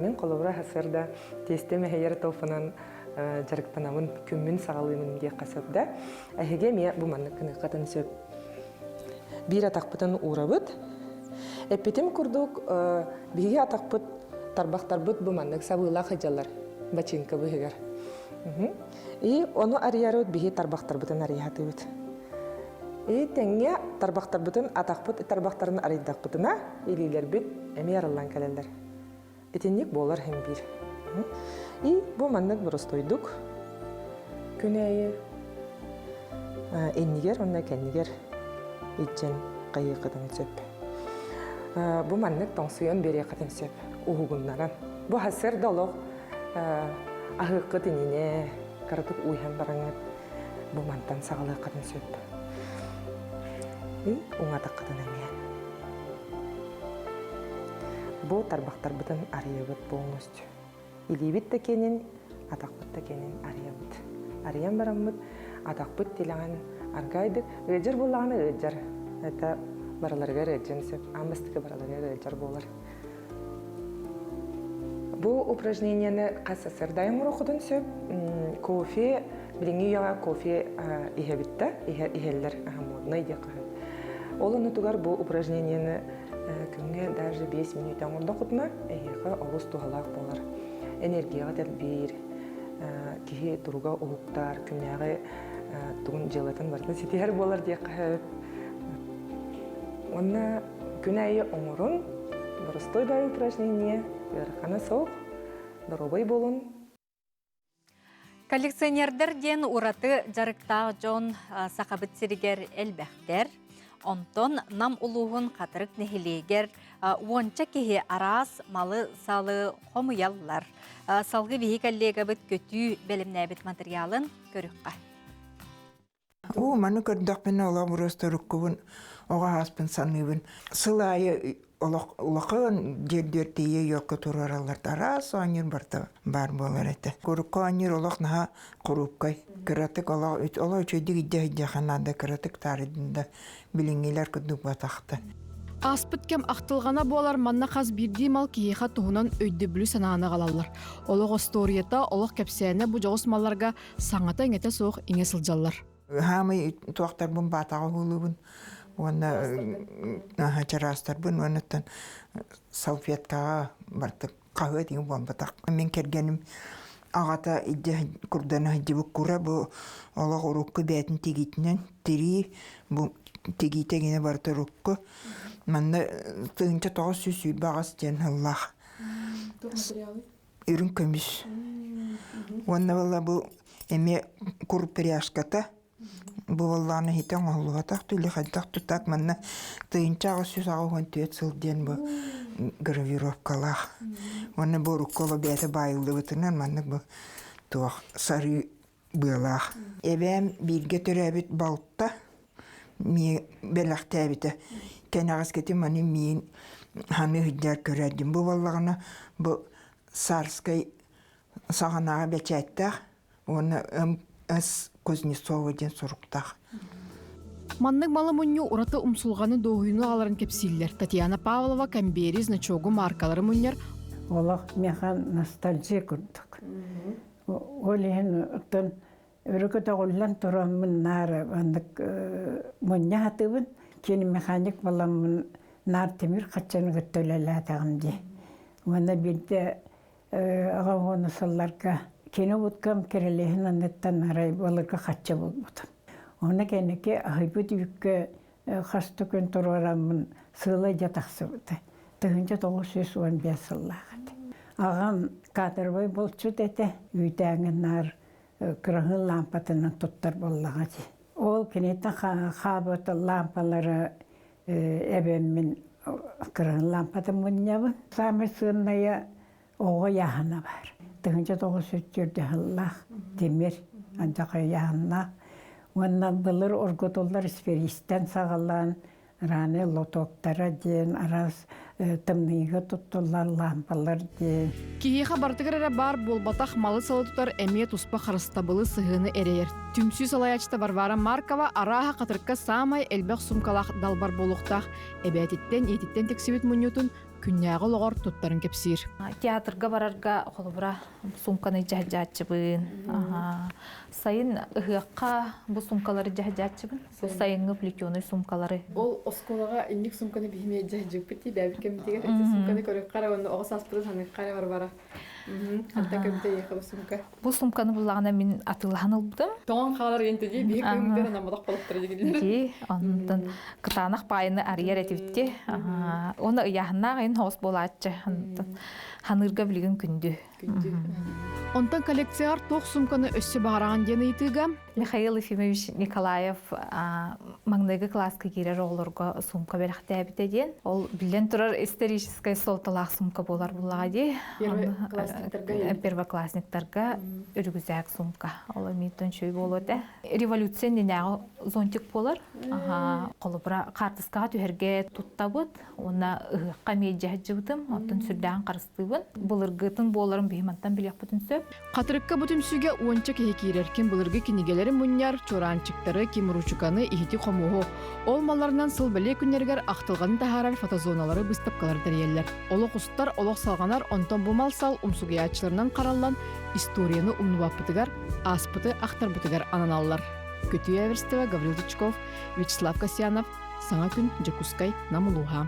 Мен қолыбыра хасырда тестеме хейер тофынан жарықтанамын күммін сағалымын де қасапда. Әйге ме бұл мәнік күні қатын сөп. Bir атақпытын урабыт. Эппетем күрдік бігі атақпыт тарбақтарбыт бұл мәнік сабыла қыжалар. Бачинка бұғығар. И оны арияры өт бігі тарбақтарбытын арияты өт. И тәңе тарбақтарбытын атақпыт тарбақтарын аридақпытына елейлер бүт әме арылан кәлелер. Етеннік болар хем бір. И бұл мәнік бұрыс тойдық. Күнәйі әнігер, онда кәнігер итчен қайықыдың сөп. Бұл мәнік тоңсуын бере қатын сөп. Уғығыннаран. Бұл хасыр долық ағықы теніне қаратық ұйхан бараңыр. Бұл мәнтан сағылы қатын сөп. И оңатық қатын әмейін. Бұл тарбақтар бұтын ария бұт болыңызды. Илебіт та кенен, атақ бұт та кенен ария бұт. Ариян барам бұт, атақ бұт телеген аргайды. Өджір болағаны өджір. Это бараларға өджін сөп. Амбастықы бараларға өджір болар. Бұл упражнениені қасасырдайым ұруқыдың сөп. Кофе, біліңі яға кофе ихебітті. Ихелдер модны иде қағып. Ол ұнытығар бұл упражнениені күнге даже 5 минуттан орда құтына әйеға олыс туғалақ болар. Энергияға тәлбір, кеге тұруға ұлықтар, күнәғы тұғын желатын бардың сетер болар дей қағып. Онна күнәйі оңырын, бұрыстой бай упражнение, өрқаны соқ, дұрубай болын. Коллекционердер ден ураты жарықтағы жон сақабыт сиригер әлбәқтер. Онтон нам улуғын қатырық нехилегер, уонча кеге арас малы салы қомыяллар. Салғы бейі коллега бұт көтүй бәлімнәбіт материалын көріққа. Маны көрдіқ бені ола бұрысты рүккібін, оға аспын саныбын. Сылайы улақын жердертейе йоқы тұраралар арас оңыр бар болар әті. Көрікқа оңыр олақ наға құрупқай. Кіратық ола өчөйдік идде қанады кіратық тарыдында біліңелер күдік батақты. Аспыт кем ақтылғана болар манна қаз бірдей мал кейеға туғынан өйді білі санағаны қалалар. Олық осторията, олық кәпсәне бұ жоғыс малларға саңата еңеті соқ еңе сылжалар. Хамы туақтар бұн батағы ғылыбын. Оны чарастар бұн, оныттан салфеткаға бартық қауы деген бұн батақ. Мен кергенім ағата күрдана дебік күрі бұл олық ұрыққы бәтін тегейтінен тері бұл тегейтегені барты ұрыққы. Манна тыгынча тоғыз сүсүй бағас ден Аллах. Үрін көміс. Онна валла бұл әме күріп перяшката. Бұл валланы хитен олуғатақ түлі қайдақ тұтақ. Манна тыгынча ағыз сүс ағуған түйет сыл ден бұл гравировкалақ. Онна бұл ұрыққолы бәті байылды бұтынан манна бұл туақ сары бұлақ. Әбәм бірге түрәбіт балықта бәліқті әбіті. Кән ағыз кетім маны мен ханы хүддер көрәдім. Бұл балағына бұл сарскай сағанаға бәчәттақ, оны әс Кузнецова ден сұрықтақ. Маннык малы мунню ураты умсулғаны доғыйну аларын кепсиллер. Татьяна Павлова, Камбери, Значогу маркалары муннер. Олақ механ ностальжия күрдік. Олеген ұттын өрікөті олан тұрамын нары мұння атыбын. Кені механик баламын нар темір қатшаны күттөлелі атағым де. Оны білді ағам оны салларға кені бұткам керелеген анеттан арай балырға қатша болмадым. Оны кенеке айбыт үйікке қасты күн тұруарамын сылай жатақсы бұды. Тұғынша 915 сыллағады. Ағам Кадырбай болчу деді, үйдәңін нар кырағын лампатының тұттар боллағады. Ол кенеттен қабыты лампалары әбеммен кырағын лампатын мұнябын. Самы сынная оға яғына бар. Тұғынша 900 ғыллақ демір анжақы яғына. Оннан бұлыр орготолар сферистен сағалан, раны лотоктара ден, арас тымныйғы тұттылар лампалар ден. Киеха бартыгырара бар болбатах малы салы тутар әме туспа харыстабылы сығыны әрейер. Түмсүй салаячта Варвара Маркова араха қатырыққа самай әлбәқ сумкалақ далбар болуқтақ әбәтеттен, ететтен тексебет мұнютын күнняғы лоғар туттарын кепсир. Театрга барарга холбура сумканы жахжатчыбын. Сайын ыгыққа бұл сумкалары жахжатчыбын. Бұл сайынғы плетеный сумкалары. Ол осколаға инник сумканы бейме жахжып бітті бәбір кемдегер. Әті сумканы көрек қара, оны оғыз аспыры саны қара бар-бара. Қанта кемде еқі бұл сумка. Бұл сумканы бұлағына мен атылған ұлбыдым. Тоған қалар енді де бейік өңдер анамадақ балықтыры дегендер. Ондан қытанақ байыны арияр әтебітте. Оны ұяғына ғайын хоғыз болатшы. Ханырға білген күнді. Онтан коллекцияр тоқ сумканы өссі бағараған дені етігі. Михаил Ефимович Николаев маңнайғы класска керер оғылырға сумка бәліқті әбітеден. Ол білен тұрар историческай солталақ сумка болар бұлағады. Первоклассниктарға үргізәк сумка. Ол әметтен шөй болуды. Революция ненәғы зонтик болар. Қолыбыра қартысқаға түхерге тұттабыд. Оны ұғыққа мейджі жыбыдым. Оттын сүрдәң қарыстыбын. Бұлырғытын боларын бейматтан білек бұтын сөп. Қатырыққа бұтын сүге уанча кеге кереркен бұлырғы кенегелері мұньяр, чоранчықтары, кеміручуканы, ихити қомуғы. Ол маларынан сыл бәле күнергер ақтылғаны тахарар фотозоналары бұстапқалар дәрелер. Олық ұстар, олық салғанар, онтан бұмал сал умсугиячыларынан қаралан историяны умнубаппытыгар, аспыты ақтарбытыгар ананалар. Көтүй Әверстева, Гаврил Тучков, Вячеслав Касьянов, Саңа күн, Джекускай, Намулуха.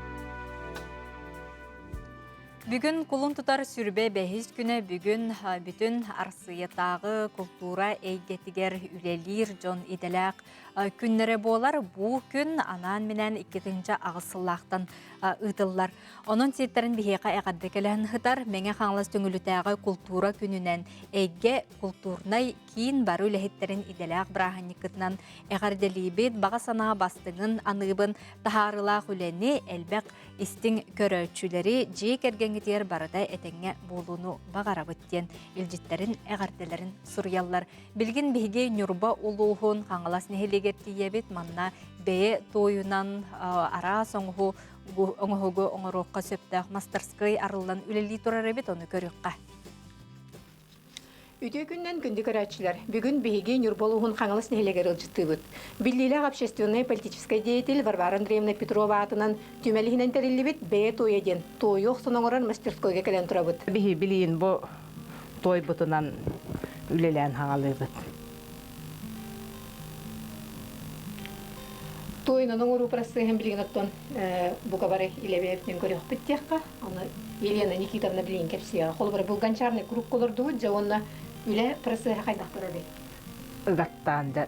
Бүгін кулун тутар сүрбе бәхіз күні бүгін бүтін арсыятағы культура әйгетігер үлелер жон иделәк күннері болар. Бұл күн анан менен 2-нче ағысыллақтан ұтылар. Оның сеттерін бігеқа әғаддекелен ғытар мәңе қаңлас түңілітәғы культура күнінен әйге культурнай кейін бару ләхеттерін иделәк бірағанекітінен әғарделейбет баға санаға бастыңын анығыбын тахарылақ үләне әлбәқ истің көрәтшілері жек әргенгетер барыдай әтеңе болуыну бағарабыттен үлжіттерін әғарделерін сұрялар. Білгін бейге нүрба ұлуғын қаңылас нехелегер тиебет манна бәе тойынан ара соңғы оңығығы оңырыққа сөптәқ мастерскай арылдан үлелі тұрар әбет оны көріққа. Үтө күннен күнді көрәтшілер. Бүгін бейге нүрболуғын қаңылыс нехелегер ұлжытты бұд. Биллиләғ общественный политический деятель Варвара Андреевна Петрова атынан түмәлігінен тәрелі бет бәе той еден. Той оқсын оңыран мастерскойға кәлен тұра бұд. Бейі білейін бұ той бұтынан үлелән қаңалы бұд. Тойынан оңыру прасы hem білген оттон бұға бары илебептен көрек біттеққа. Оны Елена Никитовна білген кәпсияға. Қолы бары бұл гончарный круг қолырды бұд, жа онына үле прасы қайдақтыра бет. Үгаттанды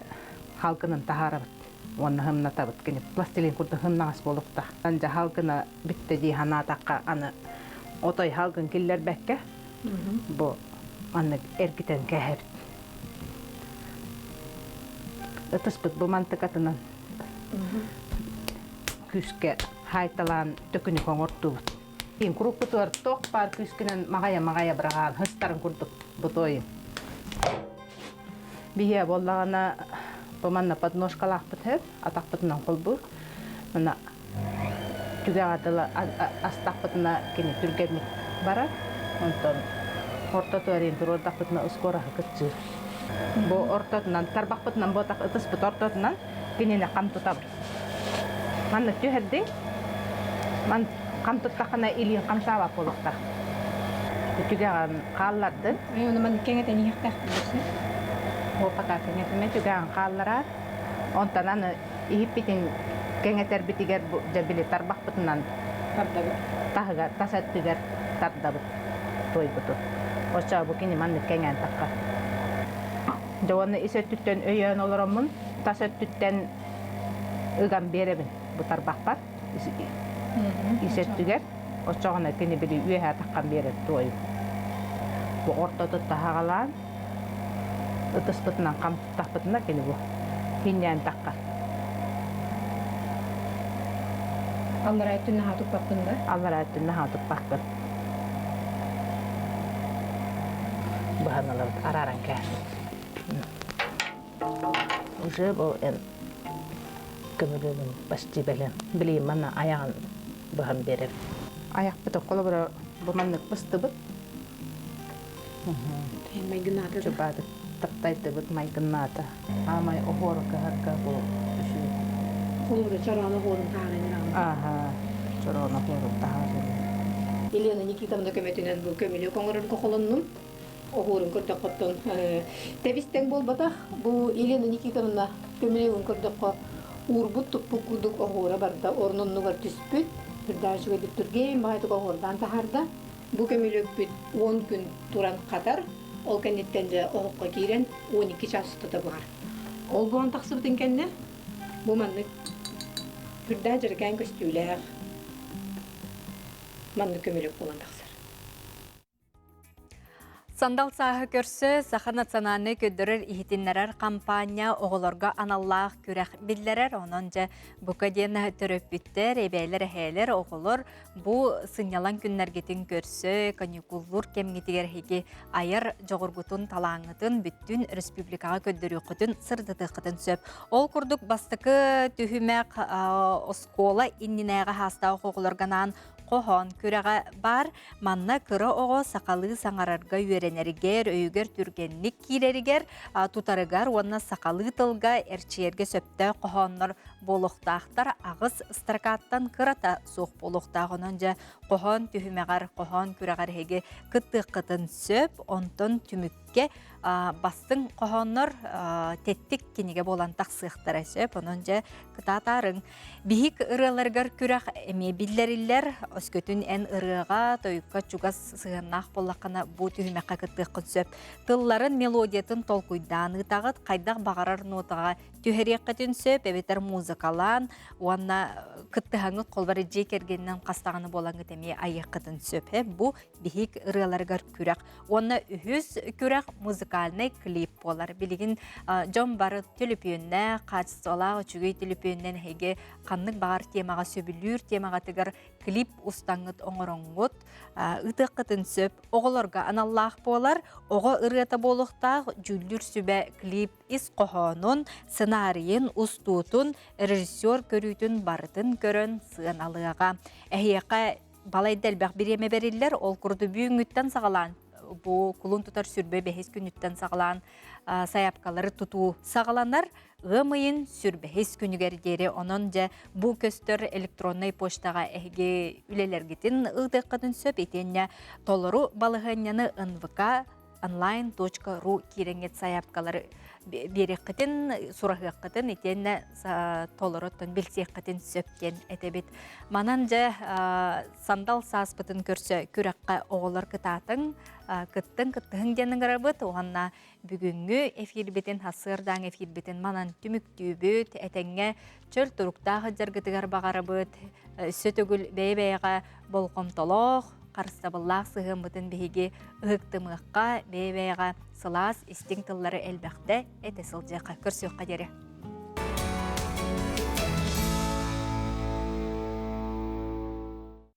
халқының тахары бұд. Оны хымна табыд кені пластилин күрді хымнағас болуқта. Анжа халқына бітті дей хана таққа аны отой халқын келлер бәкке. Бұ аны әргітен кәхәбіт. Үтіс бұд бұл мантықатынан күске хайталан төкіні коңырту бұд. Ең күріп бұтуар тоқ бар күскінен мағая біраған хыстарын күрдік бұтойын. Бие боллағына бұманна подножкалақ бұтып, атақ бұтынан қол бұр. Мұна түге ғадылы астақ бұтына кені түргермек бара. Онтан орта туарин тұр ордақ бұтына ұскораға күтсір. Бұл ортатынан, тарбақ бұтынан бұтақ ұтыс бұт ортатынан кинене кам тутабыр. Манны түһердиң. Ман кам туттакына илин камсаба болукта. Түгән калларды. Уны мен кеңетен яктак булсын. Ол ката кеңетеме түгән каллара. Онтан аны ихиппитин кеңетер битигер жабили тарбак бутунан тахыга тасаттыгер тардабыт той буту. Ошо бу кини манны кеңен такка. Жауаны исөттүттен өйөн олоромун, тасөттүттен ыгам беребин. Бу тарбак бар. Исөттүгер ошоғына кини били үйе таккан берет той. Бу ортото тахагалан ытыспытынан кам тахпытына кини бу хиннен такка. Аллар айтын хатып бакында. Аллар айтын хатып бакты. Баhaналар араран кәс. Уже бу эн көмөлөнүн почти белем. Билейм мана аягын бахам берем. Аяк бите коло бир бу маннык быстыбыт. Майгыната. Чубады таптайды бит майгыната. Амай огор кахарка бу. Улура чараны горун таарын. Ага. Чараны горун таарын. Елена Никитовна көмөтүнөн бу көмөлө коңорун кохолоннум. Огорун көрдөк коттон. Тебистен болбата бу Елена Никитовна көмөлөн көрдөк урбут туппук курдук огора барда орнуннугар түспүт. Бірдәшігі бүттірген бағайды қоғырдан тахарда. Бұл көмелөкпіт 10 күн туран қатар, ол кәнеттенді оғыққа кейрен 12 часықты да бұғар. Ол бұған тақсы бұтын кәнне, бұл манны бірдә жүрген көстеулер, манны көмелөк болған тақсыр. Сандал сағы көрсі, Саха национальный көддірір ихитинлерер компания оғыларға аналлақ күрәқ білдерер, онынca бұқа дейіні түріп біттер, әбәйлер әхәйлер оғылыр, бұ сынялан күннергетін көрсі, каникуллур кемгетігер хеге айыр жоғырғытын талаңытын бүттін республикаға көддірі құтын сырдыты құтын сөп. Ол күрдік бастықы түхімәк оскола иннинәға хастау оғылырғанан Qohon küreğe bar, manna kıra oğu sakalı sanararga yöreneriger, öyüger türgenlik kileriger, tutarıgar, onna sakalı tılga erçiyerge söpte qohonlar boluqtağlar, ağız ıstrakattan kırata soğuk boluqtağın önce qohon tühümeğer, qohon küreğer hege kıttı kıtın söp, ondan tümükke bastın qohonlar tettik kinige bolan taqsıqtara söp, onunca kıtatarın. Bihik ırılargar küreğ emebilleriler, Öskөtün en ırığa, toyukka çugas sığınaq bollaqana bu tühümeqqa kıttığın söp. Tılların melodiyatın tolkuydan ıtağıt, qaydaq bağarar notağa tüheriyeqqatın söp, ebeter muzikalan, oanna kıttığını kolbari jekergenden qastağını bolan gıtemi ayıqqatın söp. Bu bihik ırılargar küreq. Oanna ühüz küreq muzikalnay klip bolar. Biligin John Barrett tülüpüyünne, qaçısola çügey tülüpüyünnen hege qanlık bağar temağa söbülür, temağa tıgar klip ustangıt oңоронғыт, ытыққытын сөп, оғыларға аналлақ болар, оғы ырыта болуқтақ, жүлдір сүбә клип ис қоғанын, сценарийін, устутын, режиссер көрүйтін барытын көрін сыналыға. Әйеқа балайдәл бәқ биреме берілер, ол күрді бүйінгіттен сағалан, bu kulun tutar sürbe behes günütten sağlan sayapkaları tutu sağlanır. Gımayın sürbehes günüger deri onunca bu köstör elektronay poştağa ehge üleler gitin ıdıqqadın söp etenye toluru balıhanyanı NVK online.ru kirenget sayapkaları береккетін, сұрағыққытын, етені толырыттын, білсеққытын сөпкен әтебет. Манан жа сандал саспытын көрсі күрәққа оғылар кытатын, кыттың денің ғырабыт, оғанна бүгінгі эфирбетін, хасырдан эфирбетін манан түміктүйбіт, әтенге чөл тұрықтағы жарғытығар бағарабыт, сөтігіл бәй-бәйға болқымтолық, Қарыстабыллақ сығын бұтын бейге ұғықтымыққа, бей-бейға сылас, істің тыллары әлбәқті әті сылжаққа көрсіққа дере.